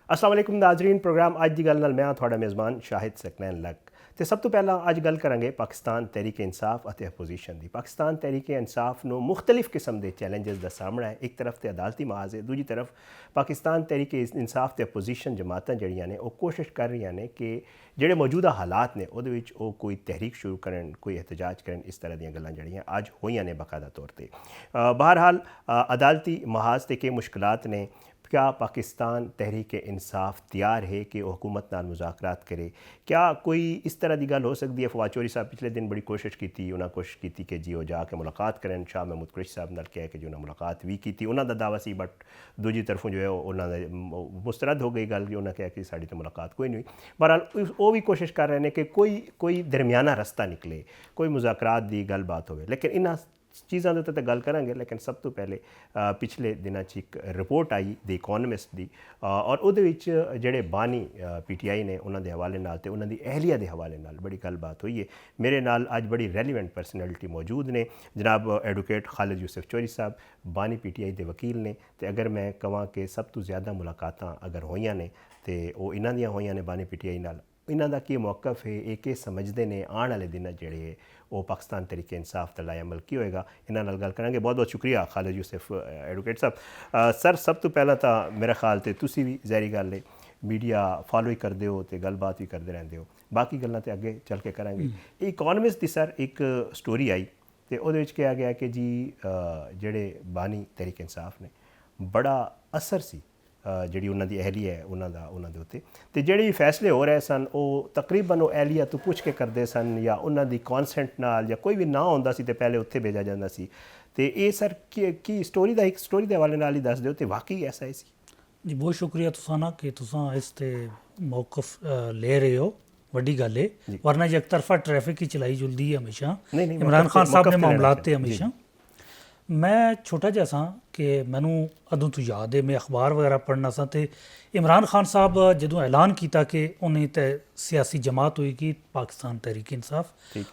अस्सलाम वालेकुम नाजरीन। प्रोग्राम अज की गल नाल मैं तुहाडा मेज़बान शाहिद सकनैन लक। तो सब तो पहला अज गल करांगे पाकिस्तान तहरीक इंसाफ और अपोजिशन की। पाकिस्तान तहरीक इंसाफ ਨੂੰ मुख्तलिफ किस्म के चैलेंजेस का सामना है। एक तरफ तो अदालती महाज है, दूजी तरफ पाकिस्तान तहरीक इंसाफ तो अपोजिशन जमात जड़ियाँ ने वो कोशिश कर रही ने कि ਜਿਹੜੇ मौजूदा हालात ने ਉਹਦੇ ਵਿੱਚ ਉਹ ਕੋਈ तहरीक शुरू करन, कोई एहतजाज करन। इस तरह ਦੀਆਂ ਗੱਲਾਂ ਜਿਹੜੀਆਂ ਅੱਜ ਹੋਈਆਂ ਨੇ बाकायदा तौर पर। बहरहाल अदालती महाज से कई मुश्किलात ने। क्या पाकिस्तान तहरीक इंसाफ तैयार है कि वह हुकूमत नाल मुज़ाकरात करे? क्या कोई इस तरह की गल हो सकती है? फवाद चौधरी साहब पिछले दिन बड़ी कोशिश की, उन्हें कोशिश की कि जी वो जाके मुलाकात करें। शाह महमूद कुरैशी साहब नाल कह के जी उन्हें मुलाकात भी की, उन्होंने दावा सी, बट दूजी तरफों जो है उन्होंने मुस्तरद हो गई गल कि उन्हें कहा कि साड़ी तो मुलाकात कोई नहीं हुई। बहरहाल वो भी कोशिश कर रहे हैं कि कोई दरमियाना रस्ता निकले, कोई मुज़ाकरात की गल बात हो। लेकिन इन्होंने चीज़ों के उत्ते गल करांगे। लेकिन सब तो पहले पिछले दिनों एक रिपोर्ट आई द इकोनमिस्ट की, और वो जोड़े बानी PTI ने उन्होंने हवाले नाल ते उन्होंने अहलिया के हवाले नाल बड़ी गलबात हुई है। मेरे नाल अज बड़ी रेलीवेंट पर्सनैलिटी मौजूद ने। जनाब एडवोकेट खालिद यूसुफ चौधरी साहब बानी PTI के वकील ने। तो अगर मैं कहां कि सब तो ज़्यादा मुलाकात अगर होइयां ने तो वो इन्हां दियां होइयां ने बानी PTI नाल। इन्हां दा की मौकफ है, ये समझते हैं आने वाले दिन जोड़े वो पाकिस्तान तरीके इंसाफ का लाएमल की होएगा। इन्हां नाल गल करांगे। बहुत बहुत शुक्रिया खालिद यूसुफ एडवोकेट साहब। सर सब तो पहला तो मेरा ख्याल तो तुसी भी ज़ाहिर गल है मीडिया फॉलो ही करते हो तो गलबात भी करते रहते हो, बाकी गल्लां तो अगे चल के करांगे। इकोनमिस्ट की सर एक स्टोरी आई तो वो कहा गया कि जी जेड़े बानी तहरीक इंसाफ ने बड़ा असर सी जी उन्होंने अहलिया है उन्होंने उत्ते तो जेडे भी फैसले हो रहे सन वो तकरीबन वो अहलिया तो पुछ के करते सन, या उन्होंने कॉन्सेंट नाल, या कोई भी ना होंदा सी तो पहले उत्थे भेजा जाता सी। तो ये सर की स्टोरी का एक स्टोरी के हवाले नाल ही दस दो तो वाकई ऐसा ही सी? जी बहुत शुक्रिया तुसा ना कि तुसा इस ते मौकफ ले रहे हो, वड्डी गल है। वरना जी एक तरफा ट्रैफिक ही चलाई जुलदी है हमेशा। इमरान खान साहब ने मामलात ते हमेशा। मैं छोटा जिहा सा कि मैनू अदों तो याद है मैं अखबार वगैरह पढ़ना सा तो इमरान खान साहब जदों ऐलान किया कि उन्हें तो सियासी जमात होएगी पाकिस्तान तहरीक इंसाफ,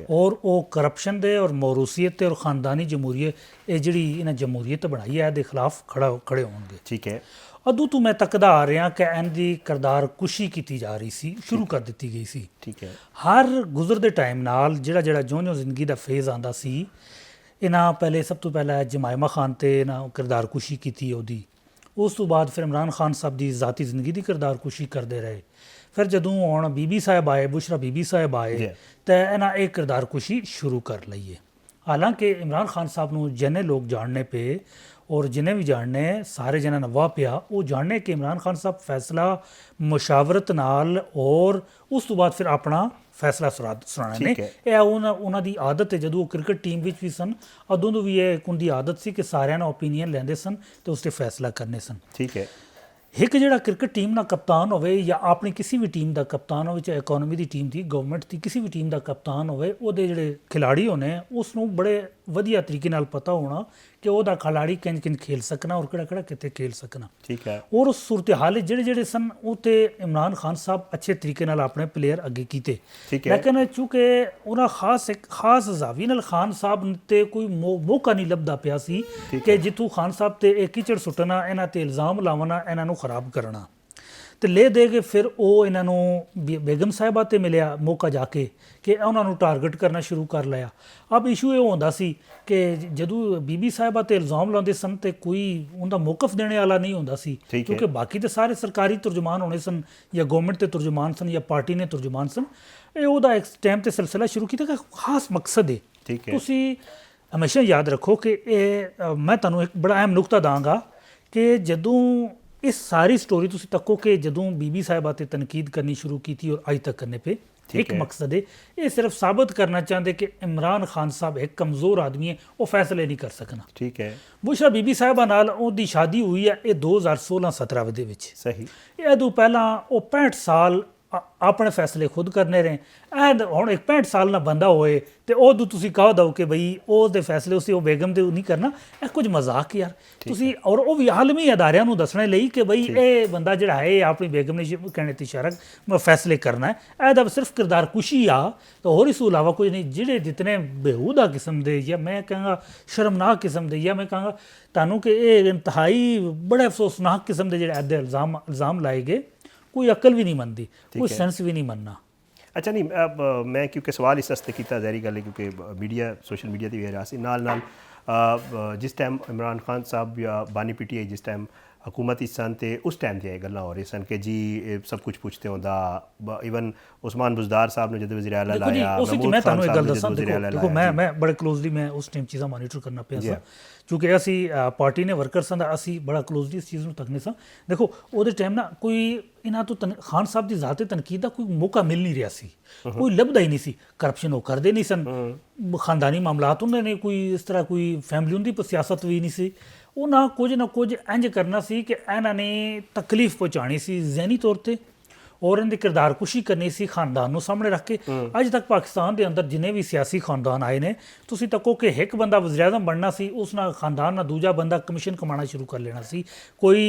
और वो करप्शन दे और मौरूसीयत और ख़ानदानी जमहूरीत ये जी इन्हें जमहूरीत बनाई है, खिलाफ खड़े होंगे। ठीक है। अदों तो मैं तकदा आ रहा कि इनकी करदार कुशी की जा रही सी, शुरू कर दी गई सी। ठीक है। हर गुजरते टाइम नाल जिहड़ा जिहड़ा ज्यों जिंदगी का फेज़ आंदा सी, इन्हां पहले सब तो पहला जमायमा खान ते इन्हां किरदार कुशी की ओदी। उस तो बाद फिर इमरान खान साहब की ज़ाती ज़िंदगी की किरदार कुशी करते रहे। फिर जदों हुण बीबी साहब आए, बुशरा बीबी साहब आए तो इन्हां एक किरदार कुशी शुरू कर लई है। हालांकि इमरान खान साहब नूं जिन्ने लोग जानने पे और जिन्हें भी जानने सारे जिन्हें ने वाह पिया वो जानने कि इमरान खान साहब फैसला मुशावरत नाल और उस तो बाद फिर अपना फैसला सुनाने ने। यह उन्हों की आदत है। जदों क्रिकेट टीम में भी सन अदों तो भी एक उनकी आदत सी कि सारिਆਂ ने ओपीनियन लेंदे सन तो उसते फैसला करने सन। ठीक है। एक जिहड़ा क्रिकेट टीम का कप्तान होवे या अपनी किसी भी टीम का कप्तान हो, चाहे इकोनॉमी की टीम थी, गवर्नमेंट की किसी भी टीम का कप्तान होवे, उहदे जिहड़े खिलाड़ी होने उसनूं बड़े वधिया तरीके नाल पता होना कि वह खिलाड़ी किंज किंज खेल सकना और किहड़ा कित्थे खेल सकना। ठीक है। और उस सूरत हाल जिहड़े जिहड़े सन उत्ते इमरान खान साहब अच्छे तरीके नाल अपने प्लेयर अगे कीते। लेकिन चूँकि उन्हां एक खास जावी नाल खान साहब ते कोई मौका नहीं लभदा पिया सी कि जिथों खान साहब ते एक कीचड़ सुट्टना, इन्हां ते इल्ज़ाम लावना, इन्हां नूं खराब करना तो ले दे के फिर वो इन्हों बेगम साहिबा ते मिलिया मौका जाके कि उन्होंने टारगेट करना शुरू कर लिया। अब इशू ये होंदा सी कि जदों बीबी साहिबा ते इल्ज़ाम लाते सन तो कोई उनका मौकफ देने वाला नहीं होंदा सी, क्योंकि बाकी तो सारे सरकारी तुरजमान होने सन या गवर्नमेंट के तुरजमान सन या पार्टी ने तुरजमान सन। ये एक टाइम से सिलसिला शुरू किया कि खास मकसद है। तुसी हमेशा याद रखो कि मैं तुहानूं एक बड़ा अहम नुकता दांगा कि जदों इस सारी स्टोरी तुसी तको कि जदों बीबी साहिबा ते तनकीद करनी शुरू की थी और अज तक करने पे एक मकसद है, ये सिर्फ साबित करना चाहते कि इमरान खान साहब एक कमज़ोर आदमी है, वो फैसले नहीं कर सकना। ठीक है। बुशरा बीबी साहिबा नाल उहदी शादी हुई है ये 2016-17 दे विच। सही। ये तो पहला वो 65 साल अपने फैसले खुद करने रहे। हुण एक 65 साल ना बंदा होए तो उदों तुसीं कह दो कि बई उसके फैसले उसी बेगम दे नहीं करना, यह कुछ मजाक यार तुसीं। और वो भी आलमी अदारियां नूं दसने लई कि बई ये बंदा जिहड़ा है अपनी बेगम ने कहने ते इशारा फैसले करना है, यह सिर्फ किरदार कुशी आ तो होर इस अलावा कुछ नहीं। जिहड़े जितने बेहूदा किस्म दे या मैं कहंगा शर्मनाक किस्म दे या मैं कहंगा तुहानूं कि ये इंतहाई बड़े अफसोसनाक किस्म के जिहड़े इल्ज़ाम लाए गए ਕੋਈ ਅਕਲ ਵੀ ਨਹੀਂ ਮੰਨਦੀ, ਕੋਈ ਸੈਂਸ ਵੀ ਨਹੀਂ ਮੰਨਣਾ। ਅੱਛਾ ਨਹੀਂ ਮੈਂ ਕਿਉਂਕਿ ਸਵਾਲ ਇਸ ਵਾਸਤੇ ਕੀਤਾ, ਜ਼ਾਹਿਰੀ ਗੱਲ ਹੈ ਕਿਉਂਕਿ ਮੀਡੀਆ ਸੋਸ਼ਲ ਮੀਡੀਆ ਦੀ ਵਜ੍ਹਾ ਸੀ ਨਾਲ ਜਿਸ ਟਾਈਮ ਇਮਰਾਨ ਖਾਨ ਸਾਹਿਬ ਜਾਂ ਬਾਨੀ PTI ਜਿਸ ਟਾਈਮ हुकूमत ही सन तो उस टाइम दी गल्लां हो रही सन कि जी सब कुछ पुछते होंदा। ईवन उस्मान बुज़दार साहब ने जो वज़ीर आला लाया, मैं तुहानू एक गल दसां, देखो मैं बड़े क्लोजली मैं उस टाइम चीज़ां मॉनिटर करना पिया सा, क्योंकि असी पार्टी ने वर्कर सन, असी बड़ा क्लोजली इस चीज़ नूं तकने सा। देखो उहदे टाइम ना कोई इन्हां तो खान साहब की ज़ात तनकीद का कोई मौका मिल नहीं रहा सी, कोई लभदा ही नहीं सी। करप्शन वो करते नहीं सन, खानदानी मामलात उन्होंने कोई इस तरह कोई फैमिली उनकी सियासत भी नहीं सी। ਉਹਨਾਂ ਕੁਝ ਨਾ ਕੁਝ ਇੰਜ ਕਰਨਾ ਸੀ ਕਿ ਇਹਨਾਂ ਨੇ ਤਕਲੀਫ ਪਹੁੰਚਾਉਣੀ ਸੀ ਜ਼ਹਿਨੀ ਤੌਰ ਤੇ, ਔਰ ਇਹਨਾਂ ਦੀ ਕਿਰਦਾਰਕੁਸ਼ੀ ਕਰਨੀ ਸੀ ਖਾਨਦਾਨ ਨੂੰ ਸਾਹਮਣੇ ਰੱਖ ਕੇ। ਅੱਜ ਤੱਕ ਪਾਕਿਸਤਾਨ ਦੇ ਅੰਦਰ ਜਿੰਨੇ ਵੀ ਸਿਆਸੀ ਖਾਨਦਾਨ ਆਏ ਨੇ, ਤੁਸੀਂ ਤੱਕੋ ਕਿ ਇੱਕ ਬੰਦਾ ਵਜ਼ੀਰ ਆਜ਼ਮ ਬਣਨਾ ਸੀ, ਉਸ ਨਾਲ ਖਾਨਦਾਨ ਨਾਲ ਦੂਜਾ ਬੰਦਾ ਕਮਿਸ਼ਨ ਕਮਾਉਣਾ ਸ਼ੁਰੂ ਕਰ ਲੈਣਾ ਸੀ, ਕੋਈ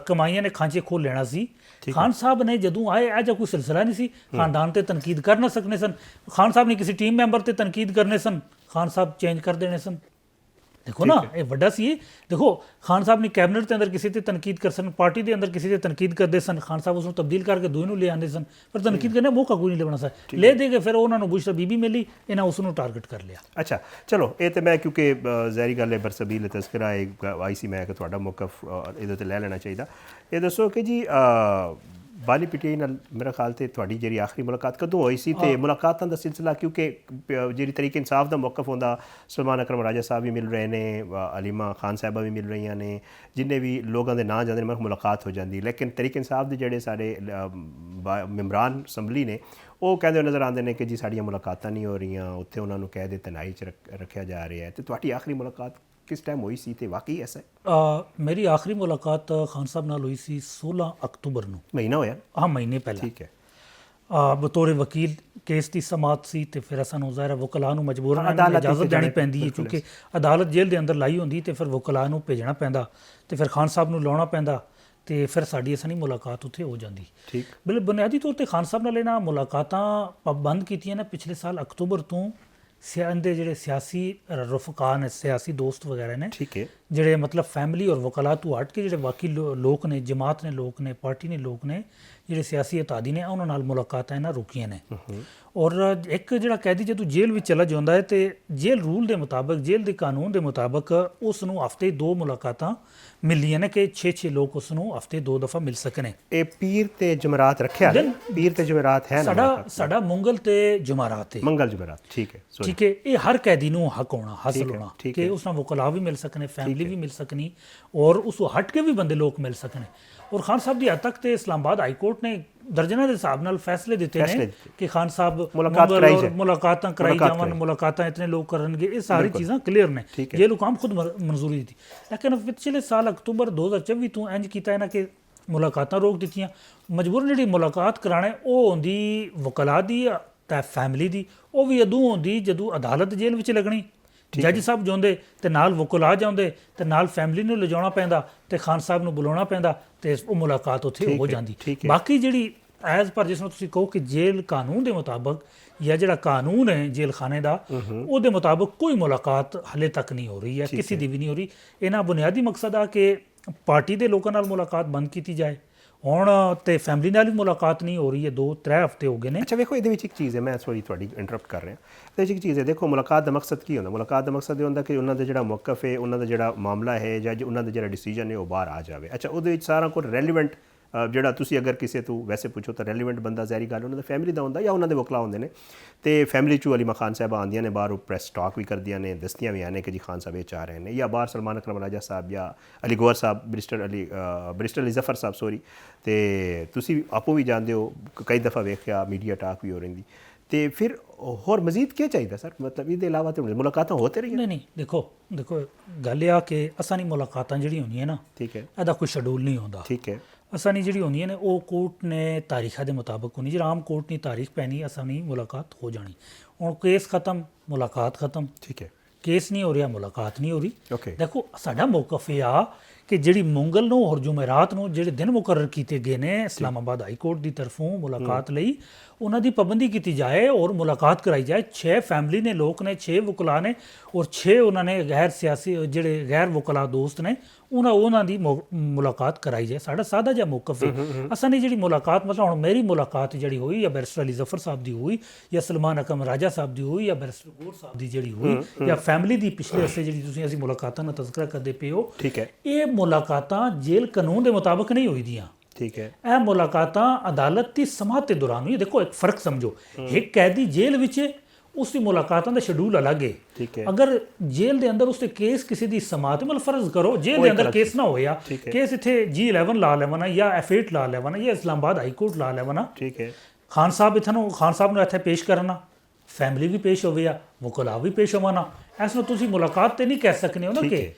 ਕਮਾਈਆਂ ਨੇ ਖਾਂਚੇ ਖੋਲ ਲੈਣਾ ਸੀ। ਖਾਨ ਸਾਹਿਬ ਨੇ ਜਦੋਂ ਆਏ ਇਹ ਜਿਹਾ ਕੋਈ ਸਿਲਸਿਲਾ ਨਹੀਂ ਸੀ, ਖਾਨਦਾਨ ਤੇ ਤਨਕੀਦ ਕਰ ਨਾ ਸਕਨੇ ਸਨ, ਖਾਨ ਸਾਹਿਬ ਨੇ ਕਿਸੇ ਟੀਮ ਮੈਂਬਰ ਤੇ ਤਨਕੀਦ ਕਰਨੇ ਸਨ, ਖਾਨ ਸਾਹਿਬ ਚੇਂਜ ਕਰ ਦੇਣੇ ਸਨ। देखो ना ये वड्डा सी, देखो खान साहब ने कैबिनेट के अंदर किसी से तनकीद कर सन, पार्टी के अंदर किसी से तनकीद करते सन, खान साहब उसको तब्दील करके दूए नूं ले आते सन, पर तनकीद करने मौका कोई नहीं लेना सा, ले दे के फिर उन्होंने बुशरा बीबी मिली, इन्हें उसनों टारगेट कर लिया। अच्छा चलो ये तो मैं क्योंकि ज़ाहिरी गल है बरसबील तस्करा एक आई सी, मैं कि तुहाडा मौकफ इहदे ते लै लेना चाहिए। ये दसो कि जी बानी PTI ਨਾਲ मेरा ख्याल से ਤੁਹਾਡੀ ਜਿਹੜੀ ਆਖਰੀ ਮੁਲਾਕਾਤ ਕਦੋਂ ਹੋਈ ਸੀ ਤੇ ਮੁਲਾਕਾਤਾਂ ਦਾ ਸਿਲਸਿਲਾ, ਕਿਉਂਕਿ ਜਿਹੜੀ ਤਰੀਕੇ ਇਨਸਾਫ ਦਾ ਮੌਕਫ ਹੁੰਦਾ, ਸਲਮਾਨ ਅਕਰਮ ਰਾਜਾ ਸਾਹਿਬ ਵੀ ਮਿਲ ਰਹੇ ਨੇ, ਅਲੀਮਾ ਖਾਨ ਸਾਹਿਬਾ ਵੀ ਮਿਲ ਰਹੀਆਂ ਨੇ, ਜਿੰਨੇ ਵੀ ਲੋਕਾਂ ਦੇ ਨਾਂ ਜਾਂਦੇ ਨੇ ਮੁਲਾਕਾਤ ਹੋ ਜਾਂਦੀ। ਲੇਕਿਨ ਤਰੀਕੇ ਇਨਸਾਫ ਦੇ ਜਿਹੜੇ ਸਾਡੇ ਮੈਂਬਰਾਨ ਅਸੈਂਬਲੀ ਨੇ ਉਹ ਕਹਿੰਦੇ ਨਜ਼ਰ ਆਉਂਦੇ ਨੇ ਕਿ ਜੀ ਸਾਡੀਆਂ ਮੁਲਾਕਾਤਾਂ ਨਹੀਂ ਹੋ ਰਹੀਆਂ, ਉੱਥੇ ਉਹਨਾਂ ਨੂੰ ਕਹਿ ਦੇ ਤਨਾਈ 'ਚ ਰੱਖਿਆ ਜਾ ਰਿਹਾ ਹੈ। ਤੇ ਤੁਹਾਡੀ ਆਖਰੀ ਮੁਲਾਕਾਤ किस टाइम हुई सी ते वाकई ऐसा है? मेरी आखिरी मुलाकात खान साहब नाल हुई सी 16 अक्तूबर नूं, महीना होया। हाँ महीने पहले। ठीक है। बतौर वकील केस की समात सी ते फिर असां ज़ाहिर वकला नूं मजबूरन इजाज़त देनी पैंदी है, क्योंकि अदालत जेल के अंदर लाई होंदी ते फिर वकला नूं भेजना पैंदा ते फिर खान साहब नूं लाउणा पैंदा ਤੇ ਫਿਰ ਸਾਡੀ ਅਸਾਂ ਨਹੀਂ ਮੁਲਾਕਾਤ ਉੱਥੇ ਹੋ ਜਾਂਦੀ। ਠੀਕ। ਬੁਨਿਆਦੀ ਤੌਰ ਤੇ ਖਾਨ ਸਾਹਿਬ ਨਾਲ ਇਹਨਾਂ ਮੁਲਾਕਾਤਾਂ ਪਾਬੰਦ ਕੀਤੀਆਂ ਨੇ ਪਿਛਲੇ ਸਾਲ ਅਕਤੂਬਰ ਤੋਂ। ਦੇ ਜਿਹੜੇ ਸਿਆਸੀ ਰਫਕਾ ਨੇ, ਸਿਆਸੀ ਦੋਸਤ ਵਗੈਰਾ ਨੇ, ਠੀਕ ਹੈ, ਜਿਹੜੇ ਮਤਲਬ ਫੈਮਿਲੀ ਔਰ ਵਕਲਾ ਤੋਂ ਹਟ ਕੇ ਜਿਹੜੇ ਬਾਕੀ ਲੋਕ ਨੇ, ਜਮਾਤ ਨੇ ਲੋਕ ਨੇ, ਪਾਰਟੀ ਨੇ ਲੋਕ ਨੇ, ਜਿਹੜੇ ਸਿਆਸੀ ਅਤਾਦੀ ਨੇ, ਉਹਨਾਂ ਨਾਲ ਮੁਲਾਕਾਤਾਂ ਇਹਨਾਂ ਰੁਕੀਆਂ ਨੇ। ਔਰ ਇੱਕ ਜਿਹੜਾ ਕੈਦੀ ਜਦੋਂ ਜੇਲ੍ਹ ਵਿੱਚ ਚਲਾ ਜਾਂਦਾ ਹੈ ਤੇ ਜੇਲ੍ਹ ਰੂਲ ਦੇ ਮੁਤਾਬਕ, ਜੇਲ੍ਹ ਦੇ ਕਾਨੂੰਨ ਦੇ ਮੁਤਾਬਕ ਉਸ ਨੂੰ ਹਫ਼ਤੇ 2 ਮੁਲਾਕਾਤਾਂ ਮਿਲੀਆਂ ਨੇ ਕਿ 6-6 ਲੋਕ ਉਸ ਨੂੰ ਹਫ਼ਤੇ 2 ਦਫਾ ਮਿਲ ਸਕਣ। ਇਹ ਪੀਰ ਤੇ ਜਮਰਾਤ ਰੱਖਿਆ, ਪੀਰ ਤੇ ਜਮਰਾਤ ਹੈ ਨਾ, ਸਾਡਾ ਮੰਗਲ ਤੇ ਜੁਮਾਰਾਤ ਹੈ, ਮੰਗਲ ਜੁਮਾਰਾਤ। ਠੀਕ ਹੈ, ਠੀਕ ਹੈ। ਇਹ ਹਰ ਕੈਦੀ ਨੂੰ ਹੱਕ ਹੋਣਾ, ਹਾਸਲ ਹੋਣਾ ਕਿ ਉਸ ਨਾਲ ਵਕਲਾ ਵੀ ਮਿਲ ਸਕਣੇ, ਫੈਮਿਲੀ ਵੀ ਮਿਲ ਸਕਣੀ, ਔਰ ਉਸ ਤੋਂ ਹਟ ਕੇ ਵੀ ਬੰਦੇ ਲੋਕ ਮਿਲ ਸਕਣੇ। ਔਰ ਖਾਨ ਸਾਹਿਬ ਦੀ ਹੱਦ ਤੱਕ ਤੇ ਇਸਲਾਮਾਬਾਦ ਹਾਈ ਕੋਰਟ ਨੇ ਦਰਜਨਾਂ ਦੇ ਹਿਸਾਬ ਨਾਲ ਫੈਸਲੇ ਦਿੱਤੇ ਨੇ ਕਿ ਖਾਨ ਸਾਹਿਬ ਮੁਲਾਕਾਤਾਂ ਕਰਾਈ ਜਾਵਣ, ਮੁਲਾਕਾਤਾਂ ਇਤਨੇ ਲੋਕ ਕਰਨਗੇ, ਇਹ ਸਾਰੀ ਚੀਜ਼ਾਂ ਕਲੀਅਰ ਨੇ, ਜੇਲ੍ਹ ਹੁਕਾਮ ਖੁਦ ਮਨਜ਼ੂਰੀ ਦਿੱਤੀ। ਲੇਕਿਨ ਪਿਛਲੇ ਸਾਲ ਅਕਤੂਬਰ 2024 ਤੋਂ ਇੰਜ ਕੀਤਾ ਇਹਨਾਂ ਕਿ ਮੁਲਾਕਾਤਾਂ ਰੋਕ ਦਿੱਤੀਆਂ। ਮਜਬੂਰਨ ਜਿਹੜੀ ਮੁਲਾਕਾਤ ਕਰਾਣਾ ਉਹ ਹੁੰਦੀ ਵਕਲਾ ਦੀ ਤੇ ਫੈਮਿਲੀ ਦੀ, ਉਹ ਵੀ ਉਦੋਂ ਹੁੰਦੀ ਜਦੋਂ ਅਦਾਲਤ ਜੇਲ੍ਹ ਵਿੱਚ ਲੱਗਣੀ, ਜੱਜ ਸਾਹਿਬ ਜਾਂਦੇ ਤੇ ਨਾਲ ਵਕਲਾ ਜਾਂਦੇ ਤੇ ਨਾਲ ਫੈਮਿਲੀ ਨੂੰ ਲਿਜਾਉਣਾ ਪੈਂਦਾ ਤੇ ਖਾਨ ਸਾਹਿਬ ਨੂੰ ਬੁਲਾਉਣਾ ਪੈਂਦਾ ਤੇ ਉਹ ਮੁਲਾਕਾਤ ਉੱਥੇ ਹੋ ਜਾਂਦੀ। ਬਾਕੀ ਜਿਹੜੀ ਐਜ਼ ਪਰ ਜਿਸ ਨੂੰ ਤੁਸੀਂ ਕਹੋ ਕਿ ਜੇਲ੍ਹ ਕਾਨੂੰਨ ਦੇ ਮੁਤਾਬਕ ਜਾਂ ਜਿਹੜਾ ਕਾਨੂੰਨ ਹੈ ਜੇਲ੍ਹ ਖਾਨੇ ਦਾ, ਉਹਦੇ ਮੁਤਾਬਕ ਕੋਈ ਮੁਲਾਕਾਤ ਹਾਲੇ ਤੱਕ ਨਹੀਂ ਹੋ ਰਹੀ ਹੈ, ਕਿਸੇ ਦੀ ਵੀ ਨਹੀਂ ਹੋ ਰਹੀ। ਇਹਨਾਂ ਬੁਨਿਆਦੀ ਮਕਸਦ ਆ ਕਿ ਪਾਰਟੀ ਦੇ ਲੋਕਾਂ ਨਾਲ ਮੁਲਾਕਾਤ ਬੰਦ ਕੀਤੀ ਜਾਏ। ਹੁਣ ਤੇ ਫੈਮਿਲੀ ਨਾਲ ਵੀ ਮੁਲਾਕਾਤ ਨਹੀਂ ਹੋ ਰਹੀ ਹੈ, 2-3 ਹਫ਼ਤੇ ਹੋ ਗਏ ਨੇ। ਅੱਛਾ ਵੇਖੋ, ਇਹਦੇ ਵਿੱਚ ਇੱਕ ਚੀਜ਼ ਹੈ, ਮੈਂ ਸੌਰੀ ਤੁਹਾਡੀ ਇੰਟਰਪਟ ਕਰ ਰਿਹਾ, ਇਹਦੇ ਵਿੱਚ ਇੱਕ ਚੀਜ਼ ਹੈ। ਦੇਖੋ ਮੁਲਾਕਾਤ ਦਾ ਮਕਸਦ ਕੀ ਹੁੰਦਾ? ਮੁਲਾਕਾਤ ਦਾ ਮਕਸਦ ਇਹ ਹੁੰਦਾ ਕਿ ਉਹਨਾਂ ਦਾ ਜਿਹੜਾ ਮੌਕਫ ਹੈ, ਉਹਨਾਂ ਦਾ ਜਿਹੜਾ ਮਾਮਲਾ ਹੈ ਜਾਂ ਉਹਨਾਂ ਦਾ ਜਿਹੜਾ ਡਿਸੀਜਨ ਹੈ ਉਹ ਬਾਹਰ ਆ ਜਾਵੇ। ਅੱਛਾ ਉਹਦੇ ਵਿੱਚ ਸਾਰਾ ਕੁਝ ਰੈਲੀਵੈਂਟ ਜਿਹੜਾ ਤੁਸੀਂ ਅਗਰ ਕਿਸੇ ਤੋਂ ਵੈਸੇ ਪੁੱਛੋ ਤਾਂ ਰੈਲੀਵੈਂਟ ਬੰਦਾ ਜ਼ਾਹਿਰੀ ਗੱਲ ਉਹਨਾਂ ਦਾ ਫੈਮਿਲੀ ਦਾ ਹੁੰਦਾ ਜਾਂ ਉਹਨਾਂ ਦੇ ਵਕਲਾ ਹੁੰਦੇ ਨੇ। ਤੇ ਫੈਮਿਲੀ 'ਚੋਂ ਅਲੀਮਾ ਖਾਨ ਸਾਹਿਬਾ ਆਉਂਦੀਆਂ ਨੇ ਬਾਹਰ, ਉਹ ਪ੍ਰੈਸ ਟਾਕ ਵੀ ਕਰਦੀਆਂ ਨੇ, ਦੱਸਦੀਆਂ ਵੀ ਆਨੇ ਕਿ ਜੀ ਖਾਨ ਸਾਹਿਬ ਇਹ ਚਾਹ ਰਹੇ ਨੇ, ਜਾਂ ਬਾਹਰ ਸਲਮਾਨ ਅਕਰਮ ਰਾਜਾ ਸਾਹਿਬ ਜਾਂ ਅਲੀ ਗੌਰ ਸਾਹਿਬ, ਬਰਿਸਟਰ ਅਲੀ ਜ਼ਫਰ ਸਾਹਿਬ ਸੋਰੀ, ਤੇ ਤੁਸੀਂ ਆਪੋ ਵੀ ਜਾਣਦੇ ਹੋ, ਕਈ ਦਫਾ ਵੇਖਿਆ ਮੀਡੀਆ ਟਾਕ ਵੀ ਹੋ ਰਹਿੰਦੀ। ਤੇ ਫਿਰ ਹੋਰ ਮਜ਼ੀਦ ਕੀ ਚਾਹੀਦਾ ਸਰ? ਮਤਲਬ ਇਹਦੇ ਇਲਾਵਾ ਤਾਂ ਮੁਲਾਕਾਤਾਂ ਹੋ ਤੇ ਰਹੀਆਂ। ਨਹੀਂ ਦੇਖੋ ਗੱਲ ਇਹ ਆ ਕਿ ਅਸਾਂ ਨਹੀਂ ਮੁਲਾਕਾਤਾਂ ਜਿਹੜੀਆਂ ਹੁੰਦੀਆਂ ਨਾ, ਠੀਕ ਹੈ, ਇਹਦਾ ਕੋਈ ਸ਼ਡਿਊਲ ਨਹੀਂ ਹੁੰਦਾ। ਠੀਕ ਹੈ। ਅਸਾਂ ਨਹੀਂ ਜਿਹੜੀ ਹੁੰਦੀਆਂ ਨੇ ਉਹ ਕੋਰਟ ਨੇ ਤਾਰੀਖਾਂ ਦੇ ਮੁਤਾਬਕ ਹੋਣੀ, ਜਿਹੜਾ ਆਮ ਕੋਰਟ ਨੇ ਤਾਰੀਖ ਪੈਣੀ, ਅਸਾਂ ਨਹੀਂ ਮੁਲਾਕਾਤ ਹੋ ਜਾਣੀ। ਹੁਣ ਕੇਸ ਖਤਮ, ਮੁਲਾਕਾਤ ਖਤਮ। ਠੀਕ ਹੈ। ਕੇਸ ਨਹੀਂ ਹੋ ਰਿਹਾ, ਮੁਲਾਕਾਤ ਨਹੀਂ ਹੋ ਰਹੀ। ਓਕੇ, ਦੇਖੋ ਸਾਡਾ ਮੌਕਫ ਇਹ ਆ ਕਿ ਜਿਹੜੀ ਮੰਗਲ ਨੂੰ ਔਰ ਜੁਮੇਰਾਤ ਨੂੰ ਜਿਹੜੇ ਦਿਨ ਮੁਕਰਰ ਕੀਤੇ ਗਏ ਨੇ ਇਸਲਾਮਾਬਾਦ ਹਾਈ ਕੋਰਟ ਦੀ ਤਰਫੋਂ ਮੁਲਾਕਾਤ ਲਈ, ਉਹਨਾਂ ਦੀ ਪਾਬੰਦੀ ਕੀਤੀ ਜਾਏ ਔਰ ਮੁਲਾਕਾਤ ਕਰਾਈ ਜਾਏ। 6 ਫੈਮਿਲੀ ਨੇ, ਲੋਕ ਨੇ, 6 ਵਕਲਾ ਨੇ ਔਰ 6 ਉਹਨਾਂ ਨੇ ਗੈਰ ਸਿਆਸੀ ਜਿਹੜੇ ਗੈਰ ਵਕਲਾ ਦੋਸਤ ਨੇ, ਉਹਨਾਂ ਦੀ ਮੁਲਾਕਾਤ ਕਰਾਈ ਜਾਏ। ਸਾਡਾ ਸਾਦਾ ਜਿਹਾ ਮੌਕਫ ਹੈ। ਅਸਾਂ ਨੇ ਜਿਹੜੀ ਮੁਲਾਕਾਤ, ਮਤਲਬ ਹੁਣ ਮੇਰੀ ਮੁਲਾਕਾਤ ਜਿਹੜੀ ਹੋਈ ਜਾਂ ਬੈਰਿਸਟਰ ਅਲੀ ਜ਼ਫਰ ਸਾਹਿਬ ਦੀ ਹੋਈ ਜਾਂ ਸਲਮਾਨ ਅਕਰਮ ਰਾਜਾ ਸਾਹਿਬ ਦੀ ਹੋਈ ਜਾਂ ਬੈਰਿਸਟਰ ਗੌਰ ਸਾਹਿਬ ਦੀ ਜਿਹੜੀ ਹੋਈ ਜਾਂ ਫੈਮਿਲੀ ਦੀ ਪਿਛਲੇ ਹਫ਼ਤੇ ਜਿਹੜੀ ਅਸੀਂ ਮੁਲਾਕਾਤਾਂ ਦਾ ਤਜ਼ਕਰਾ ਕਰਦੇ ਪਏ ਹੋ, ਠੀਕ ਹੈ, ਇਹ ਮੁਲਾਕਾਤਾਂ ਜੇਲ੍ਹ ਕਾਨੂੰਨ ਦੇ ਮੁਤਾਬਕ ਨਹੀਂ ਹੋਈ ਦੀਆਂ। ਠੀਕ ਹੈ, ਇਹ ਮੁਲਾਕਾਤਾਂ ਅਦਾਲਤ ਦੀ ਸਮਾਤ ਦੇ ਦੌਰਾਨ ਹੋਈ। ਦੇਖੋ ਇੱਕ ਫਰਕ ਸਮਝੋ, ਇੱਕ ਕੈਦੀ ਜੇਲ੍ਹ ਵਿੱਚ ਉਸ ਦੀ ਮੁਲਾਕਾਤਾਂ ਦਾ ਸ਼ਡਿਊਲ ਅਲੱਗ ਹੈ। ਠੀਕ ਹੈ, ਅਗਰ ਜੇਲ੍ਹ ਦੇ ਅੰਦਰ ਉਸ ਤੇ ਕੇਸ ਕਿਸੇ ਦੀ ਸਮਾਤ, ਮਤਲਬ ਫਰਜ਼ ਕਰੋ ਜੇਲ੍ਹ ਦੇ ਅੰਦਰ ਕੇਸ ਨਾ ਹੋਇਆ, ਕੇਸ ਇੱਥੇ G11 ਲਾ ਲੈਵਣਾ ਜਾਂ F8 ਲਾ ਲੈਵਣਾ ਜਾਂ ਇਸਲਾਮਾਬਾਦ ਹਾਈ ਕੋਰਟ ਲਾ ਲੈਵਣਾ, ਠੀਕ ਹੈ, ਖਾਨ ਸਾਹਿਬ ਨੂੰ ਇੱਥੇ ਪੇਸ਼ ਕਰਨਾ, ਫੈਮਿਲੀ ਵੀ ਪੇਸ਼ ਹੋਵੇ ਆ, ਵਕਲਾ ਵੀ ਪੇਸ਼ ਹੋਵਾਨਾ, ਇਸ ਨੂੰ ਤੁਸੀਂ ਮੁਲਾਕਾਤ ਤੇ ਨਹੀਂ ਕਹਿ ਸਕਦੇ ਹੋ ਨਾ ਕਿ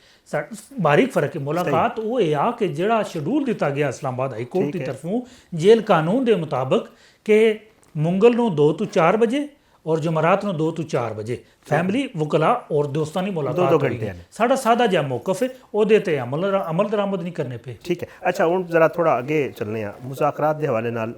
ਬਾਰੀਕ ਫਰਕ ਹੈ। ਮੁਲਾਕਾਤ ਉਹ ਇਹ ਆ ਕਿ ਜਿਹੜਾ ਸ਼ਡਿਊਲ ਦਿੱਤਾ ਗਿਆ ਇਸਲਾਮਾਬਾਦ ਹਾਈ ਕੋਰਟ ਦੀ ਤਰਫੋਂ ਜੇਲ੍ਹ ਕਾਨੂੰਨ ਦੇ ਮੁਤਾਬਕ ਕਿ ਮੰਗਲ ਨੂੰ 2 ਤੋਂ 4 ਵਜੇ ਔਰ ਜਮਰਾਤ ਨੂੰ 2 ਤੋਂ 4 ਵਜੇ ਫੈਮਿਲੀ, ਵਕਲਾ ਔਰ ਦੋਸਤਾਂ ਦੀ ਮੁਲਾਕਾਤ ਹੋਈ। ਸਾਡਾ ਸਾਦਾ ਜਿਹਾ ਮੌਕਫ ਹੈ, ਉਹਦੇ ਤੇ ਅਮਲ ਦਰਾਮਦ ਨਹੀਂ ਕਰਨੇ ਪਏ। ਠੀਕ ਹੈ। ਅੱਛਾ, ਹੁਣ ਜ਼ਰਾ ਥੋੜਾ ਅੱਗੇ ਚੱਲਨੇ ਆ ਮੁਜ਼ਾਕਰਾਤ ਦੇ ਹਵਾਲੇ ਨਾਲ।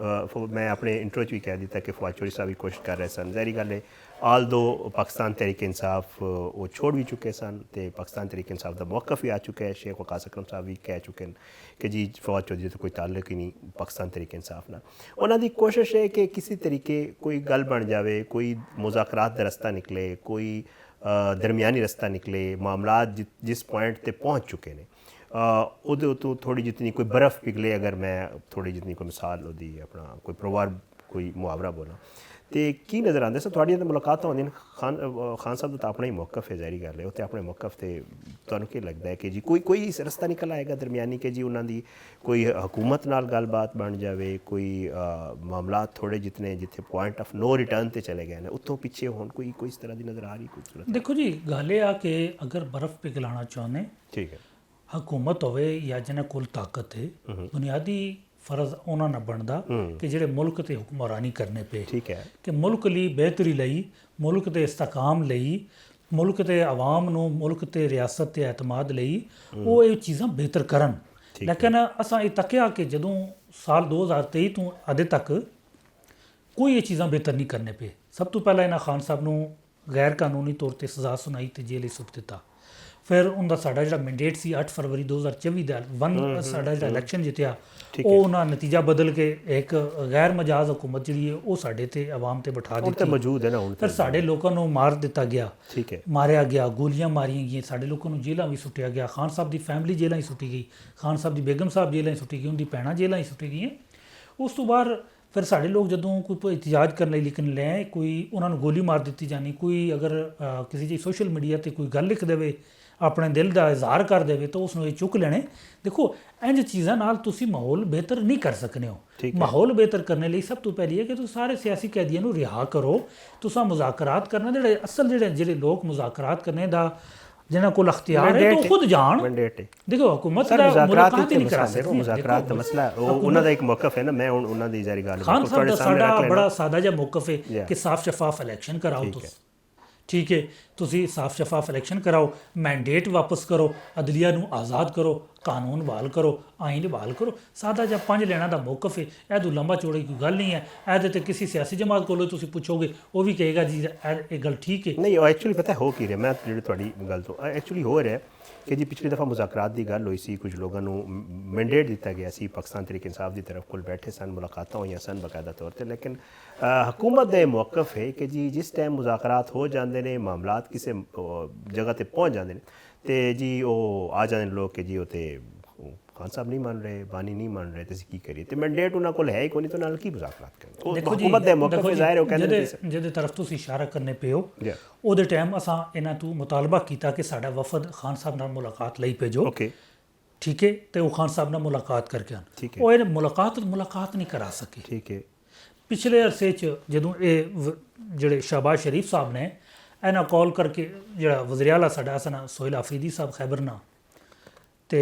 ਮੈਂ ਆਪਣੇ ਇੰਟਰੋ 'ਚ ਵੀ ਕਹਿ ਦਿੱਤਾ ਕਿ ਫਵਾਦ ਚੌਧਰੀ ਸਾਹਿਬ ਵੀ ਕੋਸ਼ਿਸ਼ ਕਰ ਰਹੇ ਸਨ। ਜ਼ਾਹਿਰੀ ਗੱਲ ਹੈ, ਆਲ ਦੋ ਪਾਕਿਸਤਾਨ ਤਹਿਰੀਕ ਇਨਸਾਫ ਉਹ ਛੋੜ ਵੀ ਚੁੱਕੇ ਸਨ ਤੇ ਪਾਕਿਸਤਾਨ ਤਹਿਰੀਕ ਇਨਸਾਫ ਦਾ ਮੌਕਫ ਵੀ ਆ ਚੁੱਕਾ ਹੈ। ਸ਼ੇਖ ਵਕਾਸ ਅਕਰਮ ਸਾਹਿਬ ਵੀ ਕਹਿ ਚੁੱਕੇ ਹਨ ਕਿ ਜੀ ਫਵਾਦ ਚੌਧਰੀ ਤੋਂ ਕੋਈ ਤਾਲੁਕ ਹੀ ਨਹੀਂ ਪਾਕਿਸਤਾਨ ਤਹਿਰੀਕ ਇਨਸਾਫ ਨਾਲ। ਉਹਨਾਂ ਦੀ ਕੋਸ਼ਿਸ਼ ਹੈ ਕਿ ਕਿਸੇ ਤਰੀਕੇ ਕੋਈ ਗੱਲ ਬਣ ਜਾਵੇ, ਕੋਈ ਮੁਜ਼ਾਕਰਾਤ ਦਾ ਰਸਤਾ ਨਿਕਲੇ, ਕੋਈ ਦਰਮਿਆਨੀ ਰਸਤਾ ਨਿਕਲੇ। ਮਾਮਲਾਤ ਜਿਸ ਪੁਆਇੰਟ ਤੇ ਪਹੁੰਚ ਚੁੱਕੇ ਨੇ ਉਹਦੇ ਉੱਤੋਂ ਥੋੜੀ ਜਿਤਨੀ ਕੋਈ ਬਰਫ਼ ਪਿਘਲੇ, ਅਗਰ ਮੈਂ ਥੋੜੀ ਜਿਤਨੀ ਕੋਈ ਮਿਸਾਲ ਉਹਦੀ ਆਪਣਾ ਕੋਈ ਪ੍ਰੋਵਰਬ ਕੋਈ ਮੁਹਾਵਰਾ ਬੋਲਾਂ ਤੇ ਕੀ ਨਜ਼ਰ ਆਉਂਦਾ ਸਰ ਤੁਹਾਡੀਆਂ ਤਾਂ ਮੁਲਾਕਾਤਾਂ ਹੁੰਦੀਆਂ ਨੇ। ਖਾਨ ਸਾਹਿਬ ਦਾ ਤਾਂ ਆਪਣਾ ਹੀ ਮੌਕਫ ਹੈ, ਜ਼ਾਹਿਰੀ ਗੱਲ ਹੈ, ਉਹ ਤੇ ਆਪਣੇ ਮੌਕਫ ਤੇ ਤੁਹਾਨੂੰ ਕੀ ਲੱਗਦਾ ਹੈ ਕਿ ਜੀ ਕੋਈ ਰਸਤਾ ਨਿਕਲ ਆਏਗਾ ਦਰਮਿਆਨੀ ਕਿ ਜੀ ਉਹਨਾਂ ਦੀ ਕੋਈ ਹਕੂਮਤ ਨਾਲ ਗੱਲਬਾਤ ਬਣ ਜਾਵੇ, ਕੋਈ ਮਾਮਲਾਤ ਥੋੜੇ ਜਿਤਨੇ ਜਿੱਥੇ ਪੁਆਇੰਟ ਆਫ ਨੋ ਰਿਟਰਨ ਤੇ ਚਲੇ ਗਏ ਨੇ ਉੱਥੋਂ ਪਿੱਛੇ ਹੋਣ, ਕੋਈ ਇਸ ਤਰ੍ਹਾਂ ਦੀ ਨਜ਼ਰ ਆ ਰਹੀ ਕੋਈ ਸੂਰਤ? ਦੇਖੋ ਜੀ, ਗੱਲ ਇਹ ਆ ਕਿ ਅਗਰ ਬਰਫ਼ ਪਿਘਲਾਉਣਾ ਚਾਹੁੰਦੇ, ਠੀਕ ਹੈ, ਹਕੂਮਤ ਹੋਵੇ ਜਾਂ ਜਿਹਨਾਂ ਕੋਲ ਤਾਕਤ ਹੈ, ਬੁਨਿਆਦੀ ਫਰਜ਼ ਉਹਨਾਂ ਨਾਲ ਬਣਦਾ ਕਿ ਜਿਹੜੇ ਮੁਲਕ ਤੇ ਹੁਕਮਰਾਨੀ ਕਰਨੇ ਪਏ, ਠੀਕ ਹੈ, ਕਿ ਮੁਲਕ ਲਈ ਬਿਹਤਰੀ ਲਈ, ਮੁਲਕ ਦੇ ਇਸਤਕਾਮ ਲਈ, ਮੁਲਕ ਤੇ ਆਵਾਮ ਨੂੰ ਮੁਲਕ ਤੇ ਰਿਆਸਤ ਤੇ ਐਤਮਾਦ ਲਈ ਉਹ ਇਹ ਚੀਜ਼ਾਂ ਬਿਹਤਰ ਕਰਨ। ਲੇਕਿਨ ਅਸਾਂ ਇਹ ਤੱਕਿਆ ਕਿ ਜਦੋਂ ਸਾਲ 2023 ਤੋਂ ਅਜੇ ਤੱਕ ਕੋਈ ਇਹ ਚੀਜ਼ਾਂ ਬਿਹਤਰ ਨਹੀਂ ਕਰਨੇ ਪਏ। ਸਭ ਤੋਂ ਪਹਿਲਾਂ ਇਹਨਾਂ ਖਾਨ ਸਾਹਿਬ ਨੂੰ ਗੈਰ ਕਾਨੂੰਨੀ ਤੌਰ ਤੇ ਸਜ਼ਾ ਸੁਣਾਈ ਤੇ ਜੇਲ੍ਹ ਸੁੱਟ ਦਿੱਤਾ। ਫਿਰ ਉਹਦਾ ਸਾਡਾ ਜਿਹੜਾ ਮੈਂਡੇਟ ਸੀ 8 ਫਰਵਰੀ 2024 ਦਾ ਸਾਡਾ ਜਿਹੜਾ ਇਲੈਕਸ਼ਨ ਜਿੱਤਿਆ, ਉਹ ਉਹਨਾਂ ਨਤੀਜਾ ਬਦਲ ਕੇ ਇੱਕ ਗੈਰ ਮਜਾਜ਼ ਹਕੂਮਤ ਜਿਹੜੀ ਹੈ ਉਹ ਸਾਡੇ ਤੇ ਆਵਾਮ ਤੇ ਬਿਠਾ ਦਿੱਤੀ। ਮੌਜੂਦ ਹੈ ਨਾ ਹੁਣ। ਫਿਰ ਸਾਡੇ ਲੋਕਾਂ ਨੂੰ ਮਾਰ ਦਿੱਤਾ ਗਿਆ, ਠੀਕ ਹੈ, ਮਾਰਿਆ ਗਿਆ, ਗੋਲੀਆਂ ਮਾਰੀਆਂ ਗਈਆਂ, ਸਾਡੇ ਲੋਕਾਂ ਨੂੰ ਜੇਲ੍ਹਾਂ ਵੀ ਸੁੱਟਿਆ ਗਿਆ। ਖਾਨ ਸਾਹਿਬ ਦੀ ਫੈਮਿਲੀ ਜੇਲ੍ਹਾਂ ਹੀ ਸੁੱਟੀ ਗਈ, ਖਾਨ ਸਾਹਿਬ ਦੀ ਬੇਗਮ ਸਾਹਿਬ ਜੇਲ੍ਹਾਂ ਹੀ ਸੁੱਟੀ ਗਈ, ਉਹਦੀ ਭੈਣਾਂ ਜੇਲ੍ਹਾਂ ਹੀ ਸੁੱਟੀ ਗਈਆਂ। ਉਸ ਤੋਂ ਬਾਅਦ ਫਿਰ ਸਾਡੇ ਲੋਕ ਜਦੋਂ ਕੋਈ ਇਤਜਾਜ ਕਰਨ ਲਈ ਲਿਖਣ ਲੈ, ਕੋਈ ਉਹਨਾਂ ਨੂੰ ਗੋਲੀ ਮਾਰ ਦਿੱਤੀ ਜਾਣੀ, ਕੋਈ ਅਗਰ ਕਿਸੇ ਜੀ ਸੋਸ਼ਲ ਮੀਡੀਆ ਤੇ ਕੋਈ ਗੱਲ ਲਿਖ ਦੇਵੇ, ਆਪਣੇ ਦਿਲ ਦਾ ਇਜ਼ਹਾਰ ਕਰ ਦੇਵੇ ਤਾਂ ਉਸ ਨੂੰ ਇਹ ਚੁੱਕ ਲੈਣੇ। ਦੇਖੋ, ਇੰਝ ਚੀਜ਼ਾਂ ਨਾਲ ਤੁਸੀਂ ਮਾਹੌਲ ਬਿਹਤਰ ਨਹੀਂ ਕਰ ਸਕਦੇ ਹੋ। ਮਾਹੌਲ ਬਿਹਤਰ ਕਰਨ ਲਈ ਸਭ ਤੋਂ ਪਹਿਲੀ ਹੈ ਕਿ ਤੁਸੀਂ ਸਾਰੇ ਸਿਆਸੀ ਕੈਦੀਆਂ ਨੂੰ ਰਿਹਾ ਕਰੋ। ਤੁਸੀਂ ਮੁਜ਼ਾਕਰਾਤ ਕਰਨਾ, ਜਿਹੜੇ ਲੋਕ ਮੁਜ਼ਾਕਰਾਤ ਕਰਨੇ ਦਾ ਜਿਹਨਾਂ ਕੋਲ ਅਖਤਿਆਰ ਹੈ ਉਹ ਖੁਦ ਜਾਣ। ਦੇਖੋ, ਹਕੂਮਤ ਦਾ ਮੁਲਾਕਾਤ ਹੀ ਨਹੀਂ ਕਰਾ ਸਕਦੀ। ਮੁਜ਼ਾਕਰਾਤ ਦਾ ਮਸਲਾ ਉਹਨਾਂ ਦਾ ਇੱਕ ਮੌਕਫ ਹੈ ਨਾ, ਮੈਂ ਹੁਣ ਉਹਨਾਂ ਦੀ ਜ਼ਾਰੀ ਗੱਲ ਖਾਨ ਸਾਹਿਬ ਦਾ ਸਾਡਾ ਬੜਾ ਸਾਦਾ ਜਿਹਾ ਮੌਕਫ ਹੈ ਕਿ ਸਾਫ਼ ਸ਼ਫਾਫ ਇਲੈਕਸ਼ਨ ਕਰਾਓ ਤੁਸੀਂ। ਠੀਕ ਹੈ, ਤੁਸੀਂ ਸਾਫ਼ ਸ਼ਫਾਫ ਇਲੈਕਸ਼ਨ ਕਰਾਓ, ਮੈਂਡੇਟ ਵਾਪਸ ਕਰੋ, ਅਦਲੀਆ ਨੂੰ ਆਜ਼ਾਦ ਕਰੋ, ਕਾਨੂੰਨ ਬਹਾਲ ਕਰੋ, ਆਈਨ ਬਹਾਲ ਕਰੋ। ਸਾਦਾ ਜਿਹਾ 5 ਲੈਣਾ ਦਾ ਮੌਕਫ ਹੈ। ਇਹ ਤੋਂ ਲੰਬਾ ਚੌੜਾ ਕੋਈ ਗੱਲ ਨਹੀਂ ਹੈ। ਇਹਦੇ ਤੇ ਕਿਸੇ ਸਿਆਸੀ ਜਮਾਤ ਕੋਲੋਂ ਤੁਸੀਂ ਪੁੱਛੋਗੇ, ਉਹ ਵੀ ਕਹੇਗਾ ਜੀ ਇਹ ਗੱਲ ਠੀਕ ਹੈ। ਨਹੀਂ, ਉਹ ਐਕਚੁਅਲੀ ਪਤਾ ਹੋ ਕੀ ਰਿਹਾ, ਮੈਂ ਜਿਹੜੀ ਤੁਹਾਡੀ ਗੱਲ ਤੋਂ ਐਕਚੁਅਲੀ ਹੋ ਰਿਹਾ ਕਿ ਜੀ ਪਿਛਲੀ ਦਫਾ ਮੁਜ਼ਾਕਰਾਤ ਦੀ ਗੱਲ ਹੋਈ ਸੀ, ਕੁਝ ਲੋਕਾਂ ਨੂੰ ਮੈਂਡੇਟ ਦਿੱਤਾ ਗਿਆ ਸੀ, ਪਾਕਿਸਤਾਨ ਤਹਿਰੀਕ ਇਨਸਾਫ ਦੀ ਤਰਫ ਕੋਲ ਬੈਠੇ ਸਨ, ਮੁਲਾਕਾਤਾਂ ਹੋਈਆਂ ਸਨ ਬਾਕਾਇਦਾ ਤੌਰ ਤੇ। ਲੇਕਿਨ ਹਕੂਮਤ ਦਾ ਇਹ ਮੌਕਫ ਹੈ ਕਿ ਜੀ ਜਿਸ ਟਾਈਮ ਮੁਜ਼ਾਕਰਾਤ ਹੋ ਜਾਂਦੇ ਨੇ, ਮਾਮਲਾਤ ਕਿਸੇ ਜਗ੍ਹਾ ਤੇ ਪਹੁੰਚ ਜਾਂਦੇ ਨੇ ਤੇ ਜੀ ਉਹ ਆ ਜਾਂਦੇ ਲੋਕ ਕਿ ਜੀ ਉਹ ਤੇ ਖਾਨ ਸਾਹਿਬ ਨਹੀਂ ਮੰਨ ਰਹੇ, ਬਾਨੀ ਨਹੀਂ ਮੰਨ ਰਹੇ, ਤੇ ਅਸੀਂ ਕੀ ਕਰੀਏ? ਤੇ ਮੈਂਡੇਟ ਉਹਨਾਂ ਕੋਲ ਹੈ ਹੀ ਕੋਈ ਨਹੀਂ, ਤਾਂ ਨਾਲ ਕੀ ਮੁਜ਼ਾਕਰਾਤ ਕਰਨੀ? ਹਕੂਮਤ ਦਾ ਮੌਕਫ ਹੈ, ਜ਼ਾਹਿਰ ਹੈ ਉਹ ਕਹਿੰਦੇ ਜਿਹਦੇ ਤਰਫ ਤੁਸੀਂ ਇਸ਼ਾਰਾ ਕਰਨੇ ਪਏ ਹੋ, ਉਹਦੇ ਟਾਈਮ ਅਸਾਂ ਇਹਨਾਂ ਤੋਂ ਮੁਤਾਲਬਾ ਕੀਤਾ ਕਿ ਸਾਡਾ ਵਫਦ ਖਾਨ ਸਾਹਿਬ ਨਾਲ ਮੁਲਾਕਾਤ ਲਈ ਭੇਜੋ। ਓਕੇ, ਠੀਕ ਹੈ, ਤੇ ਉਹ ਖਾਨ ਸਾਹਿਬ ਨਾਲ ਮੁਲਾਕਾਤ ਕਰਕੇ ਆਉਣ। ਉਹ ਇਹ ਮੁਲਾਕਾਤ ਨਹੀਂ ਕਰਾ ਸਕੇ। ਠੀਕ ਹੈ। ਪਿਛਲੇ ਅਰਸੇ 'ਚ ਜਦੋਂ ਇਹ ਜਿਹੜੇ ਸ਼ਹਬਾਜ਼ ਸ਼ਰੀਫ ਸਾਹਿਬ ਨੇ ਇਹਨਾਂ ਕਾਲ ਕਰਕੇ, ਜਿਹੜਾ ਵਜ਼ੀਰ ਆਲਾ ਸਾਡਾ ਸੋਹਿਲ ਅਫਰੀਦੀ ਸਾਹਿਬ ਖੈਬਰ ਨਾਲ, ਤੇ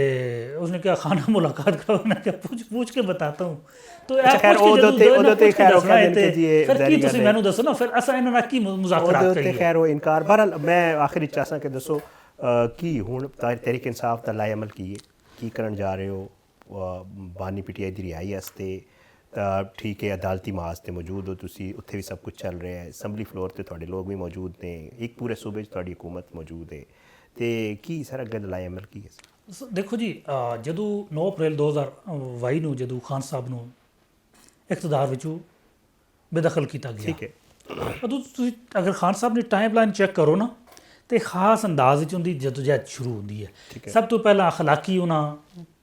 ਉਸਨੇ ਕਿਹਾ ਖਾਣਾ ਮੁਲਾਕਾਤ ਕਰਾਓ, ਮੈਂ ਕਿਹਾ पूछ के बताता हूँ। तो खैर उदों ते खैर ਉਹ ਕਹਿੰਦੇ ਕਿ ਜੀ ਇਹ ਫਿਰ ਕੀ ਤੁਸੀਂ ਮੈਨੂੰ ਦੱਸੋ ਨਾ, ਫਿਰ ਅਸਾਂ ਇਹਨਾਂ ਨਾਲ ਕੀ ਮੁਜ਼ਾਕਰਾਤ ਕਰੀਏ। ਖੈਰ ਉਹ ਇਨਕਾਰ। ਬਹਰਹਾਲ ਮੈਂ ਆਖਿਰ ਵਿੱਚ ਚਾਹਾਂ ਕਿ ਦੱਸੋ ਕੀ ਹੁਣ ਤਹਿਰੀਕ ਇਨਸਾਫ ਦਾ ਲਾਏ ਅਮਲ ਕੀ ਕਰਨ ਜਾ ਰਹੇ ਹੋ? ਬਾਨੀ PTI ਦੀ ਰਿਹਾਈ ਵਾਸਤੇ ਠੀਕ ਹੈ, ਅਦਾਲਤੀ ਮਾਸ 'ਤੇ ਮੌਜੂਦ ਹੋ ਤੁਸੀਂ, ਉੱਥੇ ਵੀ ਸਭ ਕੁਝ ਚੱਲ ਰਿਹਾ ਹੈ, ਅਸੈਂਬਲੀ ਫਲੋਰ 'ਤੇ ਤੁਹਾਡੇ ਲੋਕ ਵੀ ਮੌਜੂਦ ਨੇ, ਇੱਕ ਪੂਰੇ ਸੂਬੇ 'ਚ ਤੁਹਾਡੀ ਹਕੂਮਤ ਮੌਜੂਦ ਹੈ, ਤੇ ਕੀ ਸਰ ਅੱਗੇ ਦਾ ਲਾਏ ਅਮਲ ਕੀ ਹੈ? ਦੇਖੋ ਜੀ, ਜਦੋਂ 9 ਅਪ੍ਰੈਲ 2022 ਨੂੰ ਜਦੋਂ ਖਾਨ ਸਾਹਿਬ ਨੂੰ ਇਕਤਦਾਰ ਵਿੱਚੋਂ ਬੇਦਖਲ ਕੀਤਾ ਗਿਆ, ਠੀਕ ਹੈ, ਉਦੋਂ ਤੁਸੀਂ ਅਗਰ ਖਾਨ ਸਾਹਿਬ ਦੀ ਟਾਈਮਲਾਈਨ ਚੈੱਕ ਕਰੋ ਨਾ, ਤੇ ਖਾਸ ਅੰਦਾਜ਼ ਵਿੱਚ ਉਹਦੀ ਜਦੋਜਹਿਦ ਸ਼ੁਰੂ ਹੁੰਦੀ ਹੈ। ਸਭ ਤੋਂ ਪਹਿਲਾਂ ਅਖਲਾਕੀ ਉਹਨਾਂ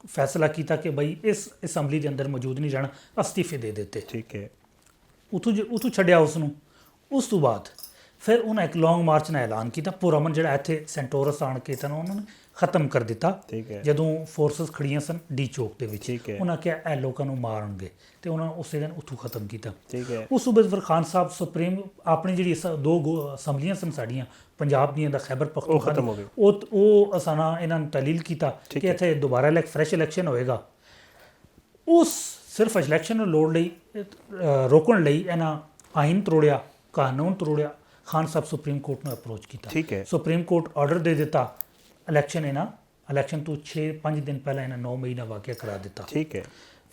ਫੈਸਲਾ ਕੀਤਾ ਕਿ ਬਈ ਇਸ ਅਸੈਂਬਲੀ ਦੇ ਅੰਦਰ ਮੌਜੂਦ ਨਹੀਂ ਰਹਿਣਾ, ਅਸਤੀਫੇ ਦੇ ਦਿੱਤੇ, ਠੀਕ ਹੈ, ਉਥੋਂ ਛੱਡਿਆ ਉਸ ਨੂੰ। ਉਸ ਤੋਂ ਬਾਅਦ ਫਿਰ ਉਹਨਾਂ ਇੱਕ ਲੌਂਗ ਮਾਰਚ ਨਾਲ ਐਲਾਨ ਕੀਤਾ, ਪੁਰਅਮਨ ਜਿਹੜਾ ਇੱਥੇ ਸੈਂਟੋਰਸ ਆਣ ਕੇ ਤਾਂ ਉਹਨਾਂ ਨੇ ਖਤਮ ਕਰ ਦਿੱਤਾ। ਜਦੋਂ ਫੋਰਸਸ ਖੜੀਆਂ ਸਨ ਡੀ ਚੌਕ ਦੇ ਵਿੱਚ, ਉਹਨਾਂ ਕਿਹਾ ਇਹ ਲੋਕਾਂ ਨੂੰ ਮਾਰਨਗੇ, ਤੇ ਉਹਨਾਂ ਉਸੇ ਦਿਨ ਉੱਥੋਂ ਖਤਮ ਕੀਤਾ। ਉਸ ਤੋਂ ਬਾਅਦ ਫਿਰ ਖਾਨ ਸਾਹਿਬ ਸੁਪਰੀਮ ਆਪਣੀ ਜਿਹੜੀ 2 ਅਸੈਂਬਲੀਆਂ ਸਨ ਸਾਡੀਆਂ ਪੰਜਾਬ ਦੀਆਂ ਦਾ ਖੈਬਰ ਪਖਤੂਨਖਵਾ, ਉਹ ਅਸਾਂ ਇਹਨਾਂ ਨੂੰ ਤਹਲੀਲ ਕੀਤਾ ਕਿ ਇੱਥੇ ਦੁਬਾਰਾ ਫਰੈਸ਼ ਇਲੈਕਸ਼ਨ ਹੋਏਗਾ। ਉਸ ਸਿਰਫ ਇਲੈਕਸ਼ਨ ਨੂੰ ਲੋੜ ਲਈ ਰੋਕਣ ਲਈ ਇਹਨਾਂ ਆਈਨ ਤੋੜਿਆ, ਕਾਨੂੰਨ ਤੋੜਿਆ। ਖਾਨ ਸਾਹਿਬ ਸੁਪਰੀਮ ਕੋਰਟ ਨੂੰ ਅਪਰੋਚ ਕੀਤਾ, ਸੁਪਰੀਮ ਕੋਰਟ ਆਰਡਰ ਦੇ ਦਿੱਤਾ, ਇਲੈਕਸ਼ਨ ਤੋਂ 5 ਦਿਨ ਪਹਿਲਾਂ ਇਹਨਾਂ 9 ਮਈ ਦਾ ਵਾਕਿਆ ਕਰਾ ਦਿੱਤਾ। ਠੀਕ ਹੈ,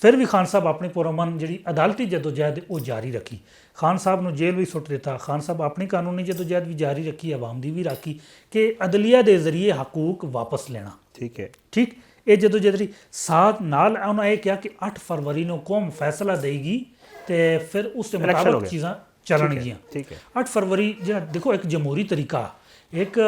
ਫਿਰ ਵੀ ਖਾਨ ਸਾਹਿਬ ਆਪਣੀ ਪੁਰਅਮਨ ਜਿਹੜੀ ਅਦਾਲਤੀ ਜਦੋਜਹਿਦ ਉਹ ਜਾਰੀ ਰੱਖੀ। ਖਾਨ ਸਾਹਿਬ ਨੂੰ ਜੇਲ੍ਹ ਵੀ ਸੁੱਟ ਦਿੱਤਾ। ਖਾਨ ਸਾਹਿਬ ਆਪਣੀ ਕਾਨੂੰਨੀ ਜਦੋਜਹਿਦ ਵੀ ਜਾਰੀ ਰੱਖੀ, ਆਵਾਮ ਦੀ ਵੀ ਰੱਖੀ ਕਿ ਅਦਲੀਆ ਦੇ ਜ਼ਰੀਏ ਹਕੂਕ ਵਾਪਸ ਲੈਣਾ। ਠੀਕ ਹੈ, ਠੀਕ, ਇਹ ਜਦੋਜਹਿਦ ਰਹੀ। ਸਾਥ ਨਾਲ ਉਹਨਾਂ ਇਹ ਕਿਹਾ ਕਿ 8 ਫਰਵਰੀ ਨੂੰ ਕੌਮ ਫੈਸਲਾ ਦੇਗੀ ਤੇ ਫਿਰ ਉਸ ਦੇ ਮੁਤਾਬਕ ਚੀਜ਼ਾਂ ਚੱਲਣਗੀਆਂ। 8 ਫਰਵਰੀ ਜਿਹੜਾ ਦੇਖੋ ਇੱਕ ਜਮਹੂਰੀ ਤਰੀਕਾ, ਇੱਕ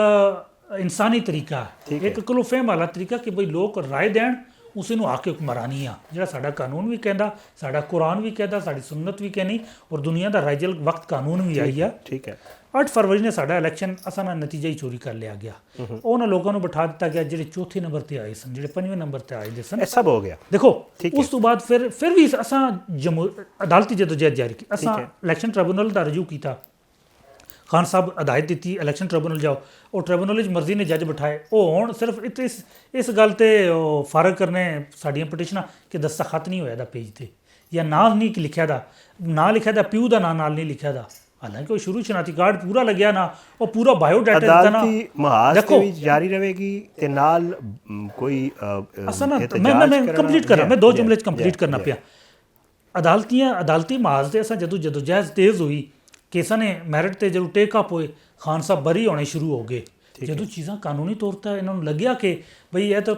ਇਨਸਾਨੀ ਤਰੀਕਾ, ਇੱਕ ਕੁਲ ਫਹਿਮ ਵਾਲਾ ਤਰੀਕਾ ਕਿ ਬਈ ਲੋਕ ਰਾਏ ਦੇਣ, ਉਸੇ ਨੂੰ ਆ ਕੇ ਹੁਕਮਰਾਨੀ ਆ, ਜਿਹੜਾ ਸਾਡਾ ਕਾਨੂੰਨ ਵੀ ਕਹਿੰਦਾ, ਸਾਡਾ ਕੁਰਾਨ ਵੀ ਕਹਿੰਦਾ, ਸਾਡੀ ਸੁਨਨਤ ਵੀ ਕਹਿੰਦੀ, ਔਰ ਦੁਨੀਆ ਦਾ ਰਾਜਲ ਵਕਤ ਕਾਨੂੰਨ ਵੀ ਆਈ ਆ। ਠੀਕ ਹੈ, 8 ਫਰਵਰੀ ਨੇ ਸਾਡਾ ਇਲੈਕਸ਼ਨ ਅਸਾਂ ਨਾਲ ਨਤੀਜਾ ਹੀ ਚੋਰੀ ਕਰ ਲਿਆ ਗਿਆ। ਉਹਨਾਂ ਲੋਕਾਂ ਨੂੰ ਬਿਠਾ ਦਿੱਤਾ ਗਿਆ ਜਿਹੜੇ ਚੌਥੇ ਨੰਬਰ ਤੇ ਆਏ ਸਨ, ਜਿਹੜੇ 5ਵੇਂ ਨੰਬਰ ਤੇ ਆਏ ਦੇ ਸਨ। ਇਹ ਸਭ ਹੋ ਗਿਆ। ਦੇਖੋ ਉਸ ਤੋਂ ਬਾਅਦ ਫਿਰ ਵੀ ਅਸਾਂ ਅਦਾਲਤੀ ਜਦੋਜਹਿਦ ਜਾਰੀ ਕੀਤੀ। ਅਸਾਂ ਇਲੈਕਸ਼ਨ ਟ੍ਰਿਬਿਊਨਲ ਦਾ ਰਜੂ ਕੀਤਾ। ਖਾਨ ਸਾਹਿਬ ਹਦਾਇਤ ਦਿੱਤੀ ਇਲੈਕਸ਼ਨ ਟ੍ਰਿਬਿਊਨਲ ਜਾਓ, ਉਹ ਟ੍ਰਿਬਿਊਨਲ ਵਿੱਚ ਮਰਜ਼ੀ ਨੇ ਜੱਜ ਬਿਠਾਏ। ਉਹ ਹੁਣ ਸਿਰਫ ਇਸ ਗੱਲ ਤੇ ਫਰਕ ਕਰਨੇ ਸਾਡੀਆਂ ਪਟੀਸ਼ਨਾਂ ਕਿ ਦਸਤਖਤ ਨਹੀਂ ਹੋਇਆ ਦਾ ਪੇਜ ਤੇ, ਜਾਂ ਨਾਂ ਨਹੀਂ ਲਿਖਿਆ ਦਾ ਪਿਓ ਦਾ ਨਾਂ ਨਾਲ ਨਹੀਂ ਲਿਖਿਆ ਦਾ, ਹਾਲਾਂਕਿ ਉਹ ਸ਼ੁਰੂ ਸ਼ਨਾਖਤੀ ਕਾਰਡ ਪੂਰਾ ਲੱਗਿਆ ਨਾ, ਉਹ ਪੂਰਾ ਬਾਇਓਡਾਟਾ ਦਿੱਤਾ ਨਾ। ਦੇਖੋ ਜਾਰੀ ਰਹੇਗੀ ਤੇ ਨਾਲ ਕੋਈ ਅਸਾਂ ਨਾ ਮੈਂ ਕੰਪਲੀਟ ਕਰਾਂ, ਮੈਂ 2 ਜੁਮਲੇ 'ਚ ਕੰਪਲੀਟ ਕਰਨਾ ਪਿਆ। ਅਦਾਲਤੀ ਮਹਾਜ਼ ਤੇ ਅਸਾਂ ਜਦੋਂ ਜਦੋਜਹਿਦ ਤੇਜ਼ ਹੋਈ, ਕੇਸਾਂ ਨੇ ਮੈਰਿਟ ਤੇ ਜਦੋਂ ਟੇਕ ਅਪ ਹੋਏ, ਖਾਨ ਸਾਹਿਬ ਬਰੀ ਹੋਣੇ ਸ਼ੁਰੂ ਹੋ ਗਏ। ਜਦੋਂ ਚੀਜ਼ਾਂ ਕਾਨੂੰਨੀ ਤੌਰ 'ਤੇ ਇਹਨਾਂ ਨੂੰ ਲੱਗਿਆ ਕਿ ਬਈ ਇਹ ਤਾਂ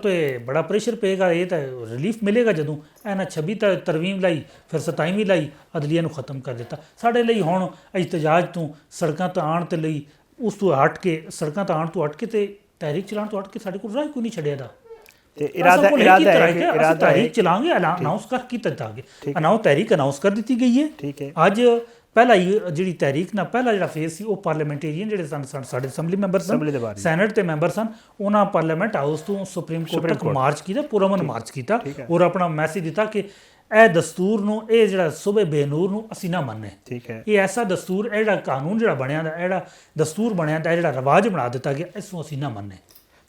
ਬੜਾ ਪ੍ਰੈਸ਼ਰ ਪਏਗਾ, ਇਹ ਤਾਂ ਰਿਲੀਫ ਮਿਲੇਗਾ, ਜਦੋਂ ਇਹਨਾਂ 26 ਤਰਵੀਮ ਲਾਈ, ਫਿਰ 27ਵੀਂ ਲਾਈ, ਅਦਲੀਆ ਨੂੰ ਖਤਮ ਕਰ ਦਿੱਤਾ। ਸਾਡੇ ਲਈ ਹੁਣ ਇhtਜਾਜ ਤੋਂ ਸੜਕਾਂ ਤੋਂ ਆਉਣ ਤੇ ਲਈ ਉਸ ਤੋਂ ਹਟ ਕੇ, ਸੜਕਾਂ ਤੋਂ ਆਉਣ ਤੋਂ ਹਟ ਕੇ ਤੇ ਤਹਿਰੀਕ ਚਲਾਉਣ ਤੋਂ ਹਟ ਕੇ ਸਾਡੇ ਕੋਲ ਰਾਹ ਕੋਈ ਨਹੀਂ ਛੱਡਿਆ ਦਾ। ਤੇ ਇਰਾਦਾ ਤਹਿਰੀਕ ਚਲਾਂਗੇ, ਅਨਾਉਂਸ ਕਰ ਕੀਤਾ ਜਾਗੇ, ਤਹਿਰੀਕ ਅਨਾਉਂਸ ਕਰ ਦਿੱਤੀ ਗਈ ਹੈ। ਠੀਕ ਹੈ, ਅੱਜ ਪਹਿਲਾ ਹੀ ਜਿਹੜੀ ਤਹਿਰੀਕ ਨਾਲ ਪਹਿਲਾ ਜਿਹੜਾ ਫੇਜ਼ ਸੀ, ਉਹ ਪਾਰਲੀਮੈਂਟੇਰੀਅਨ ਜਿਹੜੇ ਸਨ, ਸਾਡੇ ਅਸੈਂਬਲੀ ਮੈਂਬਰ ਸਨ, ਸੈਨੇਟ ਦੇ ਮੈਂਬਰ ਸਨ, ਉਹਨਾਂ ਪਾਰਲੀਮੈਂਟ ਹਾਊਸ ਤੋਂ ਸੁਪਰੀਮ ਕੋਰਟ ਤੱਕ ਮਾਰਚ ਕੀਤਾ, ਪੁਰਅਮਨ ਮਾਰਚ ਕੀਤਾ, ਔਰ ਆਪਣਾ ਮੈਸੇਜ ਦਿੱਤਾ ਕਿ ਇਹ ਦਸਤੂਰ ਨੂੰ, ਇਹ ਜਿਹੜਾ ਸੂਬੇ ਬੇਨੂਰ ਨੂੰ ਅਸੀਂ ਨਾ ਮੰਨੇ। ਠੀਕ ਹੈ, ਇਹ ਐਸਾ ਦਸਤੂਰ, ਇਹ ਜਿਹੜਾ ਕਾਨੂੰਨ ਜਿਹੜਾ ਬਣਿਆ ਦਾ, ਜਿਹੜਾ ਦਸਤੂਰ ਬਣਿਆ ਦਾ, ਜਿਹੜਾ ਰਿਵਾਜ ਬਣਾ ਦਿੱਤਾ ਗਿਆ, ਇਸ ਨੂੰ ਅਸੀਂ ਨਾ ਮੰਨੇ।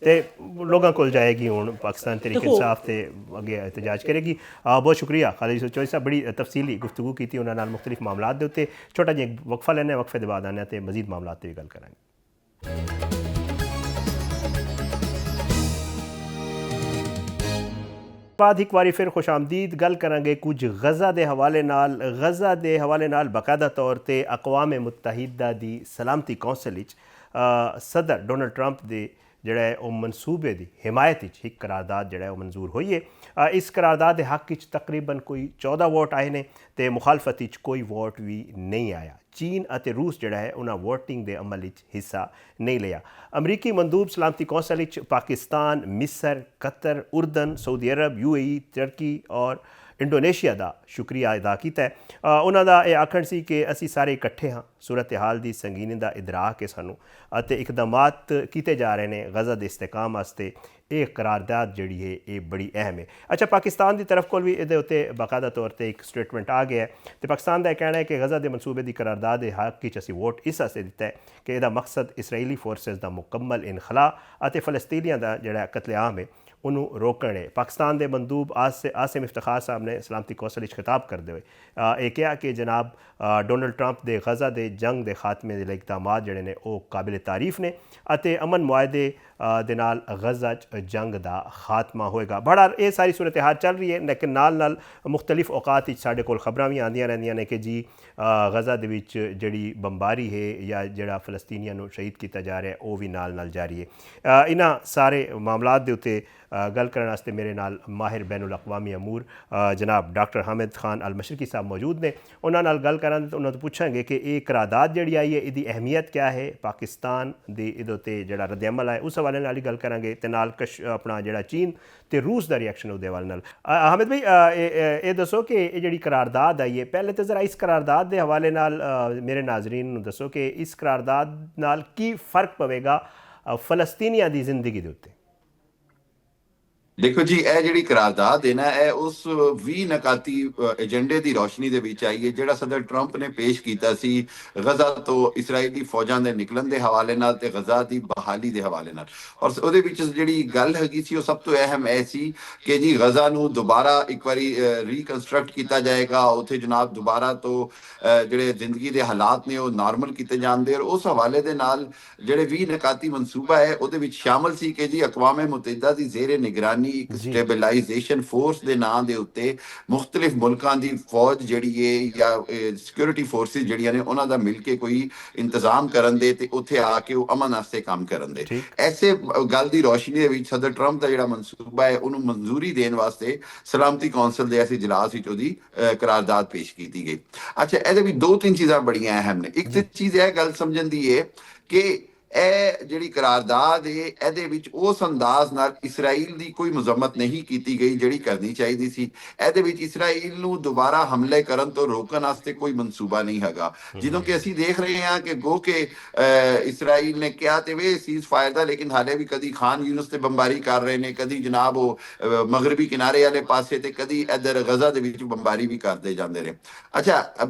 ਤੇ ਲੋਕਾਂ ਕੋਲ ਜਾਏਗੀ ਹੁਣ ਪਾਕਿਸਤਾਨ ਤਹਿਰੀਕ ਇਨਸਾਫ ਤੇ ਅੱਗੇ ਇhtਜਾਜ ਕਰੇਗੀ। ਬਹੁਤ ਸ਼ੁਕਰੀਆ ਖਾਲਿਦ ਚੌਧਰੀ ਸਾਹਿਬ, ਬੜੀ ਤਫਸੀਲੀ ਗੁਫ਼ਤਗੂ ਕੀਤੀ ਉਹਨਾਂ ਨਾਲ ਮੁਖਤਲਿਫ ਮਾਮਲਾਤ ਦੇ ਉੱਤੇ। ਛੋਟਾ ਜਿਹਾ ਵਕਫਾ ਲੈਂਦੇ ਹਾਂ, ਵਕਫੇ ਦੇ ਬਾਅਦ ਆਉਂਦੇ ਹਾਂ ਤੇ ਮਜ਼ੀਦ ਮਾਮਲਾਤ 'ਤੇ ਵੀ ਗੱਲ ਕਰਾਂਗੇ। ਬਾਅਦ ਇੱਕ ਵਾਰੀ ਫਿਰ ਖੁਸ਼ ਆਮਦੀਦ ਗੱਲ ਕਰਾਂਗੇ ਕੁਝ ਗਜ਼ਾ ਦੇ ਹਵਾਲੇ ਨਾਲ ਬਾਕਾਇਦਾ ਤੌਰ ਤੇ ਅਕਵਾਮ ਮੁਤਹਿਦਾ ਦੀ ਸਲਾਮਤੀ ਕੌਂਸਲ ਵਿੱਚ ਸਦਰ ਡੋਨਲਡ ਟਰੰਪ ਦੇ ਜਿਹੜਾ ਹੈ ਉਹ ਮਨਸੂਬੇ ਦੀ ਹਿਮਾਇਤ ਵਿੱਚ ਇੱਕ ਕਰਾਰਦਾਦ ਜਿਹੜਾ ਉਹ ਮਨਜ਼ੂਰ ਹੋਈ ਹੈ। ਇਸ ਕਰਾਰਦਾਦ ਦੇ ਹੱਕ ਵਿੱਚ ਤਕਰੀਬਨ ਕੋਈ 14 ਵੋਟ ਆਏ ਨੇ ਤੇ ਮੁਖਾਲਫਤ ਵਿੱਚ ਕੋਈ ਵੋਟ ਵੀ ਨਹੀਂ ਆਇਆ। ਚੀਨ ਅਤੇ ਰੂਸ ਜਿਹੜਾ ਹੈ ਉਹਨਾਂ ਵੋਟਿੰਗ ਦੇ ਅਮਲ ਵਿੱਚ ਹਿੱਸਾ ਨਹੀਂ ਲਿਆ। ਅਮਰੀਕੀ ਮੰਦੂਬ ਸਲਾਮਤੀ ਕੌਂਸਲ ਵਿੱਚ ਪਾਕਿਸਤਾਨ, ਮਿਸਰ, ਕਤਰ, ਉਰਦਨ, ਸਾਊਦੀ ਅਰਬ, UAE, ਤੁਰਕੀ ਔਰ ਇੰਡੋਨੇਸ਼ੀਆ ਦਾ ਸ਼ੁਕਰੀਆ ਅਦਾ ਕੀਤਾ ਹੈ। ਉਹਨਾਂ ਦਾ ਇਹ ਆਖਣ ਸੀ ਕਿ ਅਸੀਂ ਸਾਰੇ ਇਕੱਠੇ ਹਾਂ, ਸੂਰਤ ਹਾਲ ਦੀ ਸੰਗੀਨੀ ਦਾ ਇਦਰਾਕ ਹੈ ਸਾਨੂੰ ਅਤੇ ਇਕਦਾਮਾਤ ਕੀਤੇ ਜਾ ਰਹੇ ਨੇ ਗਜ਼ਾ ਦੇ ਇਸਤਹਿਕਾਮ ਵਾਸਤੇ। ਇਹ ਕਰਾਰਦਾਦ ਜਿਹੜੀ ਹੈ ਇਹ ਬੜੀ ਅਹਿਮ ਹੈ। ਅੱਛਾ, ਪਾਕਿਸਤਾਨ ਦੀ ਤਰਫ ਕੋਲ ਵੀ ਇਹਦੇ ਉੱਤੇ ਬਾਕਾਇਦਾ ਤੌਰ ਤੇ ਇੱਕ ਸਟੇਟਮੈਂਟ ਆ ਗਿਆ ਹੈ ਤੇ ਪਾਕਿਸਤਾਨ ਦਾ ਇਹ ਕਹਿਣਾ ਹੈ ਕਿ ਗਜ਼ਾ ਦੇ ਮਨਸੂਬੇ ਦੀ ਕਰਾਰਦਾਦ ਦੇ ਹੱਕ ਵਿੱਚ ਅਸੀਂ ਵੋਟ ਇਸ ਵਾਸਤੇ ਦਿੱਤਾ ਹੈ ਕਿ ਇਹਦਾ ਮਕਸਦ ਇਸਰਾਈਲੀ ਫੋਰਸਿਸ ਦਾ ਮੁਕੰਮਲ ਇਨਖਲਾ ਅਤੇ ਫਲਸਤੀਨੀਆਂ ਦਾ ਜਿਹੜਾ ਕਤਲੇਆਮ ਹੈ ਉਹਨੂੰ ਰੋਕਣ ਹੈ। ਪਾਕਿਸਤਾਨ ਦੇ ਮੰਦੂਬ ਆਸਿਮ ਇਫਤਖਾਰ ਸਾਹਿਬ ਨੇ ਸਲਾਮਤੀ ਕੌਂਸਲ ਵਿੱਚ ਖਿਤਾਬ ਕਰਦੇ ਹੋਏ ਇਹ ਕਿਹਾ ਕਿ ਜਨਾਬ ਡੋਨਲਡ ਟਰੰਪ ਦੇ ਗਜ਼ਾ ਦੇ ਜੰਗ ਦੇ ਖਾਤਮੇ ਦੇ ਲਈ ਇਕਦਾਮਾਤ ਜਿਹੜੇ ਨੇ ਉਹ ਕਾਬਿਲ ਤਾਰੀਫ ਨੇ ਅਤੇ ਅਮਨ ਮੁਆਹਦੇ ਦੇ ਨਾਲ ਗਜ਼ਾ 'ਚ ਜੰਗ ਦਾ ਖਾਤਮਾ ਹੋਏਗਾ। ਬੜਾ ਇਹ ਸਾਰੀ ਸੂਰਤ ਹਾਲ ਚੱਲ ਰਹੀ ਹੈ, ਲੇਕਿਨ ਨਾਲ ਮੁਖਤਲਿਫ ਔਕਾਤ ਵਿੱਚ ਸਾਡੇ ਕੋਲ ਖਬਰਾਂ ਵੀ ਆਉਂਦੀਆਂ ਰਹਿੰਦੀਆਂ ਨੇ ਕਿ ਜੀ ਗਜ਼ਾ ਦੇ ਵਿੱਚ ਜਿਹੜੀ ਬੰਬਾਰੀ ਹੈ ਜਾਂ ਜਿਹੜਾ ਫਲਸਤੀਨੀਆਂ ਨੂੰ ਸ਼ਹੀਦ ਕੀਤਾ ਜਾ ਰਿਹਾ ਉਹ ਵੀ ਨਾਲ ਜਾਰੀ ਹੈ। ਇਹਨਾਂ ਸਾਰੇ ਮਾਮਲਾਤ ਦੇ ਉੱਤੇ ਗੱਲ ਕਰਨ ਵਾਸਤੇ ਮੇਰੇ ਨਾਲ ਮਾਹਿਰ ਬੈਨ ਅਲ-ਅਕਵਾਮੀ ਅਮੂਰ ਜਨਾਬ ਡਾਕਟਰ ਹਾमिद खान अल मशरकी ਸਾਹਿਬ ਮੌਜੂਦ ਨੇ। ਉਹਨਾਂ ਨਾਲ ਗੱਲ ਕਰਾਂਗੇ ਤਾਂ ਉਹਨਾਂ ਤੋਂ ਪੁੱਛਾਂਗੇ ਕਿ ਇਹ ਕਰਾਰਦਾਦ ਜਿਹੜੀ ਆਈ ਹੈ ਇਹਦੀ ਅਹਿਮੀਅਤ ਕਿਆ ਹੈ, ਪਾਕਿਸਤਾਨ ਦੀ ਇਹਦੇ ਉੱਤੇ ਜਿਹੜਾ ਰੱਦ ਅਮਲ ਹੈ ਉਸ ਹਵਾਲੇ ਨਾਲ ਹੀ ਗੱਲ ਕਰਾਂਗੇ ਤੇ ਨਾਲ ਆਪਣਾ ਜਿਹੜਾ ਚੀਨ ਤੇ ਰੂਸ ਦਾ ਰਿਐਕਸ਼ਨ ਉਹਦੇ ਹਵਾਲੇ ਨਾਲ। ਹਾमिद भाई ਇਹ ਦੱਸੋ ਕਿ ਇਹ ਜਿਹੜੀ ਕਰਾਰਦਾਦ ਆਈ ਹੈ, ਪਹਿਲੇ ਤਾਂ ਜ਼ਰਾ ਇਸ ਕਰਾਰਦਾਦ ਦੇ ਹਵਾਲੇ ਨਾਲ ਮੇਰੇ ਨਾਜ਼ਰੀਨ ਨੂੰ ਦੱਸੋ ਕਿ ਇਸ ਕਰਾਰਦਾਦ ਨਾਲ ਕੀ ਫਰਕ ਪਵੇਗਾ ਫਲਸਤੀਨੀਆਂ ਦੀ ਜ਼ਿੰਦਗੀ ਦੇ ਉੱਤੇ। ਦੇਖੋ ਜੀ, ਇਹ ਜਿਹੜੀ ਕਰਾਰਦਾਦ ਹੈ ਨਾ, ਇਹ ਉਸ 20 ਨਕਾਤੀ ਏਜੰਡੇ ਦੀ ਰੋਸ਼ਨੀ ਦੇ ਵਿੱਚ ਆਈ ਹੈ ਜਿਹੜਾ ਸਦਰ ਟਰੰਪ ਨੇ ਪੇਸ਼ ਕੀਤਾ ਸੀ ਗਜ਼ਾ ਤੋਂ ਇਸਰਾਈਲੀ ਫੌਜਾਂ ਦੇ ਨਿਕਲਣ ਦੇ ਹਵਾਲੇ ਨਾਲ ਤੇ ਗਜ਼ਾ ਦੀ ਬਹਾਲੀ ਦੇ ਹਵਾਲੇ ਨਾਲ। ਔਰ ਉਹਦੇ ਵਿੱਚ ਜਿਹੜੀ ਗੱਲ ਹੈਗੀ ਸੀ ਉਹ ਸਭ ਤੋਂ ਅਹਿਮ ਇਹ ਸੀ ਕਿ ਜੀ ਗਜ਼ਾ ਨੂੰ ਦੁਬਾਰਾ ਇੱਕ ਵਾਰੀ ਰੀਕਨਸਟਰਕਟ ਕੀਤਾ ਜਾਏਗਾ, ਉੱਥੇ ਜਨਾਬ ਦੁਬਾਰਾ ਤੋਂ ਜਿਹੜੇ ਜ਼ਿੰਦਗੀ ਦੇ ਹਾਲਾਤ ਨੇ ਉਹ ਨਾਰਮਲ ਕੀਤੇ ਜਾਂਦੇ। ਔਰ ਉਸ ਹਵਾਲੇ ਦੇ ਨਾਲ ਜਿਹੜੇ 20 ਨਕਾਤੀ ਮਨਸੂਬਾ ਹੈ ਉਹਦੇ ਵਿੱਚ ਸ਼ਾਮਲ ਸੀ ਕਿ ਜੀ ਅਕਵਾਮ ਮੁਤਹਿਦਾ ਦੀ ਜ਼ੇਰੇ ਨਿਗਰਾਨੀ ਇੱਕ ਸਟੇਬਲਾਈਜੇਸ਼ਨ ਫੋਰਸ ਦੇ ਨਾਂ ਦੇ ਉੱਤੇ ਮੁਖਤਲਿਫ ਮੁਲਕਾਂ ਦੀ ਫੌਜ ਜਿਹੜੀ ਹੈ ਜਾਂ ਸਿਕਿਉਰਿਟੀ ਫੋਰਸਿਸ ਜਿਹੜੀਆਂ ਨੇ ਉਹਨਾਂ ਦਾ ਮਿਲ ਕੇ ਕੋਈ ਇੰਤਜ਼ਾਮ ਕਰਨ ਦੇ ਤੇ ਉੱਥੇ ਆ ਕੇ ਉਹ ਅਮਨ ਵਾਸਤੇ ਕੰਮ ਕਰਨ ਦੇ। ਐਸੇ ਗੱਲ ਦੀ ਰੋਸ਼ਨੀ ਦੇ ਵਿੱਚ ਸਦਰ ਟਰੰਪ ਦਾ ਜਿਹੜਾ ਮਨਸੂਬਾ ਹੈ ਉਹਨੂੰ ਮਨਜ਼ੂਰੀ ਦੇਣ ਵਾਸਤੇ ਸਲਾਮਤੀ ਕੌਂਸਲ ਦੇ ਐਸੇ ਇਜਲਾਸ ਵਿੱਚ ਉਹਦੀ ਕਰਾਰਦਾਦ ਪੇਸ਼ ਕੀਤੀ ਗਈ। ਅੱਛਾ, ਇਹਦੇ ਵਿੱਚ ਦੋ ਤਿੰਨ ਚੀਜ਼ਾਂ ਬੜੀਆਂ ਅਹਿਮ ਨੇ। ਇੱਕ ਚੀਜ਼ ਇਹ ਗੱਲ ਸਮਝਣ ਦੀ ਹੈ ਕਿ ਇਹ ਜਿਹੜੀ ਕਰਾਰਦਾਦ ਹੈ ਇਹਦੇ ਵਿੱਚ ਉਸ ਅੰਦਾਜ਼ ਨਾਲ ਇਸਰਾਈਲ ਦੀ ਕੋਈ ਮੁਜ਼ੰਮਤ ਨਹੀਂ ਕੀਤੀ ਗਈ ਜਿਹੜੀ ਕਰਨੀ ਚਾਹੀਦੀ ਸੀ। ਇਹਦੇ ਵਿੱਚ ਇਸਰਾਈਲ ਨੂੰ ਦੁਬਾਰਾ ਹਮਲੇ ਕਰਨ ਤੋਂ ਰੋਕਣ ਵਾਸਤੇ ਕੋਈ ਮਨਸੂਬਾ ਨਹੀਂ ਹੈਗਾ। ਜਦੋਂ ਕਿ ਅਸੀਂ ਦੇਖ ਰਹੇ ਹਾਂ ਕਿ ਗੋ ਕਿ ਇਸਰਾਈਲ ਨੇ ਕਿਹਾ ਤੇ ਵੇ ਸੀਜ਼ ਫਾਇਰ ਦਾ, ਲੇਕਿਨ ਹਾਲੇ ਵੀ ਕਦੀ ਖਾਨ ਯੂਨਸ ਤੇ ਬੰਬਾਰੀ ਕਰ ਰਹੇ ਨੇ, ਕਦੀ ਜਨਾਬ ਉਹ ਮਗਰਬੀ ਕਿਨਾਰੇ ਵਾਲੇ ਪਾਸੇ ਤੇ ਕਦੀ ਇੱਧਰ ਗਜ਼ਾ ਦੇ ਵਿੱਚ ਬੰਬਾਰੀ ਵੀ ਕਰਦੇ ਜਾਂਦੇ ਨੇ। ਅੱਛਾ,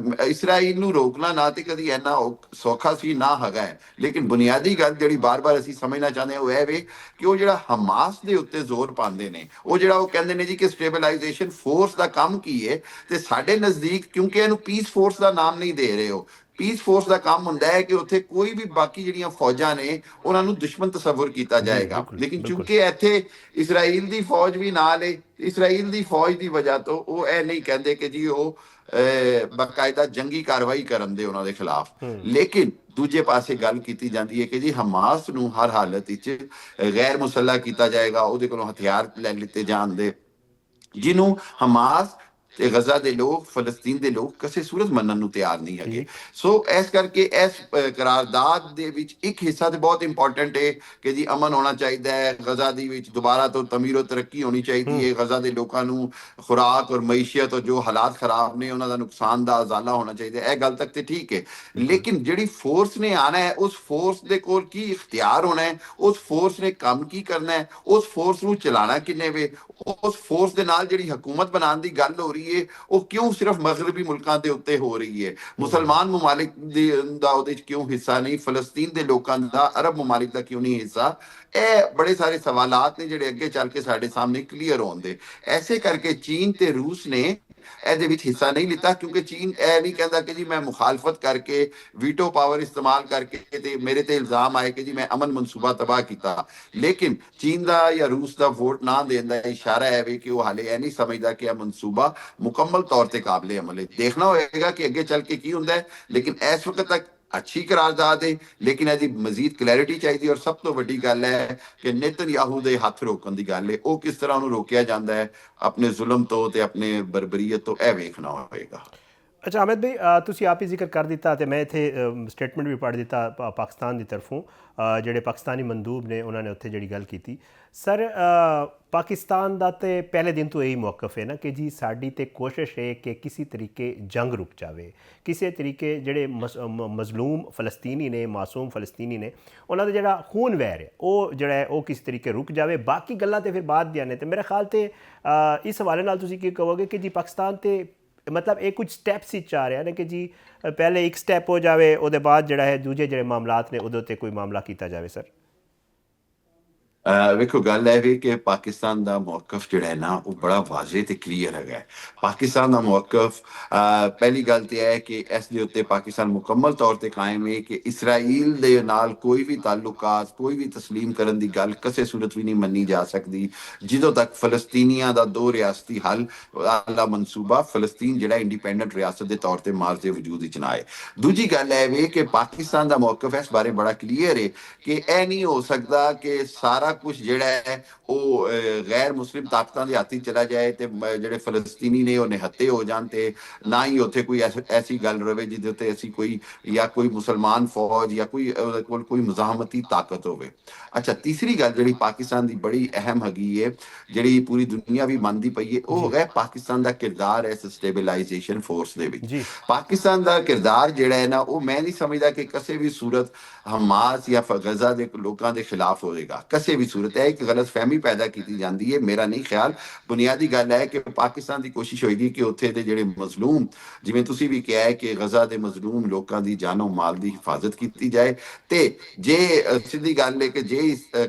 ਇਸਰਾਈਲ ਨੂੰ ਰੋਕਣਾ ਨਾ ਤੇ ਕਦੀ ਇੰਨਾ ਸੌਖਾ ਸੀ ਨਾ ਹੈਗਾ ਹੈ, ਲੇਕਿਨ ਬੁਨਿਆਦੀ ਗੱਲ ਜਿਹੜੀ ਬਾਰ-ਬਾਰ ਅਸੀਂ ਸਮਝਣਾ ਚਾਹੁੰਦੇ ਹਾਂ ਉਹ ਇਹ ਵੇ ਕਿ ਉਹ ਜਿਹੜਾ ਹਮਾਸ ਦੇ ਉੱਤੇ ਜ਼ੋਰ ਪਾਉਂਦੇ ਨੇ, ਉਹ ਜਿਹੜਾ ਉਹ ਕਹਿੰਦੇ ਨੇ ਜੀ ਕਿ ਸਟੇਬਲਾਈਜੇਸ਼ਨ ਫੋਰਸ ਦਾ ਕੰਮ ਕੀ ਹੈ, ਤੇ ਸਾਡੇ ਨਜ਼ਦੀਕ ਕਿਉਂਕਿ ਇਹਨੂੰ ਪੀਸ ਫੋਰਸ ਦਾ ਨਾਮ ਨਹੀਂ ਦੇ ਰਹੇ ਹੋ, ਪੀਸ ਫੋਰਸ ਦਾ ਕੰਮ ਹੁੰਦਾ ਹੈ ਕਿ ਉੱਥੇ ਕੋਈ ਵੀ ਬਾਕੀ ਜਿਹੜੀਆਂ ਫੌਜਾਂ ਨੇ ਉਹਨਾਂ ਨੂੰ ਦੁਸ਼ਮਣ ਤਸੱਵੁਰ ਕੀਤਾ ਜਾਏਗਾ। ਲੇਕਿਨ ਚੂੰਕਿ ਇੱਥੇ ਇਸਰਾਈਲ ਦੀ ਫੌਜ ਵੀ ਨਾਲ ਹੈ, ਇਸਰਾਈਲ ਦੀ ਫੌਜ ਦੀ ਵਜ੍ਹਾ ਤੋਂ ਉਹ ਇਹ ਨਹੀਂ ਕਹਿੰਦੇ ਕਿ ਜੀ ਉਹ ਬਾਕਾਇਦਾ ਜੰਗੀ ਕਾਰਵਾਈ ਕਰਨ ਦੇ ਉਹਨਾਂ ਦੇ ਖਿਲਾਫ। ਲੇਕਿਨ ਦੂਜੇ ਪਾਸੇ ਗੱਲ ਕੀਤੀ ਜਾਂਦੀ ਹੈ ਕਿ ਜੀ ਹਮਾਸ ਨੂੰ ਹਰ ਹਾਲਤ ਵਿੱਚ ਗੈਰ ਮੁਸੱਲਹ ਕੀਤਾ ਜਾਏਗਾ, ਉਹਦੇ ਕੋਲੋਂ ਹਥਿਆਰ ਲੈ ਲਿੱਤੇ ਜਾਣ ਦੇ, ਜਿਹਨੂੰ ਹਮਾਸ ਤੇ ਗਜ਼ਾ ਦੇ ਲੋਕ, ਫਲਸਤੀਨ ਦੇ ਲੋਕ ਕਿਸੇ ਸੂਰਤ ਮੰਨਣ ਨੂੰ ਤਿਆਰ ਨਹੀਂ ਹੈਗੇ। ਸੋ ਇਸ ਕਰਕੇ ਇਸ ਕਰਾਰਦਾਦ ਦੇ ਵਿੱਚ ਇੱਕ ਹਿੱਸਾ ਤੇ ਬਹੁਤ ਇੰਪੋਰਟੈਂਟ ਹੈ ਕਿ ਜੀ ਅਮਨ ਹੋਣਾ ਚਾਹੀਦਾ ਹੈ, ਗਜ਼ਾ ਦੇ ਵਿੱਚ ਦੁਬਾਰਾ ਤੋਂ ਤਮੀਰ ਤਰੱਕੀ ਹੋਣੀ ਚਾਹੀਦੀ ਹੈ, ਗਜ਼ਾ ਦੇ ਲੋਕਾਂ ਨੂੰ ਖੁਰਾਕ ਔਰ ਮਈਸ਼ੀਅਤ ਔਰ ਜੋ ਹਾਲਾਤ ਖਰਾਬ ਨੇ ਉਹਨਾਂ ਦਾ ਨੁਕਸਾਨ ਦਾ ਅਜ਼ਾਲਾ ਹੋਣਾ ਚਾਹੀਦਾ। ਇਹ ਗੱਲ ਤੱਕ ਤੇ ਠੀਕ ਹੈ, ਲੇਕਿਨ ਜਿਹੜੀ ਫੋਰਸ ਨੇ ਆਣਾ ਹੈ ਉਸ ਫੋਰਸ ਦੇ ਕੋਲ ਕੀ ਇਖਤਿਆਰ ਹੋਣਾ ਹੈ, ਉਸ ਫੋਰਸ ਨੇ ਕੰਮ ਕੀ ਕਰਨਾ ਹੈ, ਉਸ ਫੋਰਸ ਨੂੰ ਚਲਾਣਾ ਕਿੰਨੇ ਵੇ, ਉਸ ਫੋਰਸ ਦੇ ਨਾਲ ਜਿਹੜੀ ਹਕੂਮਤ ਬਣਾਉਣ ਦੀ ਗੱਲ ਹੋ ਰਹੀ ਹੈ ਉਹ ਕਿਉਂ ਸਿਰਫ ਮਗਰਬੀ ਮੁਲਕਾਂ ਦੇ ਉੱਤੇ ਹੋ ਰਹੀ ਹੈ, ਮੁਸਲਮਾਨ ਮਮਾਲਿਕ ਦਾ ਉਹਦੇ ਚ ਕਿਉਂ ਹਿੱਸਾ ਨਹੀਂ, ਫਲਸਤੀਨ ਦੇ ਲੋਕਾਂ ਦਾ, ਅਰਬ ਮਮਾਲਿਕ ਦਾ ਕਿਉਂ ਨਹੀਂ ਹਿੱਸਾ। ਇਹ ਬੜੇ ਸਾਰੇ ਸਵਾਲਾਤ ਨੇ ਜਿਹੜੇ ਅੱਗੇ ਚੱਲ ਕੇ ਸਾਡੇ ਸਾਹਮਣੇ ਕਲੀਅਰ ਹੋਣਦੇ। ਐਸੇ ਕਰਕੇ ਚੀਨ ਤੇ ਰੂਸ ਨੇ ਇਹਦੇ ਵਿੱਚ ਹਿੱਸਾ ਨਹੀਂ ਲਿੱਤਾ, ਕਿਉਂਕਿ ਚੀਨ ਇਹ ਨਹੀਂ ਕਹਿੰਦਾ ਕਿ ਜੀ ਮੈਂ ਮੁਖਾਲਫਤ ਕਰਕੇ ਵੀਟੋ ਪਾਵਰ ਇਸਤੇਮਾਲ ਕਰਕੇ ਤੇ ਮੇਰੇ ਤੇ ਇਲਜ਼ਾਮ ਆਏ ਕਿ ਜੀ ਮੈਂ ਅਮਨ ਮਨਸੂਬਾ ਤਬਾਹ ਕੀਤਾ। ਲੇਕਿਨ ਚੀਨ ਦਾ ਜਾਂ ਰੂਸ ਦਾ ਵੋਟ ਨਾ ਦੇਣ ਦਾ ਇਸ਼ਾਰਾ ਹੈ ਵੀ ਕਿ ਉਹ ਹਾਲੇ ਇਹ ਨਹੀਂ ਸਮਝਦਾ ਕਿ ਇਹ ਮਨਸੂਬਾ ਮੁਕੰਮਲ ਤੌਰ ਤੇ ਕਾਬਲੇ ਅਮਲ ਹੈ। ਦੇਖਣਾ ਹੋਏਗਾ ਕਿ ਅੱਗੇ ਚੱਲ ਕੇ ਕੀ ਹੁੰਦਾ ਹੈ, ਲੇਕਿਨ ਇਸ ਵਕਤ ਤੱਕ ਅੱਛੀ ਕਰਾਰਦਾਦ ਹੈ, ਲੇਕਿਨ ਇਹਦੀ ਮਜ਼ੀਦ ਕਲੈਰਿਟੀ ਚਾਹੀਦੀ। ਔਰ ਸਭ ਤੋਂ ਵੱਡੀ ਗੱਲ ਹੈ ਕਿ ਨੇਤਨਯਾਹੂ ਦੇ ਹੱਥ ਰੋਕਣ ਦੀ ਗੱਲ ਹੈ, ਉਹ ਕਿਸ ਤਰ੍ਹਾਂ ਉਹਨੂੰ ਰੋਕਿਆ ਜਾਂਦਾ ਹੈ ਆਪਣੇ ਜ਼ੁਲਮ ਤੋਂ ਤੇ ਆਪਣੇ ਬਰਬਰੀਅਤ ਤੋਂ, ਇਹ ਵੇਖਣਾ ਹੋਏਗਾ। ਅੱਛਾ ਹਾमिद भाई, ਤੁਸੀਂ ਆਪ ਹੀ ਜ਼ਿਕਰ ਕਰ ਦਿੱਤਾ ਤੇ ਮੈਂ ਇੱਥੇ ਸਟੇਟਮੈਂਟ ਵੀ ਪੜ੍ਹ ਦਿੱਤਾ ਪਾਕਿਸਤਾਨ ਦੀ ਤਰਫੋਂ, ਜਿਹੜੇ ਪਾਕਿਸਤਾਨੀ ਮੰਦੂਬ ਨੇ ਉਹਨਾਂ ਨੇ ਉੱਥੇ ਜਿਹੜੀ ਗੱਲ ਕੀਤੀ। ਸਰ, ਪਾਕਿਸਤਾਨ ਦਾ ਤੇ ਪਹਿਲੇ ਦਿਨ ਤੋਂ ਇਹੀ ਮੌਕਫ ਹੈ ਨਾ ਕਿ ਜੀ ਸਾਡੀ ਤੇ ਕੋਸ਼ਿਸ਼ ਹੈ ਕਿ ਕਿਸੇ ਤਰੀਕੇ ਜੰਗ ਰੁਕ ਜਾਵੇ, ਕਿਸੇ ਤਰੀਕੇ ਜਿਹੜੇ ਮਜ਼ਲੂਮ ਫਲਸਤੀਨੀ ਨੇ, ਮਾਸੂਮ ਫਲਸਤੀਨੀ ਨੇ, ਉਹਨਾਂ ਦਾ ਜਿਹੜਾ ਖੂਨ ਵਹਿ ਰਿਹਾ ਉਹ ਜਿਹੜਾ ਹੈ ਉਹ ਕਿਸੇ ਤਰੀਕੇ ਰੁਕ ਜਾਵੇ। ਬਾਕੀ ਗੱਲਾਂ ਤੇ ਫਿਰ ਬਾਅਦ ਦੀਆਂ ਨੇ। ਤੇ ਮੇਰੇ ਖਿਆਲ ਤੇ ਇਸ ਹਵਾਲੇ ਨਾਲ ਤੁਸੀਂ ਕੀ ਕਹੋਗੇ ਕਿ ਜੀ ਪਾਕਿਸਤਾਨ ਤੇ मतलब एक कुछ स्टैप्स ही चाह रहे हैं कि जी पहले एक स्टैप हो जाए ਉਹਦੇ ਬਾਅਦ ਜਿਹੜਾ ਹੈ ਦੂਜੇ ਜਿਹੜੇ ਮਾਮਲਾਤ ਨੇ ਉਹਦੇ ਉੱਤੇ ਕੋਈ ਮਾਮਲਾ ਕੀਤਾ ਜਾਵੇ। ਸਰ ਵੇਖੋ ਗੱਲ ਇਹ ਵੀ ਕਿ ਪਾਕਿਸਤਾਨ ਦਾ ਮੌਕਫ ਜਿਹੜਾ ਹੈ ਨਾ ਉਹ ਬੜਾ ਵਾਜ਼ੇ ਤੇ ਕਲੀਅਰ ਹੈਗਾ ਹੈ। ਪਾਕਿਸਤਾਨ ਦਾ ਮੌਕਫ ਪਹਿਲੀ ਗੱਲ ਤੇ ਇਹ ਹੈ ਕਿ ਇਸ ਦੇ ਉੱਤੇ ਪਾਕਿਸਤਾਨ ਮੁਕੰਮਲ ਤੌਰ ਤੇ ਕਾਇਮ ਹੈ ਕਿ ਇਸਰਾਈਲ ਦੇ ਨਾਲ ਕੋਈ ਵੀ ਤਾਲੁਕਾਤ, ਕੋਈ ਵੀ ਤਸਲੀਮ ਕਰਨ ਦੀ ਗੱਲ ਕਿਸੇ ਸੂਰਤ ਵੀ ਨਹੀਂ ਮੰਨੀ ਜਾ ਸਕਦੀ ਜਦੋਂ ਤੱਕ ਫਲਸਤੀਨੀਆਂ ਦਾ ਦੋ ਰਿਆਸਤੀ ਹੱਲ ਵਾਲਾ ਮਨਸੂਬਾ ਫਲਸਤੀਨ ਜਿਹੜਾ ਇੰਡੀਪੈਂਡੈਂਟ ਰਿਆਸਤ ਦੇ ਤੌਰ ਤੇ ਮਾਰਜ਼ ਦੇ ਵਜੂਦ ਵਿੱਚ ਨਾ ਆਏ। ਦੂਜੀ ਗੱਲ ਇਹ ਵੀ ਕਿ ਪਾਕਿਸਤਾਨ ਦਾ ਮੌਕਫ ਇਸ ਬਾਰੇ ਬੜਾ ਕਲੀਅਰ ਹੈ ਕਿ ਇਹ ਨਹੀਂ ਹੋ ਸਕਦਾ ਕਿ ਸਾਰਾ ਕੁਝ ਜਿਹੜਾ ਹੈ ਉਹ ਗੈਰ ਮੁਸਲਿਮ ਤਾਕਤਾਂ ਦੇ ਹੱਥ 'ਚ ਚਲਾ ਜਾਏ ਤੇ ਜਿਹੜੇ ਫਲਸਤੀਨੀ ਨੇ ਉਹ ਨਿਹੱਤੇ ਹੋ ਜਾਣ, ਤੇ ਨਾ ਹੀ ਉੱਥੇ ਕੋਈ ਐਸੀ ਗੱਲ ਰਵੇ ਜਿਹਦੇ ਉੱਤੇ ਅਸੀਂ ਕੋਈ ਜਾਂ ਕੋਈ ਮੁਸਲਮਾਨ ਫੌਜ ਜਾਂ ਕੋਈ ਉਹਦੇ ਕੋਲ ਕੋਈ ਮੁਜ਼ਾਹਮਤੀ ਤਾਕਤ ਹੋਵੇ। ਅੱਛਾ, ਤੀਸਰੀ ਗੱਲ ਜਿਹੜੀ ਪਾਕਿਸਤਾਨ ਦੀ ਬੜੀ ਅਹਿਮ ਹੈਗੀ ਹੈ, ਜਿਹੜੀ ਪੂਰੀ ਦੁਨੀਆ ਵੀ ਮੰਨਦੀ ਪਈ ਹੈ, ਉਹ ਹੈਗਾ ਪਾਕਿਸਤਾਨ ਦਾ ਕਿਰਦਾਰ ਇਸ ਸਟੇਬਲਾਈਜੇਸ਼ਨ ਫੋਰਸ ਦੇ ਵਿੱਚ। ਜੀ ਪਾਕਿਸਤਾਨ ਦਾ ਕਿਰਦਾਰ ਜਿਹੜਾ ਹੈ ਨਾ ਉਹ ਮੈਂ ਨਹੀਂ ਸਮਝਦਾ ਕਿ ਕਿਸੇ ਵੀ ਸੂਰਤ ਹਮਾਸ ਜਾਂ ਗਜ਼ਾ ਦੇ ਲੋਕਾਂ ਦੇ ਖਿਲਾਫ ਹੋਵੇਗਾ। ਕਿਸੇ ਵੀ ਸੂਰਤ ਹੈ ਇੱਕ ਗਲਤ ਫਹਿਮੀ ਪੈਦਾ ਕੀਤੀ ਜਾਂਦੀ ਹੈ, ਮੇਰਾ ਨਹੀਂ ਖਿਆਲ। ਬੁਨਿਆਦੀ ਗੱਲ ਹੈ ਕਿ ਪਾਕਿਸਤਾਨ ਦੀ ਕੋਸ਼ਿਸ਼ ਹੋਏਗੀ ਕਿ ਉੱਥੇ ਦੇ ਜਿਹੜੇ ਮਜ਼ਲੂਮ, ਜਿਵੇਂ ਤੁਸੀਂ ਵੀ ਕਿਹਾ ਹੈ ਕਿ ਗਜ਼ਾ ਦੇ ਮਜ਼ਲੂਮ ਲੋਕਾਂ ਦੀ ਜਾਨੋ ਮਾਲ ਦੀ ਹਿਫਾਜ਼ਤ ਕੀਤੀ ਜਾਏ। ਤੇ ਜੇ ਸਿੱਧੀ ਗੱਲ ਹੈ ਕਿ ਜੇ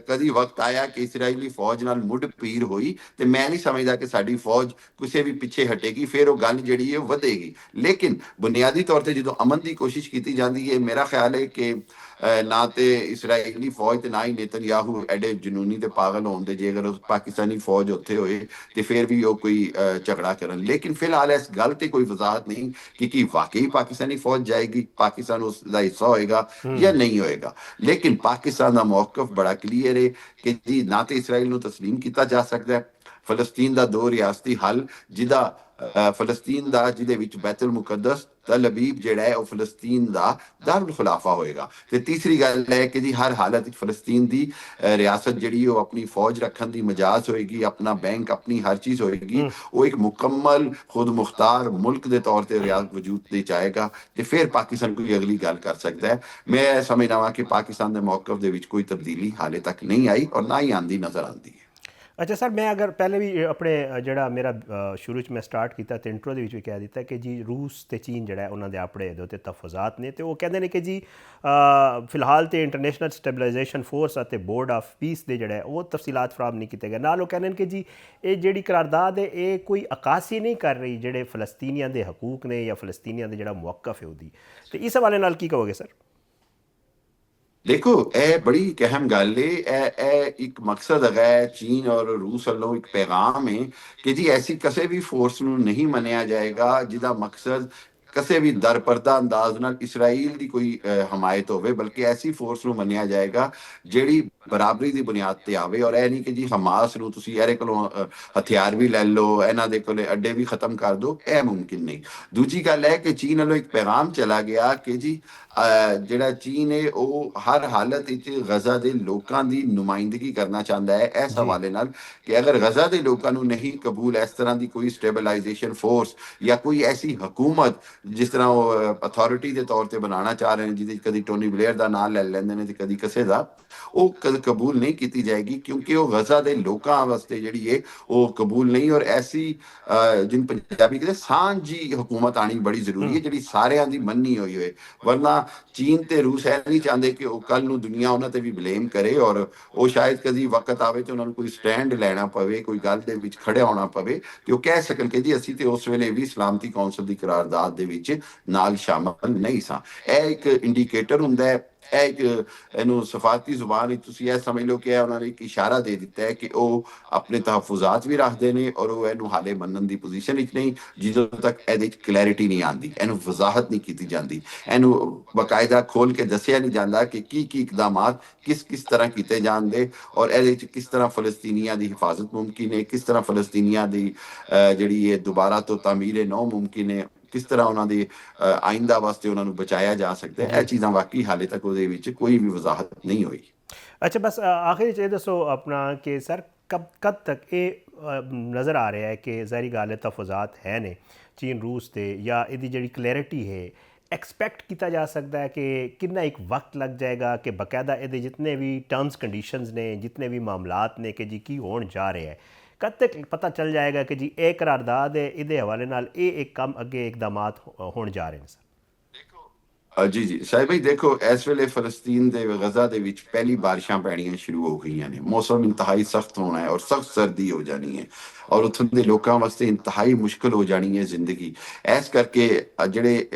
ਕਦੀ ਵਕਤ ਆਇਆ ਕਿ ਇਸਰਾਈਲੀ ਫੌਜ ਨਾਲ ਮੁੱਢ ਪੀਰ ਹੋਈ ਤੇ ਮੈਂ ਨਹੀਂ ਸਮਝਦਾ ਕਿ ਸਾਡੀ ਫੌਜ ਕਿਸੇ ਵੀ ਪਿੱਛੇ ਹਟੇਗੀ, ਫਿਰ ਉਹ ਗੱਲ ਜਿਹੜੀ ਹੈ ਵਧੇਗੀ। ਲੇਕਿਨ ਬੁਨਿਆਦੀ ਤੌਰ ਤੇ ਜਦੋਂ ਅਮਨ ਦੀ ਕੋਸ਼ਿਸ਼ ਕੀਤੀ ਜਾਂਦੀ ਹੈ, ਮੇਰਾ ਖਿਆਲ ਹੈ ਕਿ ਨਾ ਤੇ ਇਸਰਾਈਲੀ ਫੌਜ ਤੇ ਨਾ ਹੀ ਨੇਤਨਯਾਹੂ ਐਡੇ ਜਨੂਨੀ ਤੇ ਪਾਗਲ ਹੋਣ ਦੇ ਜੇ ਅਗਰ ਪਾਕਿਸਤਾਨੀ ਫੌਜ ਉੱਥੇ ਹੋਏ ਤੇ ਫਿਰ ਵੀ ਉਹ ਕੋਈ ਝਗੜਾ ਕਰਨ। ਲੇਕਿਨ ਫਿਲਹਾਲ ਇਸ ਗੱਲ ਤੇ ਕੋਈ ਵਜ਼ਾਹਤ ਨਹੀਂ ਕਿ ਕੀ ਵਾਕਈ ਪਾਕਿਸਤਾਨੀ ਫੌਜ ਜਾਏਗੀ, ਪਾਕਿਸਤਾਨ ਉਸ ਦਾ ਹਿੱਸਾ ਹੋਏਗਾ ਜਾਂ ਨਹੀਂ ਹੋਏਗਾ। ਲੇਕਿਨ ਪਾਕਿਸਤਾਨ ਦਾ ਮੌਕਫ ਬੜਾ ਕਲੀਅਰ ਹੈ ਕਿ ਜੀ ਨਾ ਤੇ ਇਸਰਾਈਲ ਨੂੰ ਤਸਲੀਮ ਕੀਤਾ ਜਾ ਸਕਦਾ ਹੈ, ਫਲਸਤੀਨ ਦਾ ਦੋ ਰਿਆਸਤੀ ਹੱਲ ਜਿਹਦਾ ਫਲਸਤੀਨ ਦਾ ਜਿਹਦੇ ਵਿੱਚ ਬੈਤੁਲ ਮੁਕੱਦਸ ਤਲ ਅਬੀਬ ਜਿਹੜਾ ਹੈ ਉਹ ਫਲਸਤੀਨ ਦਾ ਦਾਰੁਲ ਖਿਲਾਫਾ ਹੋਏਗਾ। ਤੇ ਤੀਸਰੀ ਗੱਲ ਹੈ ਕਿ ਜੀ ਹਰ ਹਾਲਤ ਵਿੱਚ ਫਲਸਤੀਨ ਦੀ ਰਿਆਸਤ ਜਿਹੜੀ ਉਹ ਆਪਣੀ ਫੌਜ ਰੱਖਣ ਦੀ ਮਜਾਜ਼ ਹੋਏਗੀ, ਆਪਣਾ ਬੈਂਕ, ਆਪਣੀ ਹਰ ਚੀਜ਼ ਹੋਏਗੀ। ਉਹ ਇੱਕ ਮੁਕੰਮਲ ਖੁਦ ਮੁਖਤਾਰ ਮੁਲਕ ਦੇ ਤੌਰ ਤੇ ਰਿਆਸਤ ਵਜੂਦ ਦੇ ਚਾਹੇਗਾ ਤੇ ਫਿਰ ਪਾਕਿਸਤਾਨ ਕੋਈ ਅਗਲੀ ਗੱਲ ਕਰ ਸਕਦਾ ਹੈ। ਮੈਂ ਸਮਝਦਾ ਹਾਂ ਕਿ ਪਾਕਿਸਤਾਨ ਦੇ ਮੌਕਫ ਦੇ ਵਿੱਚ ਕੋਈ ਤਬਦੀਲੀ ਹਾਲੇ ਤੱਕ ਨਹੀਂ ਆਈ ਔਰ ਨਾ ਹੀ ਆਂਦੀ ਨਜ਼ਰ ਆਉਂਦੀ ਹੈ। ਅੱਛਾ ਸਰ, ਮੈਂ ਅਗਰ ਪਹਿਲੇ ਵੀ ਆਪਣੇ ਜਿਹੜਾ ਮੇਰਾ ਸ਼ੁਰੂ 'ਚ ਮੈਂ ਸਟਾਰਟ ਕੀਤਾ ਤੇ ਇੰਟਰੋ ਦੇ ਵਿੱਚ ਵੀ ਕਹਿ ਦਿੱਤਾ ਕਿ ਜੀ ਰੂਸ ਤੇ ਚੀਨ ਜਿਹੜਾ ਉਹਨਾਂ ਦੇ ਆਪਣੇ ਇਹਦੇ ਉੱਤੇ ਤਫਜ਼ਾਤ ਨੇ, ਤੇ ਉਹ ਕਹਿੰਦੇ ਨੇ ਕਿ ਜੀ ਫਿਲਹਾਲ ਤੇ ਇੰਟਰਨੈਸ਼ਨਲ ਸਟੈਬਲਾਈਜੇਸ਼ਨ ਫੋਰਸ ਅਤੇ ਬੋਰਡ ਆਫ ਪੀਸ ਦੇ ਜਿਹੜਾ ਉਹ ਤਫਸੀਲਾਤ ਫਰਾਹਮ ਨਹੀਂ ਕੀਤੇ ਗਏ। ਨਾਲ ਉਹ ਕਹਿੰਦੇ ਨੇ ਕਿ ਜੀ ਇਹ ਜਿਹੜੀ ਕਰਾਰਦਾਦ ਹੈ ਇਹ ਕੋਈ ਅਕਾਸੀ ਨਹੀਂ ਕਰ ਰਹੀ ਜਿਹੜੇ ਫਲਸਤੀਨੀਆਂ ਦੇ ਹਕੂਕ ਨੇ ਜਾਂ ਫਲਸਤੀਨੀਆਂ ਦੇ ਜਿਹੜਾ ਮੌਕਫ ਹੈ ਉਹਦੀ। ਤੇ ਇਸ ਹਵਾਲੇ ਨਾਲ ਕੀ ਕਹੋਗੇ ਸਰ? ਦੇਖੋ, ਇਹ ਬੜੀ ਇੱਕ ਅਹਿਮ ਗੱਲ ਹੈ। ਇਹ ਇੱਕ ਮਕਸਦ ਹੈਗਾ ਚੀਨ ਔਰ ਰੂਸ ਵੱਲੋਂ ਇੱਕ ਪੈਗਾਮ ਹੈ ਕਿ ਜੀ ਐਸੀ ਕਿਸੇ ਵੀ ਫੋਰਸ ਨੂੰ ਨਹੀਂ ਮੰਨਿਆ ਜਾਏਗਾ ਜਿਹਦਾ ਮਕਸਦ ਕਿਸੇ ਵੀ ਦਰਪਰਦਾ ਅੰਦਾਜ਼ ਨਾਲ ਇਸਰਾਈਲ ਦੀ ਕੋਈ ਹਮਾਇਤ ਹੋਵੇ, ਬਲਕਿ ਐਸੀ ਫੋਰਸ ਨੂੰ ਮੰਨਿਆ ਜਾਏਗਾ ਜਿਹੜੀ ਬਰਾਬਰੀ ਦੀ ਬੁਨਿਆਦ ਤੇ ਆਵੇ। ਔਰ ਇਹ ਨਹੀਂ ਕਿ ਜੀ ਹਮਾਸ ਨੂੰ ਤੁਸੀਂ ਇਹਦੇ ਕੋਲੋਂ ਹਥਿਆਰ ਵੀ ਲੈ ਲਓ, ਇਹਨਾਂ ਦੇ ਕੋਲੇ ਅੱਡੇ ਵੀ ਖਤਮ ਕਰ ਦਿਓ, ਇਹ ਮੁਮਕਿਨ ਨਹੀਂ। ਦੂਜੀ ਗੱਲ ਹੈ ਕਿ ਚੀਨ ਵੱਲੋਂ ਇੱਕ ਪੈਗਾਮ ਚਲਾ ਗਿਆ ਕਿ ਜੀ ਜਿਹੜਾ ਚੀਨ ਹੈ ਉਹ ਹਰ ਹਾਲਤ ਵਿੱਚ ਗਜ਼ਾ ਦੇ ਲੋਕਾਂ ਦੀ ਨੁਮਾਇੰਦਗੀ ਕਰਨਾ ਚਾਹੁੰਦਾ ਹੈ ਇਸ ਹਵਾਲੇ ਨਾਲ ਕਿ ਅਗਰ ਗਜ਼ਾ ਦੇ ਲੋਕਾਂ ਨੂੰ ਨਹੀਂ ਕਬੂਲ ਇਸ ਤਰ੍ਹਾਂ ਦੀ ਕੋਈ ਸਟੇਬਲਾਈਜੇਸ਼ਨ ਫੋਰਸ ਜਾਂ ਕੋਈ ਐਸੀ ਹਕੂਮਤ ਜਿਸ ਤਰ੍ਹਾਂ ਉਹ ਅਥਾਰਟੀ ਦੇ ਤੌਰ ਤੇ ਬਣਾਉਣਾ ਚਾਹ ਰਹੇ ਨੇ, ਜਿਹਦੇ ਕਦੀ ਟੋਨੀ ਬਲੇਅਰ ਦਾ ਨਾਮ ਲੈ ਲੈਂਦੇ ਨੇ ਤੇ ਕਦੀ ਕਿਸੇ ਦਾ, ਉਹ ਕਬੂਲ ਨਹੀਂ ਕੀਤੀ ਜਾਏਗੀ ਕਿਉਂਕਿ ਉਹ ਗਜ਼ਾ ਦੇ ਲੋਕਾਂ ਵਾਸਤੇ ਜਿਹੜੀ ਹੈ ਉਹ ਕਬੂਲ ਨਹੀਂ। ਔਰ ਐਸੀ ਜਿਨ ਪੰਜਾਬੀ ਕਹਿੰਦੇ ਸਾਂਝੀ ਹਕੂਮਤ ਆਣੀ ਬੜੀ ਜ਼ਰੂਰੀ ਹੈ ਜਿਹੜੀ ਸਾਰਿਆਂ ਦੀ ਮੰਨੀ ਹੋਈ ਹੋਏ। ਵਰਨਾ ਚੀਨ ਤੇ ਰੂਸ ਇਹ ਨਹੀਂ ਚਾਹੁੰਦੇ ਕਿ ਉਹ ਕੱਲ ਨੂੰ ਦੁਨੀਆ ਉਹਨਾਂ ਤੇ ਵੀ ਬਲੇਮ ਕਰੇ ਔਰ ਉਹ ਸ਼ਾਇਦ ਕਦੀ ਵਕਤ ਆਵੇ ਤੇ ਉਹਨਾਂ ਨੂੰ ਕੋਈ ਸਟੈਂਡ ਲੈਣਾ ਪਵੇ, ਕੋਈ ਗੱਲ ਦੇ ਵਿੱਚ ਖੜੇ ਹੋਣਾ ਪਵੇ ਤੇ ਉਹ ਕਹਿ ਸਕਣ ਕਿ ਜੀ ਅਸੀਂ ਤੇ ਉਸ ਵੇਲੇ ਵੀ ਸਲਾਮਤੀ ਕੌਂਸਲ ਦੀ ਕਰਾਰਦਾਦ ਦੇ ਵਿੱਚ ਨਾਲ ਸ਼ਾਮਲ ਨਹੀਂ ਸਾਂ। ਇਹ ਇੱਕ ਇੰਡੀਕੇਟਰ ਹੁੰਦਾ ਹੈ, ਇਹ ਇੱਕ ਇਹਨੂੰ ਸਫਾਰਤੀ ਜ਼ੁਬਾਨ ਵਿੱਚ ਤੁਸੀਂ ਇਹ ਸਮਝ ਲਓ ਕਿ ਇਹ ਉਹਨਾਂ ਨੇ ਇੱਕ ਇਸ਼ਾਰਾ ਦੇ ਦਿੱਤਾ ਹੈ ਕਿ ਉਹ ਆਪਣੇ ਤਹਫੁਜ਼ਾਤ ਵੀ ਰੱਖਦੇ ਨੇ ਔਰ ਉਹ ਇਹਨੂੰ ਹਾਲੇ ਮੰਨਣ ਦੀ ਪੋਜੀਸ਼ਨ ਵਿੱਚ ਨਹੀਂ ਜਦੋਂ ਤੱਕ ਇਹਦੇ ਵਿੱਚ ਕਲੈਰਿਟੀ ਨਹੀਂ ਆਉਂਦੀ, ਇਹਨੂੰ ਵਜ਼ਾਹਤ ਨਹੀਂ ਕੀਤੀ ਜਾਂਦੀ, ਇਹਨੂੰ ਬਾਕਾਇਦਾ ਖੋਲ ਕੇ ਦੱਸਿਆ ਨਹੀਂ ਜਾਂਦਾ ਕਿ ਕੀ ਇਕਦਾਮਾਤ ਕਿਸ ਤਰ੍ਹਾਂ ਕੀਤੇ ਜਾਂਦੇ ਔਰ ਇਹਦੇ ਵਿੱਚ ਕਿਸ ਤਰ੍ਹਾਂ ਫਲਸਤੀਨੀਆਂ ਦੀ ਹਿਫਾਜ਼ਤ ਮੁਮਕਿਨ ਹੈ, ਕਿਸ ਤਰ੍ਹਾਂ ਫਲਸਤੀਨੀਆਂ ਦੀ ਜਿਹੜੀ ਇਹ ਦੁਬਾਰਾ ਤੋਂ ਤਾਮੀਰ ਨੌ ਮੁਮਕਿਨ ਹੈ, ਕਿਸ ਤਰ੍ਹਾਂ ਉਹਨਾਂ ਦੇ ਆਇੰਦਾ ਵਾਸਤੇ ਉਹਨਾਂ ਨੂੰ ਬਚਾਇਆ ਜਾ ਸਕਦਾ ਹੈ। ਇਹ ਚੀਜ਼ਾਂ ਵਾਕਈ ਹਾਲੇ ਤੱਕ ਉਹਦੇ ਵਿੱਚ ਕੋਈ ਵੀ ਵਜ਼ਾਹਤ ਨਹੀਂ ਹੋਈ। ਅੱਛਾ, ਬਸ ਆਖਿਰ 'ਚ ਇਹ ਦੱਸੋ ਆਪਣਾ ਕਿ ਸਰ ਕਦ ਤੱਕ ਇਹ ਨਜ਼ਰ ਆ ਰਿਹਾ ਹੈ ਕਿ ਜ਼ਾਹਰੀ ਗੱਲ ਹੈ ਤਫਜ਼ਾਤ ਹੈ ਨੇ ਚੀਨ ਰੂਸ ਦੇ, ਜਾਂ ਇਹਦੀ ਜਿਹੜੀ ਕਲੈਰਿਟੀ ਹੈ ਐਕਸਪੈਕਟ ਕੀਤਾ ਜਾ ਸਕਦਾ ਹੈ ਕਿ ਕਿੰਨਾ ਇੱਕ ਵਕਤ ਲੱਗ ਜਾਏਗਾ ਕਿ ਬਾਕਾਇਦਾ ਇਹਦੇ ਜਿਤਨੇ ਵੀ ਟਰਮਸ ਕੰਡੀਸ਼ਨਸ ਨੇ, ਜਿਤਨੇ ਵੀ ਮਾਮਲਾਤ ਨੇ ਕਿ ਜੀ ਕੀ ਹੋਣ ਜਾ ਰਿਹਾ ਹੈ, ਕਦ ਤੱਕ ਪਤਾ ਚੱਲ ਜਾਏਗਾ ਕਿ ਜੀ ਇਹ ਕਰਾਰਦਾਦ ਹੈ, ਇਹਦੇ ਹਵਾਲੇ ਨਾਲ ਇਹ ਇੱਕ ਕੰਮ ਅੱਗੇ ਇਕਦਾਮਾਤ ਹੋਣ ਜਾ ਰਹੇ ਨੇ? ਸਰ ਜੀ ਜੀ ਸਾਹਿਬ ਭਾਈ ਦੇਖੋ, ਇਸ ਵੇਲੇ ਫਲਸਤੀਨ ਦੇ ਗਜ਼ਾ ਦੇ ਵਿੱਚ ਪਹਿਲੀ ਬਾਰਿਸ਼ਾਂ ਪੈਣੀਆਂ ਸ਼ੁਰੂ ਹੋ ਗਈਆਂ ਨੇ। ਮੌਸਮ ਇੰਤਹਾਈ ਸਖਤ ਹੋਣਾ ਹੈ ਔਰ ਸਖਤ ਸਰਦੀ ਹੋ ਜਾਣੀ ਹੈ ਔਰ ਉੱਥੋਂ ਦੇ ਲੋਕਾਂ ਵਾਸਤੇ ਇੰਤਹਾਈ ਮੁਸ਼ਕਲ ਹੋ ਜਾਣੀ ਹੈ ਜ਼ਿੰਦਗੀ। ਇਸ ਕਰਕੇ ਜਿਹੜੇ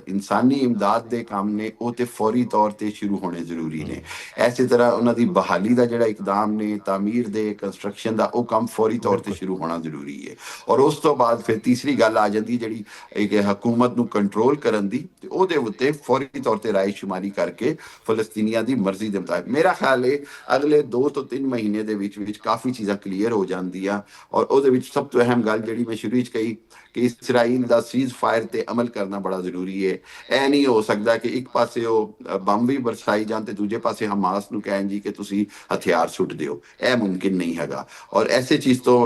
ਇਨਸਾਨੀ ਇਮਦਾਦ ਦੇ ਕੰਮ ਨੇ ਉਹ ਤੇ ਫੌਰੀ ਤੌਰ ਤੇ ਸ਼ੁਰੂ ਹੋਣੇ ਜ਼ਰੂਰੀ ਨੇ। ਇਸੇ ਤਰ੍ਹਾਂ ਉਹਨਾਂ ਦੀ ਬਹਾਲੀ ਦਾ ਜਿਹੜਾ ਇਕਦਾਮ ਨੇ, ਤਾਮੀਰ ਦੇ, ਕੰਸਟਰਕਸ਼ਨ ਦਾ, ਉਹ ਕੰਮ ਫੌਰੀ ਤੌਰ ਤੇ ਸ਼ੁਰੂ ਹੋਣਾ ਜ਼ਰੂਰੀ ਹੈ। ਔਰ ਉਸ ਤੋਂ ਬਾਅਦ ਫਿਰ ਤੀਸਰੀ ਗੱਲ ਆ ਜਾਂਦੀ ਜਿਹੜੀ ਇੱਕ ਹਕੂਮਤ ਨੂੰ ਕੰਟਰੋਲ ਕਰਨ ਦੀ, ਤੇ ਉਹਦੇ ਉੱਤੇ ਫੌਰੀ ਤੌਰ ਤੇ ਰਾਏ ਸ਼ੁਮਾਰੀ ਕਰਕੇ ਫਲਸਤੀਨੀਆਂ ਦੀ ਮਰਜ਼ੀ ਦੇ ਮੁਤਾਬਿਕ ਮੇਰਾ ਖਿਆਲ ਹੈ ਅਗਲੇ 2 ਤੋਂ 3 ਮਹੀਨੇ ਦੇ ਵਿੱਚ ਕਾਫੀ ਚੀਜ਼ਾਂ ਕਲੀਅਰ ਹੋ ਜਾਂਦੀਆਂ। ਔਰ ਉਹਦੇ ਵਿੱਚ ਸਭ ਤੋਂ ਅਹਿਮ ਗੱਲ ਜਿਹੜੀ ਮੈਂ ਸ਼ੁਰੂ ਵਿੱਚ ਕਹੀ ਕਿ ਇਸਰਾਈਲ ਦਾ ਸੀਜ਼ ਫਾਇਰ ਤੇ ਅਮਲ ਕਰਨਾ ਬੜਾ ਜ਼ਰੂਰੀ ਹੈ। ਇਹ ਨਹੀਂ ਹੋ ਸਕਦਾ ਕਿ ਇੱਕ ਪਾਸੇ ਉਹ ਬੰਬ ਵੀ ਬਰਸਾਈ ਜਾਣ ਤੇ ਦੂਜੇ ਪਾਸੇ ਹਮਾਸ ਨੂੰ ਕਹਿਣ ਜੀ ਕਿ ਤੁਸੀਂ ਹਥਿਆਰ ਸੁੱਟ ਦਿਓ। ਇਹ ਮੁਮਕਿਨ ਨਹੀਂ ਹੈਗਾ। ਔਰ ਐਸੇ ਚੀਜ਼ ਤੋਂ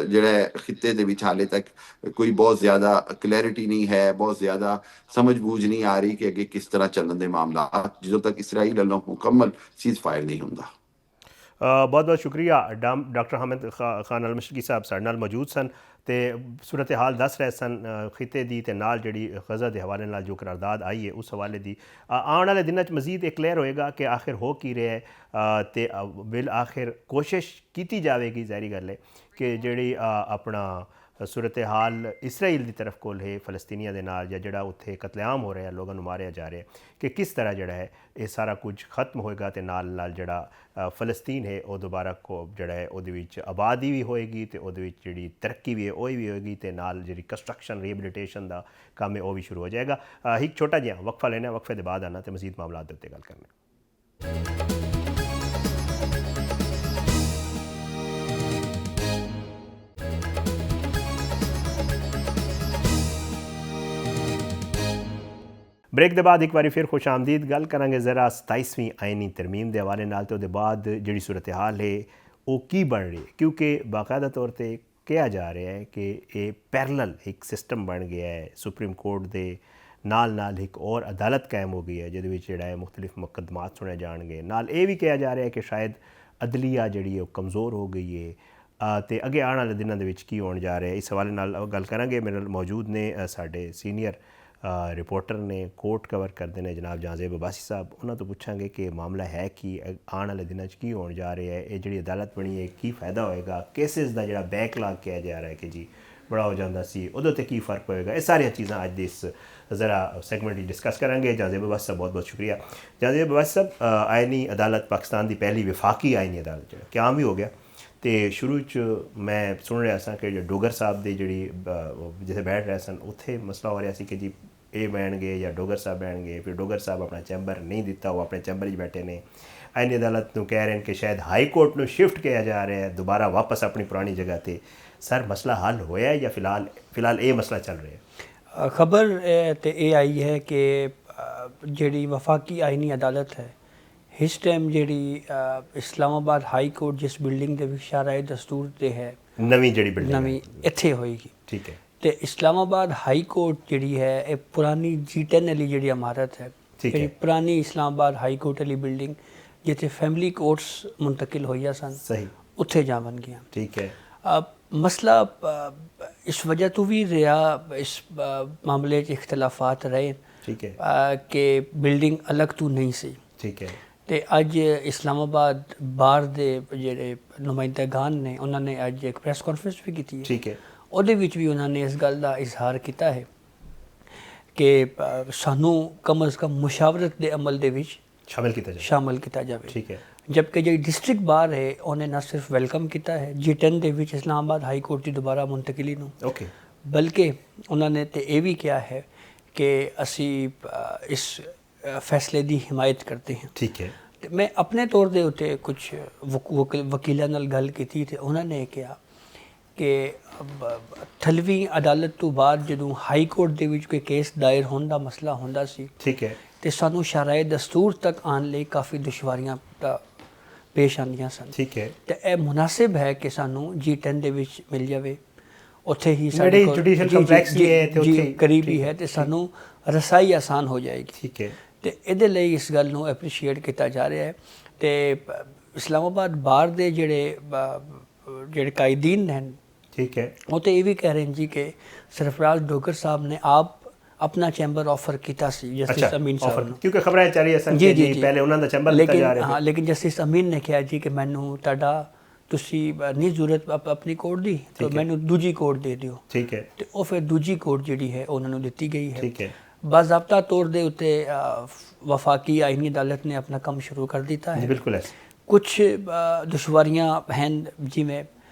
ਜਿਹੜਾ ਖਿੱਤੇ ਦੇ ਵਿੱਚ ਹਾਲੇ ਤੱਕ ਕੋਈ ਬਹੁਤ ਜ਼ਿਆਦਾ ਕਲੈਰਿਟੀ ਨਹੀਂ ਹੈ, ਬਹੁਤ ਜ਼ਿਆਦਾ ਸਮਝ ਬੂਝ ਨਹੀਂ ਆ ਰਹੀ ਕਿ ਅੱਗੇ ਕਿਸ ਤਰ੍ਹਾਂ ਚੱਲਣ ਦੇ ਮਾਮਲਾਤ, ਜਦੋਂ ਤੱਕ ਇਸਰਾਈਲ ਵੱਲੋਂ ਮੁਕੰਮਲ ਸੀਜ਼ ਫਾਇਰ ਨਹੀਂ ਹੁੰਦਾ। ਬਹੁਤ ਬਹੁਤ ਸ਼ੁਕਰੀਆ। ਡਾਕਟਰ ਹਾਮਿਦ ਖਾਨ ਅਲ ਮਸ਼ਰਕੀ ਸਾਹਿਬ ਸਾਡੇ ਨਾਲ ਮੌਜੂਦ ਸਨ ਤੇ ਸੂਰਤ ਹਾਲ ਦੱਸ ਰਹੇ ਸਨ ਖਿੱਤੇ ਦੀ ਤੇ ਨਾਲ ਜਿਹੜੀ ਗਜ਼ਾ ਦੇ ਹਵਾਲੇ ਨਾਲ ਜੋ ਕਰਾਰਦਾਦ ਆਈ ਹੈ ਉਸ ਹਵਾਲੇ ਦੀ। ਆਉਣ ਵਾਲੇ ਦਿਨਾਂ 'ਚ ਮਜ਼ੀਦ ਇਹ ਕਲੀਅਰ ਹੋਏਗਾ ਕਿ ਆਖਿਰ ਹੋ ਕੀ ਰਿਹਾ ਹੈ ਤੇ ਬਿਲ ਆਖਿਰ ਕੋਸ਼ਿਸ਼ ਕੀਤੀ ਜਾਵੇਗੀ। ਜ਼ਾਹਿਰੀ ਗੱਲ ਹੈ ਕਿ ਜਿਹੜੀ ਆਪਣਾ ਸੂਰਤ ਹਾਲ ਇਸਰਾਈਲ ਦੀ ਤਰਫ ਕੋਲ ਹੈ ਫਲਸਤੀਨੀਆਂ ਦੇ ਨਾਲ, ਜਾਂ ਜਿਹੜਾ ਉੱਥੇ ਕਤਲੇਆਮ ਹੋ ਰਿਹਾ, ਲੋਕਾਂ ਨੂੰ ਮਾਰਿਆ ਜਾ ਰਿਹਾ, ਕਿ ਕਿਸ ਤਰ੍ਹਾਂ ਜਿਹੜਾ ਹੈ ਇਹ ਸਾਰਾ ਕੁਝ ਖਤਮ ਹੋਏਗਾ ਤੇ ਨਾਲ ਨਾਲ ਜਿਹੜਾ ਫਲਸਤੀਨ ਹੈ ਉਹ ਦੁਬਾਰਾ ਜਿਹੜਾ ਹੈ ਉਹਦੇ ਵਿੱਚ ਆਬਾਦੀ ਵੀ ਹੋਏਗੀ ਤੇ ਉਹਦੇ ਵਿੱਚ ਜਿਹੜੀ ਤਰੱਕੀ ਵੀ ਹੈ ਉਹ ਵੀ ਹੋਏਗੀ ਤੇ ਨਾਲ ਜਿਹੜੀ ਕੰਸਟਰਕਸ਼ਨ ਰੀਹੈਬਿਲਿਟੇਸ਼ਨ ਦਾ ਕੰਮ ਹੈ ਉਹ ਵੀ ਸ਼ੁਰੂ ਹੋ ਜਾਏਗਾ। ਇੱਕ ਛੋਟਾ ਜਿਹਾ ਵਕਫਾ ਲੈਣਾ, ਵਕਫੇ ਦੇ ਬਾਅਦ ਆਉਣਾ ਤੇ ਮਜ਼ੀਦ ਮਾਮਲਾਤ ਦੇ ਉੱਤੇ ਗੱਲ ਕਰਨਾ। ਬ੍ਰੇਕ ਦੇ ਬਾਅਦ ਇੱਕ ਵਾਰੀ ਫਿਰ ਖੁਸ਼ ਆਮਦੀਦ। ਗੱਲ ਕਰਾਂਗੇ ਜ਼ਰਾ 27ਵੀਂ ਆਇਨੀ ਤਰਮੀਮ ਦੇ ਹਵਾਲੇ ਨਾਲ ਤੇ ਉਹਦੇ ਬਾਅਦ ਜਿਹੜੀ ਸੂਰਤ ਹਾਲ ਹੈ ਉਹ ਕੀ ਬਣ ਰਹੀ ਹੈ, ਕਿਉਂਕਿ ਬਾਕਾਇਦਾ ਤੌਰ ਤੇ ਕਿਹਾ ਜਾ ਰਿਹਾ ਹੈ ਕਿ ਇਹ ਪੈਰਲਲ ਇੱਕ ਸਿਸਟਮ ਬਣ ਗਿਆ ਹੈ। ਸੁਪਰੀਮ ਕੋਰਟ ਦੇ ਨਾਲ ਨਾਲ ਇੱਕ ਹੋਰ ਅਦਾਲਤ ਕਾਇਮ ਹੋ ਗਈ ਹੈ ਜਿਹਦੇ ਵਿੱਚ ਜਿਹੜਾ ਹੈ ਮੁਖਤਲਿਫ ਮੁਕੱਦਮਾਤ ਸੁਣੇ ਜਾਣਗੇ। ਨਾਲ ਇਹ ਵੀ ਕਿਹਾ ਜਾ ਰਿਹਾ ਹੈ ਕਿ ਸ਼ਾਇਦ ਅਦਲੀਆ ਜਿਹੜੀ ਉਹ ਕਮਜ਼ੋਰ ਹੋ ਗਈ ਹੈ ਤੇ ਅੱਗੇ ਆਉਣ ਵਾਲੇ ਦਿਨਾਂ ਦੇ ਵਿੱਚ ਕੀ ਹੋਣ ਜਾ ਰਿਹਾ ਹੈ, ਇਸ ਹਵਾਲੇ ਨਾਲ ਗੱਲ ਕਰਾਂਗੇ। ਮੇਰੇ ਨਾਲ ਮੌਜੂਦ ਨੇ ਸਾਡੇ ਸੀਨੀਅਰ ਰਿਪੋਰਟਰ ਨੇ, ਕੋਰਟ ਕਵਰ ਕਰਦੇ ਨੇ, ਜਨਾਬ ਜਾਂਜ਼ੇਬ ਅਬਾਸੀ ਸਾਹਿਬ। ਉਹਨਾਂ ਤੋਂ ਪੁੱਛਾਂਗੇ ਕਿ ਮਾਮਲਾ ਹੈ ਕੀ, ਆਉਣ ਵਾਲੇ ਦਿਨਾਂ 'ਚ ਕੀ ਹੋਣ ਜਾ ਰਿਹਾ ਹੈ, ਇਹ ਜਿਹੜੀ ਅਦਾਲਤ ਬਣੀ ਹੈ ਕੀ ਫਾਇਦਾ ਹੋਏਗਾ, ਕੇਸਿਸ ਦਾ ਜਿਹੜਾ ਬੈਕਲਾਗ ਕਿਹਾ ਜਾ ਰਿਹਾ ਹੈ ਕਿ ਜੀ ਬੜਾ ਹੋ ਜਾਂਦਾ ਸੀ, ਉਹਦੇ 'ਤੇ ਕੀ ਫ਼ਰਕ ਹੋਏਗਾ, ਇਹ ਸਾਰੀਆਂ ਚੀਜ਼ਾਂ ਅੱਜ ਦੇ ਇਸ ਜ਼ਰਾ ਸੈਗਮੈਂਟ ਵਿੱਚ ਡਿਸਕਸ ਕਰਾਂਗੇ। ਜਾਂਜ਼ੇਬ ਅਬਾਸੀ ਸਾਹਿਬ ਬਹੁਤ ਬਹੁਤ ਸ਼ੁਕਰੀਆ। ਜਾਂਜ਼ੇਬ ਅਬਾਸੀ ਸਾਹਿਬ, ਆਇਨੀ ਅਦਾਲਤ ਪਾਕਿਸਤਾਨ ਦੀ ਪਹਿਲੀ ਵਿਫਾਕੀ ਆਇਨੀ ਅਦਾਲਤ ਜਿਹੜਾ ਕਿਆਮ ਵੀ ਹੋ ਗਿਆ ਤੇ ਸ਼ੁਰੂ 'ਚ ਮੈਂ ਸੁਣ ਰਿਹਾ ਸਾਂ ਕਿ ਡੋਗਰ ਸਾਹਿਬ ਦੀ ਜਿਹੜੀ ਜਿੱਥੇ ਬੈਠ ਰਹੇ ਸਨ ਉੱਥੇ ਮਸਲਾ ਹੋ ਰਿਹਾ ਸੀ ਕਿ ਜੀ ਇਹ ਬਹਿਣਗੇ ਜਾਂ ਡੋਗਰ ਸਾਹਿਬ ਬਹਿਣਗੇ। ਫਿਰ ਡੋਗਰ ਸਾਹਿਬ ਆਪਣਾ ਚੈਂਬਰ ਨਹੀਂ ਦਿੱਤਾ, ਉਹ ਆਪਣੇ ਚੈਂਬਰ 'ਚ ਬੈਠੇ ਨੇ। ਆਇਨੀ ਅਦਾਲਤ ਨੂੰ ਕਹਿ ਰਹੇ ਨੇ ਕਿ ਸ਼ਾਇਦ ਹਾਈ ਕੋਰਟ ਨੂੰ ਸ਼ਿਫਟ ਕਿਹਾ ਜਾ ਰਿਹਾ ਹੈ ਦੁਬਾਰਾ ਵਾਪਸ ਆਪਣੀ ਪੁਰਾਣੀ ਜਗ੍ਹਾ 'ਤੇ। ਸਰ ਮਸਲਾ ਹੱਲ ਹੋਇਆ ਹੈ ਜਾਂ ਫਿਲਹਾਲ ਇਹ ਮਸਲਾ ਚੱਲ ਰਿਹਾ ਹੈ? ਖਬਰ ਤੇ ਇਹ ਆਈ ਹੈ ਕਿ ਜਿਹੜੀ ਵਫਾਕੀ ਆਇਨੀ ਅਦਾਲਤ ਹੈ ਇਸ ਟਾਈਮ ਜਿਹੜੀ ਇਸਲਾਮਾਬਾਦ ਹਾਈ ਕੋਰਟ ਜਿਸ ਬਿਲਡਿੰਗ ਦੇ ਵਿੱਚ ਸ਼ਾਹਰਾਏ ਦਸਤੂਰ ਤੇ ਹੈ, ਨਵੀਂ ਜਿਹੜੀ ਬਿਲਡਿੰਗ ਨਵੀਂ ਇੱਥੇ ਹੋਏਗੀ। ਠੀਕ ਹੈ। ਤੇ ਇਸਲਾਮਾਬਾਦ ਹਾਈ ਕੋਰਟ ਜਿਹੜੀ ਹੈ ਇਹ ਪੁਰਾਣੀ G10 ਵਾਲੀ ਜਿਹੜੀ ਇਮਾਰਤ ਹੈ, ਜਿਹੜੀ ਪੁਰਾਣੀ ਇਸਲਾਮਾਬਾਦ ਹਾਈ ਕੋਰਟ ਵਾਲੀ ਬਿਲਡਿੰਗ ਜਿੱਥੇ ਫੈਮਿਲੀ ਕੋਰਟਸ ਮੁੰਤਕਿਲ ਹੋਈਆਂ ਸਨ, ਸਹੀ, ਉੱਥੇ ਜਾਵਣਗੀਆਂ। ਠੀਕ ਹੈ। ਮਸਲਾ ਇਸ ਵਜ੍ਹਾ ਤੋਂ ਵੀ ਰਿਹਾ, ਇਸ ਮਾਮਲੇ 'ਚ ਇਖਤਲਾਫਾਤ ਰਹੇ, ਠੀਕ ਹੈ, ਕਿ ਬਿਲਡਿੰਗ ਅਲੱਗ ਤੋਂ ਨਹੀਂ ਸੀ। ਠੀਕ ਹੈ। ਤੇ ਅੱਜ ਇਸਲਾਮਾਬਾਦ ਬਾਰ ਦੇ ਜਿਹੜੇ ਨੁਮਾਇੰਦੇਗਾਨ ਨੇ ਉਹਨਾਂ ਨੇ ਅੱਜ ਇੱਕ ਪ੍ਰੈਸ ਕਾਨਫਰੰਸ ਵੀ ਕੀਤੀ ਹੈ। ਠੀਕ ਹੈ। ਉਹਦੇ ਵਿੱਚ ਵੀ ਉਹਨਾਂ ਨੇ ਇਸ ਗੱਲ ਦਾ ਇਜ਼ਹਾਰ ਕੀਤਾ ਹੈ ਕਿ ਸਾਨੂੰ ਕਮ ਅਜ਼ ਕਮ ਮੁਸ਼ਾਵਰਤ ਦੇ ਅਮਲ ਦੇ ਵਿੱਚ ਸ਼ਾਮਲ ਕੀਤਾ ਜਾਵੇ। ਠੀਕ ਹੈ। ਜਦਕਿ ਜਿਹੜੀ ਡਿਸਟ੍ਰਿਕਟ ਬਾਰ ਹੈ ਉਹਨੇ ਨਾ ਸਿਰਫ ਵੈਲਕਮ ਕੀਤਾ ਹੈ G10 ਦੇ ਵਿੱਚ ਇਸਲਾਮਾਬਾਦ ਹਾਈ ਕੋਰਟ ਦੀ ਦੁਬਾਰਾ ਮੁੰਤਕਿਲੀ ਨੂੰ, ਓਕੇ, ਬਲਕਿ ਉਹਨਾਂ ਨੇ ਤੇ ਇਹ ਵੀ ਕਿਹਾ ਹੈ ਕਿ ਅਸੀਂ ਇਸ ਫੈਸਲੇ ਦੀ ਹਿਮਾਇਤ ਕਰਦੇ ਹਾਂ। ਠੀਕ ਹੈ। ਤੇ ਮੈਂ ਆਪਣੇ ਤੌਰ ਦੇ ਉੱਤੇ ਕੁਝ ਵਕੀਲਾਂ ਨਾਲ ਗੱਲ ਕੀਤੀ ਤੇ ਉਹਨਾਂ ਨੇ ਕਿਹਾ ਕਿ ਥਲਵੀਂ ਅਦਾਲਤ ਤੋਂ ਬਾਅਦ ਜਦੋਂ ਹਾਈ ਕੋਰਟ ਦੇ ਵਿੱਚ ਕੋਈ ਕੇਸ ਦਾਇਰ ਹੋਣ ਦਾ ਮਸਲਾ ਹੁੰਦਾ ਸੀ, ਠੀਕ ਹੈ, ਤੇ ਸਾਨੂੰ ਸ਼ਾਹਰਾਏ ਦਸਤੂਰ ਤੱਕ ਆਉਣ ਲਈ ਕਾਫੀ ਦੁਸ਼ਵਾਰੀਆਂ ਪੇਸ਼ ਆਉਂਦੀਆਂ ਸਨ। ਠੀਕ ਹੈ। ਤੇ ਇਹ ਮੁਨਾਸਿਬ ਹੈ ਕਿ ਸਾਨੂੰ G10 ਦੇ ਵਿੱਚ ਮਿਲ ਜਾਵੇ, ਉੱਥੇ ਹੀ ਸਾਡੇ ਜੁਡੀਸ਼ੀਅਲ ਕੰਪਲੈਕਸ ਵੀ ਹੈ ਤੇ ਉੱਥੇ ਕਰੀਬ ਹੀ ਹੈ ਤੇ ਸਾਨੂੰ ਰਸਾਈ ਆਸਾਨ ਹੋ ਜਾਏਗੀ। ਠੀਕ ਹੈ। ਤੇ ਇਹਦੇ ਲਈ ਇਸ ਗੱਲ ਨੂੰ ਐਪਰੀਸ਼ੀਏਟ ਕੀਤਾ ਜਾ ਰਿਹਾ ਹੈ। ਤੇ ਇਸਲਾਮਾਬਾਦ ਬਾਰ ਦੇ ਜਿਹੜੇ ਕਾਇਦੀਨ ਹਨ, ਠੀਕ ਹੈ, ਉਹ ਤਾਂ ਇਹ ਵੀ ਕਹਿ ਰਹੇ ਨੇ ਜੀ ਕਿ ਸਰਫਰਾਜ਼ ਡੋਗਰ ਸਾਹਿਬ ਨੇ ਆਪ ਆਪਣਾ ਚੈਂਬਰ ਆਫਰ ਕੀਤਾ ਸੀ ਅੱਛਾ ਜਸਟਿਸ ਅਮੀਨ ਸਾਹਿਬ offer, ਨੂੰ। ਕਿਉਂਕਿ ਖਬਰਾਂ ਚੱਲ ਰਹੀਆਂ ਸਨ ਕਿ ਜੀ ਪਹਿਲੇ ਉਹਨਾਂ ਦਾ ਚੈਂਬਰ ਦਿੱਤਾ ਜਾ ਰਿਹਾ ਹਾਂ, ਲੇਕਿਨ ਜਸਟਿਸ ਅਮੀਨ ਨੇ ਕਿਹਾ ਜੀ ਕਿ ਮੈਨੂੰ ਤੁਹਾਡਾ ਤੁਸੀਂ ਨਹੀਂ ਜ਼ਰੂਰਤ ਆਪਣੀ ਕੋਰਟ ਦੀ, ਤਾਂ ਮੈਨੂੰ ਦੂਜੀ ਕੋਰਟ ਦੇ ਦਿਓ। ਠੀਕ ਹੈ, ਤੇ ਉਹ ਫਿਰ ਦੂਜੀ ਕੋਰਟ ਜਿਹੜੀ ਹੈ ਉਹਨਾਂ ਨੂੰ ਦਿੱਤੀ ਗਈ ਹੈ। ਠੀਕ ਹੈ, ਬਾਜ਼ਾਬਤਾ ਤੌਰ ਦੇ ਉੱਤੇ ਵਫਾਕੀ ਆਈਨੀ ਅਦਾਲਤ ਨੇ ਆਪਣਾ ਕੰਮ ਸ਼ੁਰੂ ਕਰ ਦਿੱਤਾ ਜੀ ਹੈ। ਬਿਲਕੁਲ ਐਸੇ ਕੁਛ ਦੁਸ਼ਵਾਰੀਆਂ ਹਨ, ਜਿਵੇਂ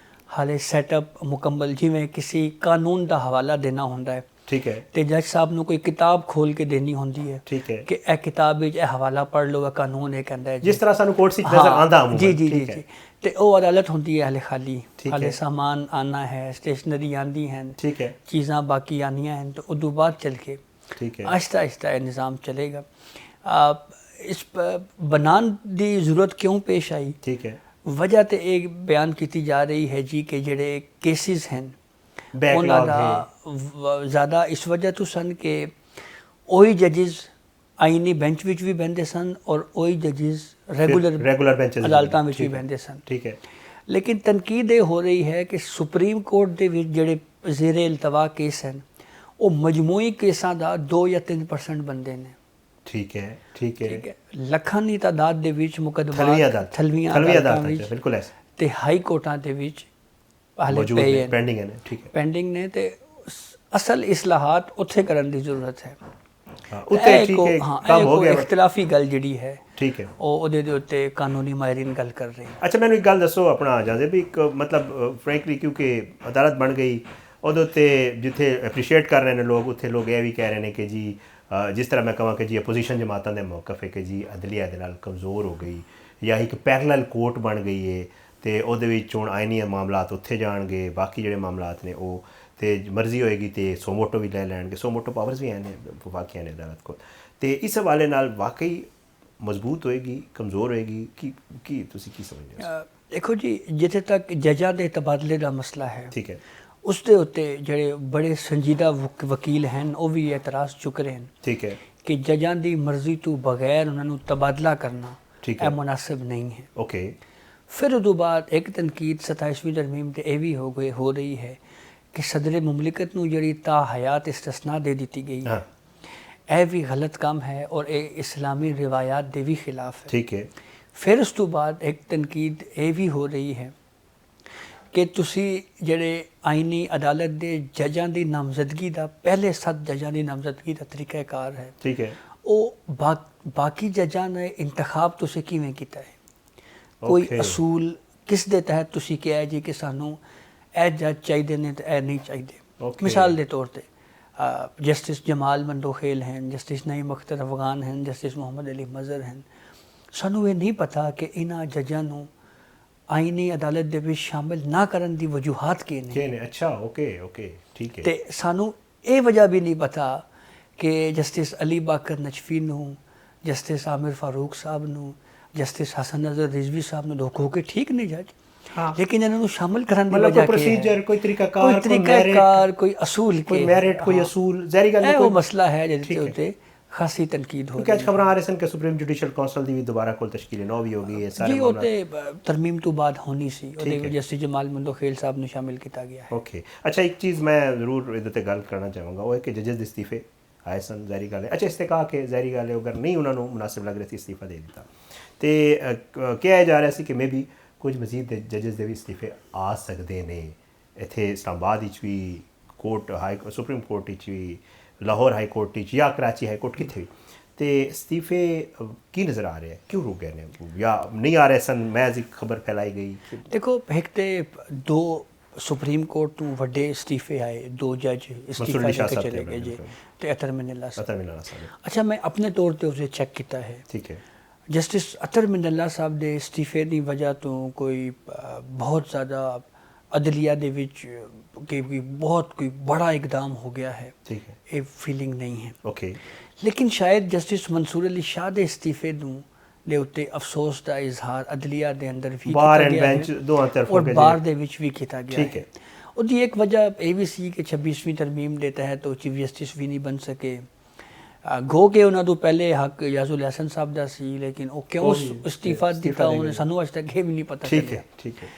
ਹਾਲੇ ਸੈਟਅਪ ਮੁਕੰਮਲ, ਜਿਵੇਂ ਕਿਸੇ ਕਾਨੂੰਨ ਦਾ ਹਵਾਲਾ ਦੇਣਾ ਹੁੰਦਾ ਹੈ ਠੀਕ ਹੈ, ਤੇ ਜੱਜ ਸਾਹਿਬ ਨੂੰ ਕੋਈ ਕਿਤਾਬ ਖੋਲ ਕੇ ਦੇਣੀ ਹੁੰਦੀ ਹੈ ਠੀਕ ਹੈ, ਕਿ ਇਹ ਕਿਤਾਬ ਵਿੱਚ ਇਹ ਹਵਾਲਾ ਪੜ੍ਹ ਲਓ, ਇਹ ਕਾਨੂੰਨ ਇਹ ਕਹਿੰਦਾ ਹੈ ਜੀ। ਜਿਸ ਤਰ੍ਹਾਂ ਸਾਨੂੰ ਕੋਰਟ ਵਿੱਚ ਨਜ਼ਰ ਆਂਦਾ ਅਮੂਮਨ। ਜੀ ਜੀ ਜੀ ਠੀਕ ਹੈ, ਜੀ। ਤੇ ਉਹ ਅਦਾਲਤ ਹੁੰਦੀ ਹੈ ਹਲੇ ਖਾਲੀ, ਠੀਕ ਹਲੇ ਹੈ। ਸਾਮਾਨ ਆना ਹੈ, ਸਟੇਸ਼ਨਰੀ ਆਂਦੀ ਹਨ, ਠੀਕ ਹੈ, ਚੀਜ਼ਾਂ ਬਾਕੀ ਆਨੀਆਂ ਹਨ, तो उदू बाद चल के ठीक है, आहिस्ता आहिस्ता ये निज़ाम चलेगा। इस बनान दी ज़रूरत क्यों पेश आई? ठीक है, वजह तो एक बयान की जा रही है जी कि जेडे केसिस हैं Backlog ਉਹਨਾਂ ਦਾ ਜ਼ਿਆਦਾ ਇਸ ਵਜ੍ਹਾ ਤੋਂ ਸਨ ਕਿ ਉਹੀ ਜੱਜਿਸ ਆਈਨੀ ਬੈਂਚ ਵਿੱਚ ਵੀ ਬਹਿੰਦੇ ਸਨ ਔਰ ਉਹੀ ਜੱਜਿਸ ਰੈਗੂਲਰ benches ਅਦਾਲਤਾਂ ਵਿੱਚ ਵੀ ਠੀਕ ਹੈ, ਬਹਿੰਦੇ ਸਨ। ਠੀਕ ਹੈ, ਲੇਕਿਨ ਤਨਕੀਦ ਇਹ ਹੋ ਰਹੀ ਹੈ ਕਿ ਸੁਪਰੀਮ ਕੋਰਟ ਦੇ ਵਿੱਚ ਜਿਹੜੇ ਜ਼ੇਰੇ ਇਲਤਵਾ ਕੇਸ ਹਨ ਉਹ ਮਜਮੂਈ ਕੇਸਾਂ ਦਾ 2 ਜਾਂ 3% ਬੰਦੇ ਨੇ। ਠੀਕ ਹੈ, ਠੀਕ ਹੈ, ਠੀਕ ਹੈ, ਲੱਖਾਂ ਦੀ ਤਾਦਾਦ ਦੇ ਵਿੱਚ ਮੁਕੱਦਮਾ ਥਲਵੀਆਂ ਅਦਾਲਤਾਂ ਵਿੱਚ ਬਿਲਕੁਲ ਐਸੇ ਤੇ ਹਾਈ ਕੋਰਟਾਂ ਦੇ ਵਿੱਚ ਹਾਲੇ ਮੌਜੂਦ ਪਏ ਨੇ, ਹਨ, ਪੈਂਡਿੰਗ ਹੈ, ਠੀਕ ਹੈ, ਪੈਂਡਿੰਗ ਨੇ ਤੇ ਅਸਲ ਇਸਲਾਹਾਤ ਉੱਥੇ ਕਰਨ ਦੀ ਜ਼ਰੂਰਤ ਹੈ। ਹਾਂ ਉੱਤੇ ਠੀਕ ਹੈ, ਕੰਮ ਹੋ ਗਿਆ, ਇਖਤਲਾਫੀ ਗੱਲ ਜਿਹੜੀ ਹੈ ਠੀਕ ਹੈ। ਉਹ ਉਹਦੇ ਦੇ ਉੱਤੇ ਕਾਨੂੰਨੀ ਮਾਹਿਰੀਨ ਗੱਲ ਕਰ ਰਹੇ ਹਨ। ਅੱਛਾ ਮੈਨੂੰ ਇੱਕ ਗੱਲ ਦੱਸੋ ਆਪਣਾ ਜਾਂਦੇ ਵੀ ਇੱਕ ਮਤਲਬ ਫ੍ਰੈਂਕਲੀ ਕਿਉਂਕਿ ਅਦਾਲਤ ਬਣ ਗਈ ਉਹਦੇ ਉੱਤੇ ਜਿੱਥੇ ਐਪਰੀਸ਼ੀਏਟ ਕਰ ਰਹੇ ਨੇ ਲੋਕ, ਉੱਥੇ ਲੋਕ ਇਹ ਵੀ ਕਹਿ ਰਹੇ ਨੇ ਕਿ ਜੀ ਜਿਸ ਤਰ੍ਹਾਂ ਮੈਂ ਕਹਾਂ ਕਿ ਜੀ ਅਪੋਜੀਸ਼ਨ ਜਮਾਤਾਂ ਦੇ ਮੌਕਫ ਹੈ ਕਿ ਜੀ ਅਦਲੀਆ ਦੇ ਨਾਲ ਕਮਜ਼ੋਰ ਹੋ ਗਈ ਜਾਂ ਇੱਕ ਪੈਰਲਲ ਕੋਰਟ ਬਣ ਗਈ ਹੈ ਤੇ ਉਹਦੇ ਵਿੱਚ ਹੁਣ ਆਈਨੀ ਮਾਮਲਾਤ ਉੱਥੇ ਜਾਣਗੇ, ਬਾਕੀ ਜਿਹੜੇ ਮਾਮਲਾਤ ਨੇ ਉਹ ਤੇ ਮਰਜ਼ੀ ਹੋਏਗੀ ਤੇ ਸੋਮੋਟੋ ਵੀ ਲੈ ਲੈਣਗੇ, ਸੋਮੋਟੋ ਪਾਵਰਸ ਵੀ ਹਨ ਵਫਾਕੀਆਂ ਨੇ ਅਦਾਲਤ ਕੋਲ, ਤੇ ਇਸ ਹਵਾਲੇ ਨਾਲ ਵਾਕਈ ਮਜ਼ਬੂਤ ਹੋਏਗੀ, ਕਮਜ਼ੋਰ ਹੋਏਗੀ, ਕੀ ਤੁਸੀਂ ਕੀ ਸਮਝਦੇ ਹੋ? ਦੇਖੋ ਜੀ, ਜਿੱਥੇ ਤੱਕ ਜੱਜਾਂ ਦੇ ਤਬਾਦਲੇ ਦਾ ਮਸਲਾ ਹੈ, ਠੀਕ ਹੈ, ਉਸ ਦੇ ਉੱਤੇ ਜਿਹੜੇ ਬੜੇ ਸੰਜੀਦਾ ਵਕੀਲ ਹਨ ਉਹ ਵੀ ਇਤਰਾਜ਼ ਚੁੱਕ ਰਹੇ ਹਨ ਠੀਕ ਹੈ, ਕਿ ਜੱਜਾਂ ਦੀ ਮਰਜ਼ੀ ਤੋਂ ਬਗੈਰ ਉਹਨਾਂ ਨੂੰ ਤਬਾਦਲਾ ਕਰਨਾ ਠੀਕ ਇਹ ਹੈ, ਮੁਨਾਸਿਬ ਨਹੀਂ ਹੈ। ਓਕੇ, ਫਿਰ ਉਦੋਂ ਬਾਅਦ ਇੱਕ ਤਨਕੀਦ 27ਵੀਂ ਤਰਮੀਮ ਤੇ ਇਹ ਵੀ ਹੋ ਰਹੀ ਹੈ ਕਿ ਸਦਰ ਮੁਮਲਿਕਤ ਨੂੰ ਜਿਹੜੀ ਤਾ ਹਯਾਤ ਇਸਤਸਨਾ ਦੇ ਦਿੱਤੀ ਗਈ ਹੈ, ਇਹ ਵੀ ਗਲਤ ਕੰਮ ਹੈ ਔਰ ਇਹ ਇਸਲਾਮੀ ਰਿਵਾयात ਦੇ ਵੀ ਖਿਲਾਫ ਹੈ। ਠੀਕ ਹੈ, ਫਿਰ ਉਸ ਤੋਂ ਬਾਅਦ ਇੱਕ ਤਨਕੀਦ ਇਹ ਵੀ ਹੋ ਰਹੀ ਹੈ ਕਿ ਤੁਸੀਂ ਜਿਹੜੇ ਆਈਨੀ ਅਦਾਲਤ ਦੇ ਜੱਜਾਂ ਦੀ ਨਾਮਜ਼ਦਗੀ ਦਾ ਪਹਿਲੇ 7 ਜੱਜਾਂ ਦੀ ਨਾਮਜ਼ਦਗੀ ਦਾ ਤਰੀਕਾਕਾਰ ਹੈ, ਠੀਕ ਹੈ, ਉਹ ਬਾਕੀ ਜੱਜਾਂ ਦਾ ਇੰਤਖਾਬ ਤੁਸੀਂ ਕਿਵੇਂ ਕੀਤਾ ਹੈ? ਕੋਈ ਅਸੂਲ ਕਿਸ ਦੇ ਤਹਿਤ ਤੁਸੀਂ ਕਿਹਾ ਜੀ ਕਿ ਸਾਨੂੰ ਇਹ ਜੱਜ ਚਾਹੀਦੇ ਨੇ ਤੇ ਇਹ ਨਹੀਂ ਚਾਹੀਦੇ? ਮਿਸਾਲ ਦੇ ਤੌਰ ਤੇ ਜਸਟਿਸ ਜਮਾਲ ਮੰਦੋਖੇਲ ਹਨ, ਜਸਟਿਸ ਨਈਮ ਅਖਤਰ ਅਫਗਾਨ ਹਨ, ਜਸਟਿਸ ਮੁਹੰਮਦ ਅਲੀ ਮਜ਼ਹਰ ਹਨ। ਸਾਨੂੰ ਇਹ ਨਹੀਂ ਪਤਾ ਕਿ ਇਹਨਾਂ ਜੱਜਾਂ ਨੂੰ ਆਈਨੀ ਅਦਾਲਤ ਦੇ ਵਿੱਚ ਸ਼ਾਮਿਲ ਨਾ ਕਰਨ ਦੀ ਵਜੂਹਾਤ ਕੀ ਨੇ। ਅੱਛਾ, ਓਕੇ, ਠੀਕ ਹੈ। ਤੇ ਸਾਨੂੰ ਇਹ ਵਜ੍ਹਾ ਵੀ ਨਹੀਂ ਪਤਾ ਕਿ ਜਸਟਿਸ ਅਲੀ ਬਾਕਰ ਨਜਫੀ ਨੂੰ, ਜਸਟਿਸ ਆਮਿਰ ਫਾਰੂਕ ਸਾਹਿਬ ਨੂੰ, ਜਸਟਿਸ ਹਸਨ ਨਜ਼ਰ ਰਿਜ਼ਵੀ ਸਾਹਿਬ ਨੂੰ ਰੋਕੋ ਕਿ ਠੀਕ ਨਹੀਂ ਜੱਜ, ਲੇਕਿਨ ਇਹਨਾਂ ਨੂੰ ਸ਼ਾਮਿਲ ਕਰਨ ਦੀ ਵਜ੍ਹਾ ਕੀ ਹੈ? ਪ੍ਰੋਸੀਜਰ, ਕੋਈ ਤਰੀਕਾਕਾਰ, ਕੋਈ ਅਸੂਲ, ਕੋਈ ਮੈਰਿਟ, ਕੋਈ ਅਸੂਲ, ਜ਼ਾਹਿਰ ਗੱਲ ਹੈ ਉਹ ਮਸਲਾ ਹੈ ਜਿਹਦੇ ਉੱਤੇ ਖਾਸੀ ਤਨਕੀਦ ਹੋ ਰਹੀ ਹੈ। ਅੱਜ ਖਬਰਾਂ ਆ ਰਹੀਆਂ ਸਨ ਕਿ ਸੁਪਰੀਮ ਜੁਡੀਸ਼ੀਅਲ ਕੌਂਸਲ ਦੀ ਵੀ ਦੁਬਾਰਾ ਕੋਲ ਤਸ਼ਕੀਲ ਨੌ ਵੀ ਹੋ ਗਈ ਹੈ ਸਾਰੇ ਜੀ, ਉਹ ਤੇ ਤਰਮੀਮ ਤੋਂ ਬਾਅਦ ਹੋਣੀ ਸੀ, ਉਹਦੇ ਵਿੱਚ ਜਸਟਿਸ ਜਮਾਲ ਮੰਦੋਖੇਲ ਸਾਹਿਬ ਨੂੰ ਸ਼ਾਮਿਲ ਕੀਤਾ ਗਿਆ ਹੈ। ਓਕੇ, ਅੱਛਾ ਇੱਕ ਚੀਜ਼ ਮੈਂ ਜ਼ਰੂਰ ਇਹਦੇ ਤੇ ਗੱਲ ਕਰਨਾ ਚਾਹਾਂਗਾ, ਉਹ ਹੈ ਕਿ ਜੱਜਸ ਦੇ ਇਸਤੀਫੇ ਆਏ ਸਨ, ਜ਼ਾਹਿਰ ਗੱਲ ਹੈ। ਅੱਛਾ ਇਸ ਤੇ ਕਹਾ ਕਿ ਜ਼ਾਹਿਰ ਗੱਲ ਹੈ ਅਗਰ ਨਹੀਂ ਉਹਨਾਂ ਨੂੰ ਮੁਨਾਸਿਬ ਲੱਗ ਰਿਹਾ ਸੀ ਇਸਤੀਫਾ ਦੇ ਦਿੱਤਾ ਤੇ ਕਿਹਾ ਜਾ ਰਿਹਾ ਸੀ ਕਿ ਮੇਬੀ ਕੁਝ ਮਜ਼ੀਦ ਦੇ ਜੱਜਸ ਦੇ ਵੀ ਇਸਤੀਫੇ ਆ ਸਕਦੇ ਨੇ। ਇੱਥੇ ਇਸਲਾਮਾਬਾਦ ਵਿੱਚ ਵੀ ਕੋਰਟ ਸੁਪਰੀਮ ਕੋਰਟ ਵਿੱਚ ਵੀ, ਲਾਹੌਰ ਹਾਈ ਕੋਰਟ ਵਿੱਚ ਜਾਂ ਕਰਾਚੀ ਹਾਈ ਕੋਰਟ ਕਿੱਥੇ ਵੀ, ਤੇ ਇਸਤੀਫੇ ਕੀ ਨਜ਼ਰ ਆ ਰਹੇ, ਕਿਉਂ ਰੁਕ ਗਏ ਨੇ ਜਾਂ ਨਹੀਂ ਆ ਰਹੇ ਸਨ? ਮੈਜ਼ ਇੱਕ ਖਬਰ ਫੈਲਾਈ ਗਈ। ਦੇਖੋ, ਇੱਕ ਤੇ 2 ਸੁਪਰੀਮ ਕੋਰਟ ਤੋਂ ਵੱਡੇ ਇਸਤੀਫੇ ਆਏ, 2 ਜੱਜ ਇਸਤੀਫਾ ਦੇ ਕੇ ਚਲੇ ਗਏ ਜੀ, ਤੇ ਅਤਰ ਮਿਨੱਲਾ ਸਾਹਿਬ। ਅੱਛਾ, ਮੈਂ ਆਪਣੇ ਤੌਰ ਤੇ ਉਸੇ ਚੈੱਕ ਕੀਤਾ ਹੈ, ਠੀਕ ਹੈ। ਜਸਟਿਸ ਅਤਰ ਮਿਨੱਲਾ ਸਾਹਿਬ ਦੇ ਇਸਤੀਫੇ ਦੀ ਵਜ੍ਹਾ ਤੋਂ ਕੋਈ ਬਹੁਤ ਜ਼ਿਆਦਾ ਅਦਲੀਆ ਦੇ ਵਿੱਚ ਕੋਈ ਬਹੁਤ ਕੋਈ ਬੜਾ ਇਕਦਾਮ ਹੋ ਗਿਆ ਹੈ, ਠੀਕ ਹੈ, ਇਹ ਫੀਲਿੰਗ ਨਹੀਂ ਹੈ। ਓਕੇ, ਲੇਕਿਨ ਸ਼ਾਇਦ ਜਸਟਿਸ ਮਨਸੂਰ ਅਲੀ ਸ਼ਾਹ ਦੇ ਇਸਤੀਫੇ ਨੂੰ ਦੇ ਉੱਤੇ ਅਫਸੋਸ ਦਾ ਇਜ਼ਹਾਰ ਅਦਲੀਆ ਦੇ ਅੰਦਰ ਵੀ ਕੀਤਾ ਗਿਆ ਹੈ ਔਰ ਬਾਹਰ ਦੇ ਵਿੱਚ ਵੀ ਕੀਤਾ ਗਿਆ ਹੈ। ਉਹਦੀ ਇੱਕ ਵਜ੍ਹਾ ਇਹ ਵੀ ਸੀ ਕਿ 26ਵੀਂ ਤਰਮੀਮ ਦੇ ਤਹਿਤ ਉਹ ਚੀਫ ਜਸਟਿਸ ਵੀ ਨਹੀਂ ਬਣ ਸਕੇ, ਗੋ ਕੇ ਉਹਨਾਂ ਤੋਂ ਪਹਿਲੇ ਹੱਕ ਯਾਜ਼ੁਲ ਹਸਨ ਸਾਹਿਬ ਦਾ ਸੀ, ਲੇਕਿਨ ਉਹ ਕਿਉਂ ਇਸਤੀਫਾ ਦਿੱਤਾ ਉਹਨੇ ਸਾਨੂੰ ਅੱਜ ਤੱਕ ਇਹ ਵੀ ਨਹੀਂ ਪਤਾ ਚੱਲਿਆ। ਠੀਕ ਹੈ।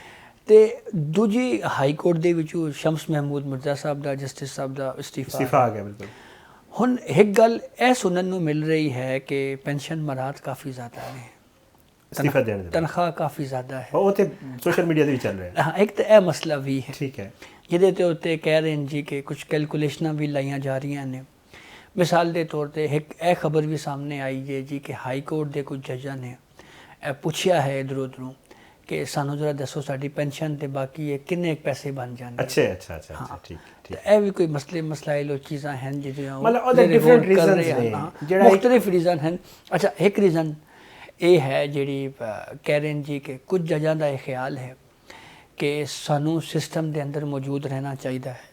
ਤੇ ਦੂਜੀ ਹਾਈ ਕੋਰਟ ਦੇ ਵਿੱਚੋਂ ਸ਼ਮਸ ਮਹਿਮੂਦ ਮਿਰਜ਼ਾ ਸਾਹਿਬ ਦਾ, ਜਸਟਿਸ ਸਾਹਿਬ ਦਾ ਇਸਤੀਫਾ ਆ ਗਿਆ। ਬਿਲਕੁਲ। ਹੁਣ ਇੱਕ ਗੱਲ ਇਹ ਸੁਣਨ ਨੂੰ ਮਿਲ ਰਹੀ ਹੈ ਕਿ ਪੈਨਸ਼ਨ ਮਰਾਹਤ ਕਾਫੀ ਜ਼ਿਆਦਾ ਨੇ, ਅਸਤੀਫਾ ਦੇਣ ਦੇ ਤਨਖਾਹ ਕਾਫੀ ਜ਼ਿਆਦਾ ਹੈ। ਉਹ ਤੇ ਸੋਸ਼ਲ ਮੀਡੀਆ ਤੇ ਵੀ ਚੱਲ ਰਿਹਾ ਹੈ। ਹਾਂ, ਇੱਕ ਤਾਂ ਇਹ ਮਸਲਾ ਵੀ ਹੈ ਠੀਕ ਹੈ। ਜਿਹਦੇ ਤੇ ਉੱਤੇ ਕਹਿ ਰਹੇ ਨੇ ਜੀ ਕਿ ਕੁਝ ਕੈਲਕੂਲੇਸ਼ਨਾਂ ਵੀ ਲਾਈਆਂ ਜਾ ਰਹੀਆਂ ਨੇ। ਮਿਸਾਲ ਦੇ ਤੌਰ ਤੇ ਇੱਕ ਇਹ ਖਬਰ ਵੀ ਸਾਹਮਣੇ ਆਈ ਹੈ ਜੀ ਕਿ ਹਾਈ ਕੋਰਟ ਦੇ ਕੁਝ ਜੱਜਾਂ ਨੇ ਇਹ ਪੁੱਛਿਆ ਹੈ ਇੱਧਰੋਂ ਉੱਧਰੋਂ ਕਿ ਸਾਨੂੰ ਜ਼ਰਾ ਦੱਸੋ ਸਾਡੀ ਪੈਨਸ਼ਨ ਤੇ ਬਾਕੀ ਇਹ ਕਿੰਨੇ ਪੈਸੇ ਬਣ ਜਾਣਗੇ। ਅੱਛਾ ਠੀਕ ਤੇ ਇਹ ਵੀ ਕੋਈ ਮਸਲਾਇਲ ਉਹ ਚੀਜ਼ਾਂ ਹਨ ਜਿਹੜੀਆਂ ਮਤਲਬ ਉਹਦੇ different reasons ਨੇ, ਜਿਹੜਾ ਮੁਖਤਲਿਫ ਰੀਜ਼ਨ ਹਨ। ਅੱਛਾ, ਇੱਕ ਰੀਜ਼ਨ ਇਹ ਹੈ ਜਿਹੜੀ ਕਹਿ ਰਹੇ ਨੇ ਜੀ ਕਿ ਕੁਝ ਜੱਜਾਂ ਦਾ ਇਹ ਖਿਆਲ ਹੈ ਕਿ ਸਾਨੂੰ ਸਿਸਟਮ ਦੇ ਅੰਦਰ ਮੌਜੂਦ ਰਹਿਣਾ ਚਾਹੀਦਾ ਹੈ।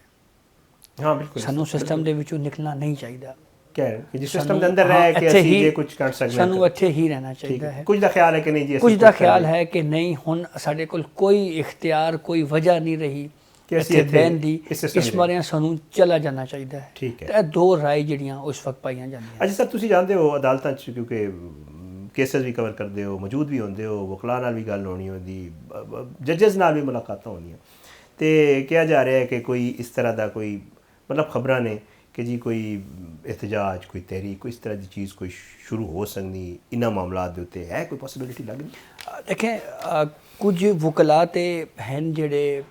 ਹਾਂ ਬਿਲਕੁਲ, ਸਾਨੂੰ ਸਿਸਟਮ ਦੇ ਵਿੱਚੋਂ ਨਿਕਲਣਾ ਨਹੀਂ ਚਾਹੀਦਾ। ਕਹਿ ਰਹੇ ਕਿ ਜਿਸ ਸਿਸਟਮ ਦੇ ਅੰਦਰ ਰਹਿ ਕੇ ਅਸੀਂ ਜੇ ਕੁਝ ਕਰ ਸਕਦੇ ਹਾਂ ਸਾਨੂੰ ਇੱਥੇ ਹੀ ਰਹਿਣਾ ਚਾਹੀਦਾ ਹੈ। ਕੁਝ ਦਾ ਖਿਆਲ ਹੈ ਕਿ ਨਹੀਂ ਜੀ, ਕੁਝ ਦਾ ਖਿਆਲ ਹੈ ਕਿ ਨਹੀਂ, ਹੁਣ ਸਾਡੇ ਕੋਲ ਕੋਈ ਇਖਤਿਆਰ ਕੋਈ ਵਜ੍ਹਾ ਨਹੀਂ ਰਹੀ ਕਿ ਅਸੀਂ ਇੱਥੇ ਬਹਿਣ ਦੀ, ਇਸ ਬਾਰੇ ਸਾਨੂੰ ਚਲਾ ਜਾਣਾ ਚਾਹੀਦਾ ਹੈ। ਠੀਕ ਹੈ। ਤੇ ਇਹ ਦੋ ਰਾਏ ਜਿਹੜੀਆਂ ਉਸ ਵਕਤ ਪਾਈਆਂ ਜਾਂਦੀਆਂ। ਅੱਛਾ ਸਰ, ਤੁਸੀਂ ਜਾਣਦੇ ਹੋ ਅਦਾਲਤਾਂ 'ਚ ਕਿਉਂਕਿ ਕੇਸਿਸ ਵੀ ਕਵਰ ਕਰਦੇ ਹੋ, ਮੌਜੂਦ ਵੀ ਹੁੰਦੇ ਹੋ, ਵਕਲਾਂ ਨਾਲ ਵੀ ਗੱਲ ਹੋਣੀ ਹੁੰਦੀ, ਜੱਜਸ ਨਾਲ ਵੀ ਮੁਲਾਕਾਤਾਂ ਹੋਣੀਆਂ, ਤੇ ਕਿਹਾ ਜਾ ਰਿਹਾ ਹੈ ਕਿ ਕੋਈ ਇਸ ਤਰ੍ਹਾਂ ਦਾ ਕੋਈ ਮਤਲਬ ਖਬਰਾਂ ਨੇ ਕਿ ਜੀ ਕੋਈ ਇhtਜਾਜ, ਕੋਈ ਤਹਿਰੀਕ, ਕੋਈ ਇਸ ਤਰ੍ਹਾਂ ਦੀ ਚੀਜ਼ ਕੋਈ ਸ਼ੁਰੂ ਹੋ ਸਕਦੀ ਇਹਨਾਂ ਮਾਮਲਾਤ ਦੇ ਉੱਤੇ, ਹੈ ਕੋਈ ਪੋਸੀਬਿਲਿਟੀ ਲੱਗਦੀ? ਦੇਖੇ, ਕੁਝ ਵਕਲਾ ਤੇ ਹਨ ਜਿਹੜੇ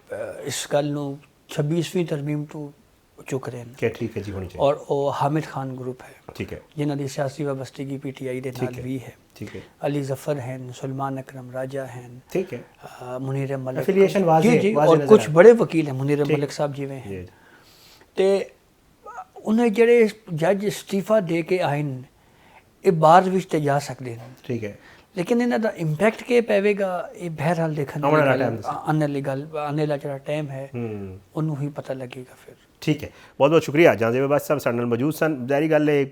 ਇਸ ਗੱਲ ਨੂੰ 26ਵੀਂ ਤਰਮੀਮ ਤੋਂ ਚੁੱਕ ਰਹੇ ਨੇ ਕਿ ਠੀਕ ਹੈ ਜੀ, ਹੋਣੀ ਚਾਹੀਦੀ। ਔਰ ਉਹ ਹਾमिद खान ਗਰੁੱਪ ਹੈ, ਠੀਕ ਹੈ, ਜਿਨ੍ਹਾਂ ਦੀ ਸਿਆਸੀ ਵਾਬਸਤਗੀ PTI ਦੇ ਨਾਲ ਵੀ ਹੈ। ਠੀਕ ਹੈ। ਅਲੀ ਜ਼ਫਰ ਹਨ, ਸੁਲमान अकरम राजा हैं, ठीक है, मुनीर मलिक, एफिलिएशन वाज़ेह जी, वाज़ेह और नज़र कुछ आ बड़े वकील हैं, मुनीर मलिक साहब जिवें हैं। ਤੇ ਉਹਨੇ ਜਿਹੜੇ ਜੱਜ ਅਸਤੀਫਾ ਦੇ ਕੇ ਆਏ ਨੇ ਇਹ ਬਾਅਦ ਵਿੱਚ ਤੇ ਜਾ ਸਕਦੇ ਨੇ, ਠੀਕ ਹੈ, ਲੇਕਿਨ ਇਹਨਾਂ ਦਾ ਇੰਪੈਕਟ ਕੀ ਪਵੇਗਾ ਇਹ ਬਹਿਰਹਾਲ ਦੇਖਣ ਆਉਣ ਵਾਲਾ ਆਉਣ ਵਾਲਾ ਜਿਹੜਾ ਟਾਈਮ ਹੈ ਉਹਨੂੰ ਹੀ ਪਤਾ ਲੱਗੇਗਾ ਫਿਰ। ਠੀਕ ਹੈ, ਬਹੁਤ ਬਹੁਤ ਸ਼ੁਕਰੀਆ ਜਾਂਦੇ ਬਾਦ ਸਾਹਿਬ ਸਾਡੇ ਨਾਲ ਮੌਜੂਦ ਸਨ। ਜ਼ਾਹਿਰ ਗੱਲ ਹੈ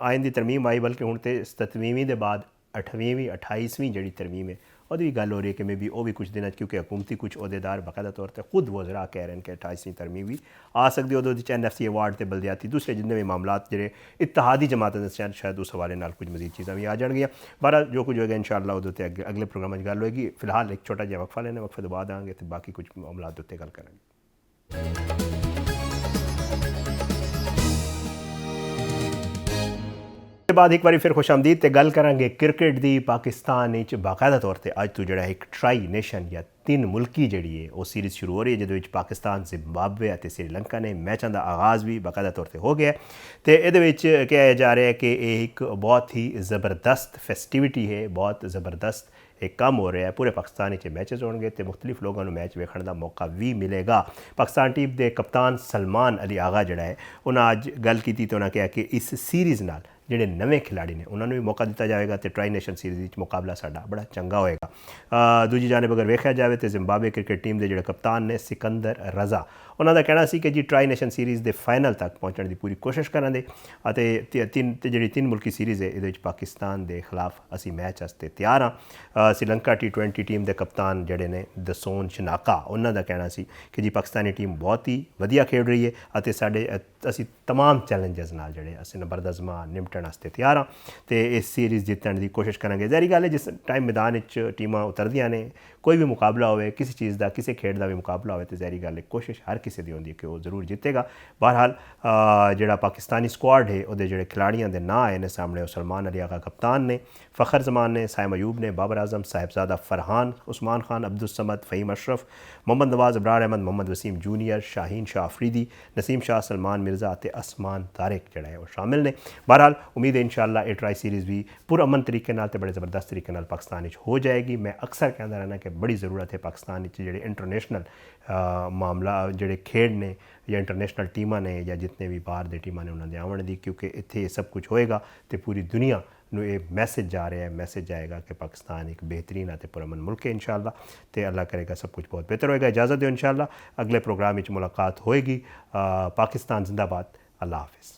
ਆਇਨ ਦੀ ਤਰਮੀਮ ਆਈ, ਬਲਕਿ ਹੁਣ ਤੇ 27ਵੀਂ ਦੇ ਬਾਅਦ 28ਵੀਂ 28ਵੀਂ ਜਿਹੜੀ ਤਰਮੀਮ ਹੈ ਉਹਦੀ ਵੀ ਗੱਲ ਹੋ ਰਹੀ ਹੈ ਕਿ ਮੇ ਵੀ ਉਹ ਵੀ ਕੁਝ ਦਿਨਾਂ 'ਚ, ਕਿਉਂਕਿ ਹਕੂਮਤੀ ਕੁਝ ਅਹੁਦੇਦਾਰ ਬਾਕਾਇਦਾ ਤੌਰ 'ਤੇ ਖੁਦ ਵਜ਼ਰਾ ਕਹਿ ਰਹੇ ਨੇ ਕਿ 28ਵੀਂ ਤਰਮੀਮ ਵੀ ਆ ਸਕਦੀ, ਉਹਦੇ ਵਿੱਚ NFC ਅਵਾਰਡ ਤੇ ਬਲਦਿਆਤੀ ਦੂਸਰੇ ਜਿੰਨੇ ਵੀ ਮਾਮਲਾਤ ਜਿਹੜੇ ਇਤਿਹਾਦੀ ਜਮਾਤਾਂ ਦੇ ਸ਼ਾਇਦ ਉਸ ਹਵਾਲੇ ਨਾਲ ਕੁਝ ਮਜ਼ੀਦ ਚੀਜ਼ਾਂ ਵੀ ਆ ਜਾਣਗੀਆਂ। ਬਾਹਰ ਜੋ ਕੁਝ ਹੋਏਗਾ ਇਨਸ਼ਾਅੱਲਾ ਉਹਦੇ ਉੱਤੇ ਅਗਲੇ ਪ੍ਰੋਗਰਾਮਾਂ 'ਚ ਗੱਲ ਹੋਏਗੀ। ਫਿਲਹਾਲ ਇੱਕ ਛੋਟਾ ਜਿਹਾ ਵਕਫਾ ਲੈਣਾ, ਵਕਫੇ ਤੋਂ ਬਾਅਦ ਆਵਾਂਗੇ ਤੇ ਬਾਕੀ ਕੁਝ ਮਾਮਲਾਤ ਦੇ ਉੱਤੇ ਗੱਲ ਕਰਾਂਗੇ। ਤੇ ਬਾਅਦ ਇੱਕ ਵਾਰੀ ਫਿਰ ਖੁਸ਼ ਆਮਦੀਦ ਤੇ ਗੱਲ ਕਰਾਂਗੇ ਕ੍ਰਿਕਟ ਦੀ। ਪਾਕਿਸਤਾਨ ਵਿੱਚ ਬਾਕਾਇਦਾ ਤੌਰ ਤੇ ਅੱਜ ਤੋਂ ਜਿਹੜਾ ਇੱਕ ਟਰਾਈ ਨੇਸ਼ਨ ਜਾਂ 3 ਮੁਲਕੀ ਜਿਹੜੀ ਹੈ ਉਹ ਸੀਰੀਜ਼ ਸ਼ੁਰੂ ਹੋ ਰਹੀ ਹੈ, ਜਿਹਦੇ ਵਿੱਚ ਪਾਕਿਸਤਾਨ, ਜ਼ਿੰਬਾਬਵੇ ਅਤੇ ਸ੍ਰੀਲੰਕਾ ਨੇ। ਮੈਚਾਂ ਦਾ ਆਗਾਜ਼ ਵੀ ਬਾਕਾਇਦਾ ਤੌਰ ਤੇ ਹੋ ਗਿਆ ਤੇ ਇਹਦੇ ਵਿੱਚ ਕਿਹਾ ਜਾ ਰਿਹਾ ਹੈ ਕਿ ਇਹ ਇੱਕ ਬਹੁਤ ਹੀ ਜ਼ਬਰਦਸਤ ਫੈਸਟੀਵਿਟੀ ਹੈ, ਬਹੁਤ ਜ਼ਬਰਦਸਤ एक काम हो रहा है। पूरे पाकिस्तान के मैचेस होंगे तो मुख्तलिफ लोगों को मैच वेखण का मौका भी मिलेगा। पाकिस्तान टीम के कप्तान सलमान अली आगा जोड़ा है उन्हें अज गल की तो उन्हें कहा कि इस सीरीज़ नाल ਜਿਹੜੇ ਨਵੇਂ ਖਿਡਾਰੀ ਨੇ ਉਹਨਾਂ ਨੂੰ ਵੀ ਮੌਕਾ ਦਿੱਤਾ ਜਾਵੇਗਾ ਤੇ ਟਰਾਈ ਨੇਸ਼ਨ ਸੀਰੀਜ਼ ਵਿੱਚ ਮੁਕਾਬਲਾ ਸਾਡਾ ਬੜਾ ਚੰਗਾ ਹੋਏਗਾ। ਦੂਜੀ ਜਾਨਬ ਅਗਰ ਵੇਖਿਆ ਜਾਵੇ ਤੇ ਜ਼ਿੰਬਾਬਵੇ ਕ੍ਰਿਕਟ ਟੀਮ ਦੇ ਜਿਹੜੇ ਕਪਤਾਨ ਨੇ ਸਿਕੰਦਰ ਰਜ਼ਾ, ਉਹਨਾਂ ਦਾ ਕਹਿਣਾ ਸੀ ਕਿ ਜੀ ਟਰਾਈ ਨੇਸ਼ਨ ਸੀਰੀਜ਼ ਦੇ ਫਾਈਨਲ ਤੱਕ ਪਹੁੰਚਣ ਦੀ ਪੂਰੀ ਕੋਸ਼ਿਸ਼ ਕਰਾਂਗੇ ਅਤੇ ਜਿਹੜੀ 3 ਮੁਲਕੀ ਸੀਰੀਜ਼ ਹੈ ਇਹਦੇ ਵਿੱਚ ਪਾਕਿਸਤਾਨ ਦੇ ਖਿਲਾਫ ਅਸੀਂ ਮੈਚ ਵਾਸਤੇ ਤਿਆਰ ਹਾਂ। ਸ੍ਰੀਲੰਕਾ T20 ਟੀਮ ਦੇ ਕਪਤਾਨ ਜਿਹੜੇ ਨੇ ਦਸੋਨ ਸ਼ਨਾਕਾ, ਉਹਨਾਂ ਦਾ ਕਹਿਣਾ ਸੀ ਕਿ ਜੀ ਪਾਕਿਸਤਾਨੀ ਟੀਮ ਬਹੁਤ ਹੀ ਵਧੀਆ ਖੇਡ ਰਹੀ ਹੈ ਅਤੇ ਅਸੀਂ तमाम ਚੈਲੰਜਸ ਨਾਲ ਜਿਹੜੇ ਅਸੀਂ ਨਬਰਦਜ਼ਮਾ ਨਿਪਟਣ ਵਾਸਤੇ ਤਿਆਰ ਹਾਂ ਤੇ ਇਸ ਸੀਰੀਜ਼ ਜਿੱਤਣ ਦੀ ਕੋਸ਼ਿਸ਼ ਕਰਾਂਗੇ। ਜ਼ਾਹਿਰ ਗੱਲ ਹੈ ਜਿਸ ਟਾਈਮ ਮੈਦਾਨ ਵਿੱਚ ਟੀਮਾਂ ਉਤਰਦੀਆਂ ਨੇ, ਕੋਈ ਵੀ ਮੁਕਾਬਲਾ ਹੋਵੇ, ਕਿਸੇ ਚੀਜ਼ ਦਾ, ਕਿਸੇ ਖੇਡ ਦਾ ਵੀ ਮੁਕਾਬਲਾ ਹੋਵੇ ਤੇ ਜ਼ਾਹਿਰ ਗੱਲ ਹੈ ਕੋਸ਼ਿਸ਼ ਹਰ ਕਿਸੇ ਦੀ ਹੁੰਦੀ ਹੈ ਕਿ ਉਹ ਜ਼ਰੂਰ ਜਿੱਤੇਗਾ। ਬਹਰਹਾਲ ਜਿਹੜਾ ਪਾਕਿਸਤਾਨੀ ਸਕੁਆਡ ਹੈ ਉਹਦੇ ਜਿਹੜੇ ਖਿਡਾਰੀਆਂ ਦੇ ਨਾਂ ਆਏ ਨੇ ਸਾਹਮਣੇ, ਉਹ ਸਲਮਾਨ ਅਲੀ ਆਗਾ ਕप्तान ਨੇ, फ़खर जमान ने, साइम अयूब ने, बाबर आजम, साहिबजादा फरहान, उस्मान खान, अब्दुल समद, फ़हीम अशरफ, मोहम्मद नवाज़, अबरार अहमद, मोहम्मद वसीम जूनियर, शाहीन शाह अफरीदी, नसीम शाह, सलमान मिर्ज़ा ते असमान तारिक जड़ा है वो शामिल ने। बहरहाल उम्मीद है इंशाअल्लाह ये ट्राई सीरीज़ भी पुरअमन तरीके नाल ते बड़े ज़बरदस्त तरीके नाल पाकिस्तान हो जाएगी। मैं अक्सर कहता रहना कि बड़ी ज़रूरत है पाकिस्तान जेडे इंटरनेशनल मामला जेडे खेड ने या इंटरनेशनल टीमां ने या जितने भी बाहर दे टीमां ने उन्होंने आवन दी, क्योंकि इत्थे सब कुछ होएगा तो पूरी दुनिया ਨੂੰ ਇਹ ਮੈਸੇਜ ਜਾ ਰਿਹਾ ਹੈ, ਮੈਸੇਜ ਜਾਏਗਾ ਕਿ ਪਾਕਿਸਤਾਨ ਇੱਕ ਬਿਹਤਰੀਨ ਅਤੇ ਪੁਰਅਮਨ ਮੁਲਕ ਹੈ ਇਨਸ਼ਾਅੱਲਾ ਤੇ ਅੱਲਾਹ ਕਰੇਗਾ ਸਭ ਕੁਝ ਬਹੁਤ ਬਿਹਤਰ ਹੋਏਗਾ। ਇਜਾਜ਼ਤ ਦਿਓ, ਇਨਸ਼ਾਅੱਲਾ ਅਗਲੇ ਪ੍ਰੋਗਰਾਮ ਵਿੱਚ ਮੁਲਾਕਾਤ ਹੋਏਗੀ। ਪਾਕਿਸਤਾਨ ਜ਼ਿੰਦਾਬਾਦ। ਅੱਲਾਹ ਹਾਫਿਜ਼।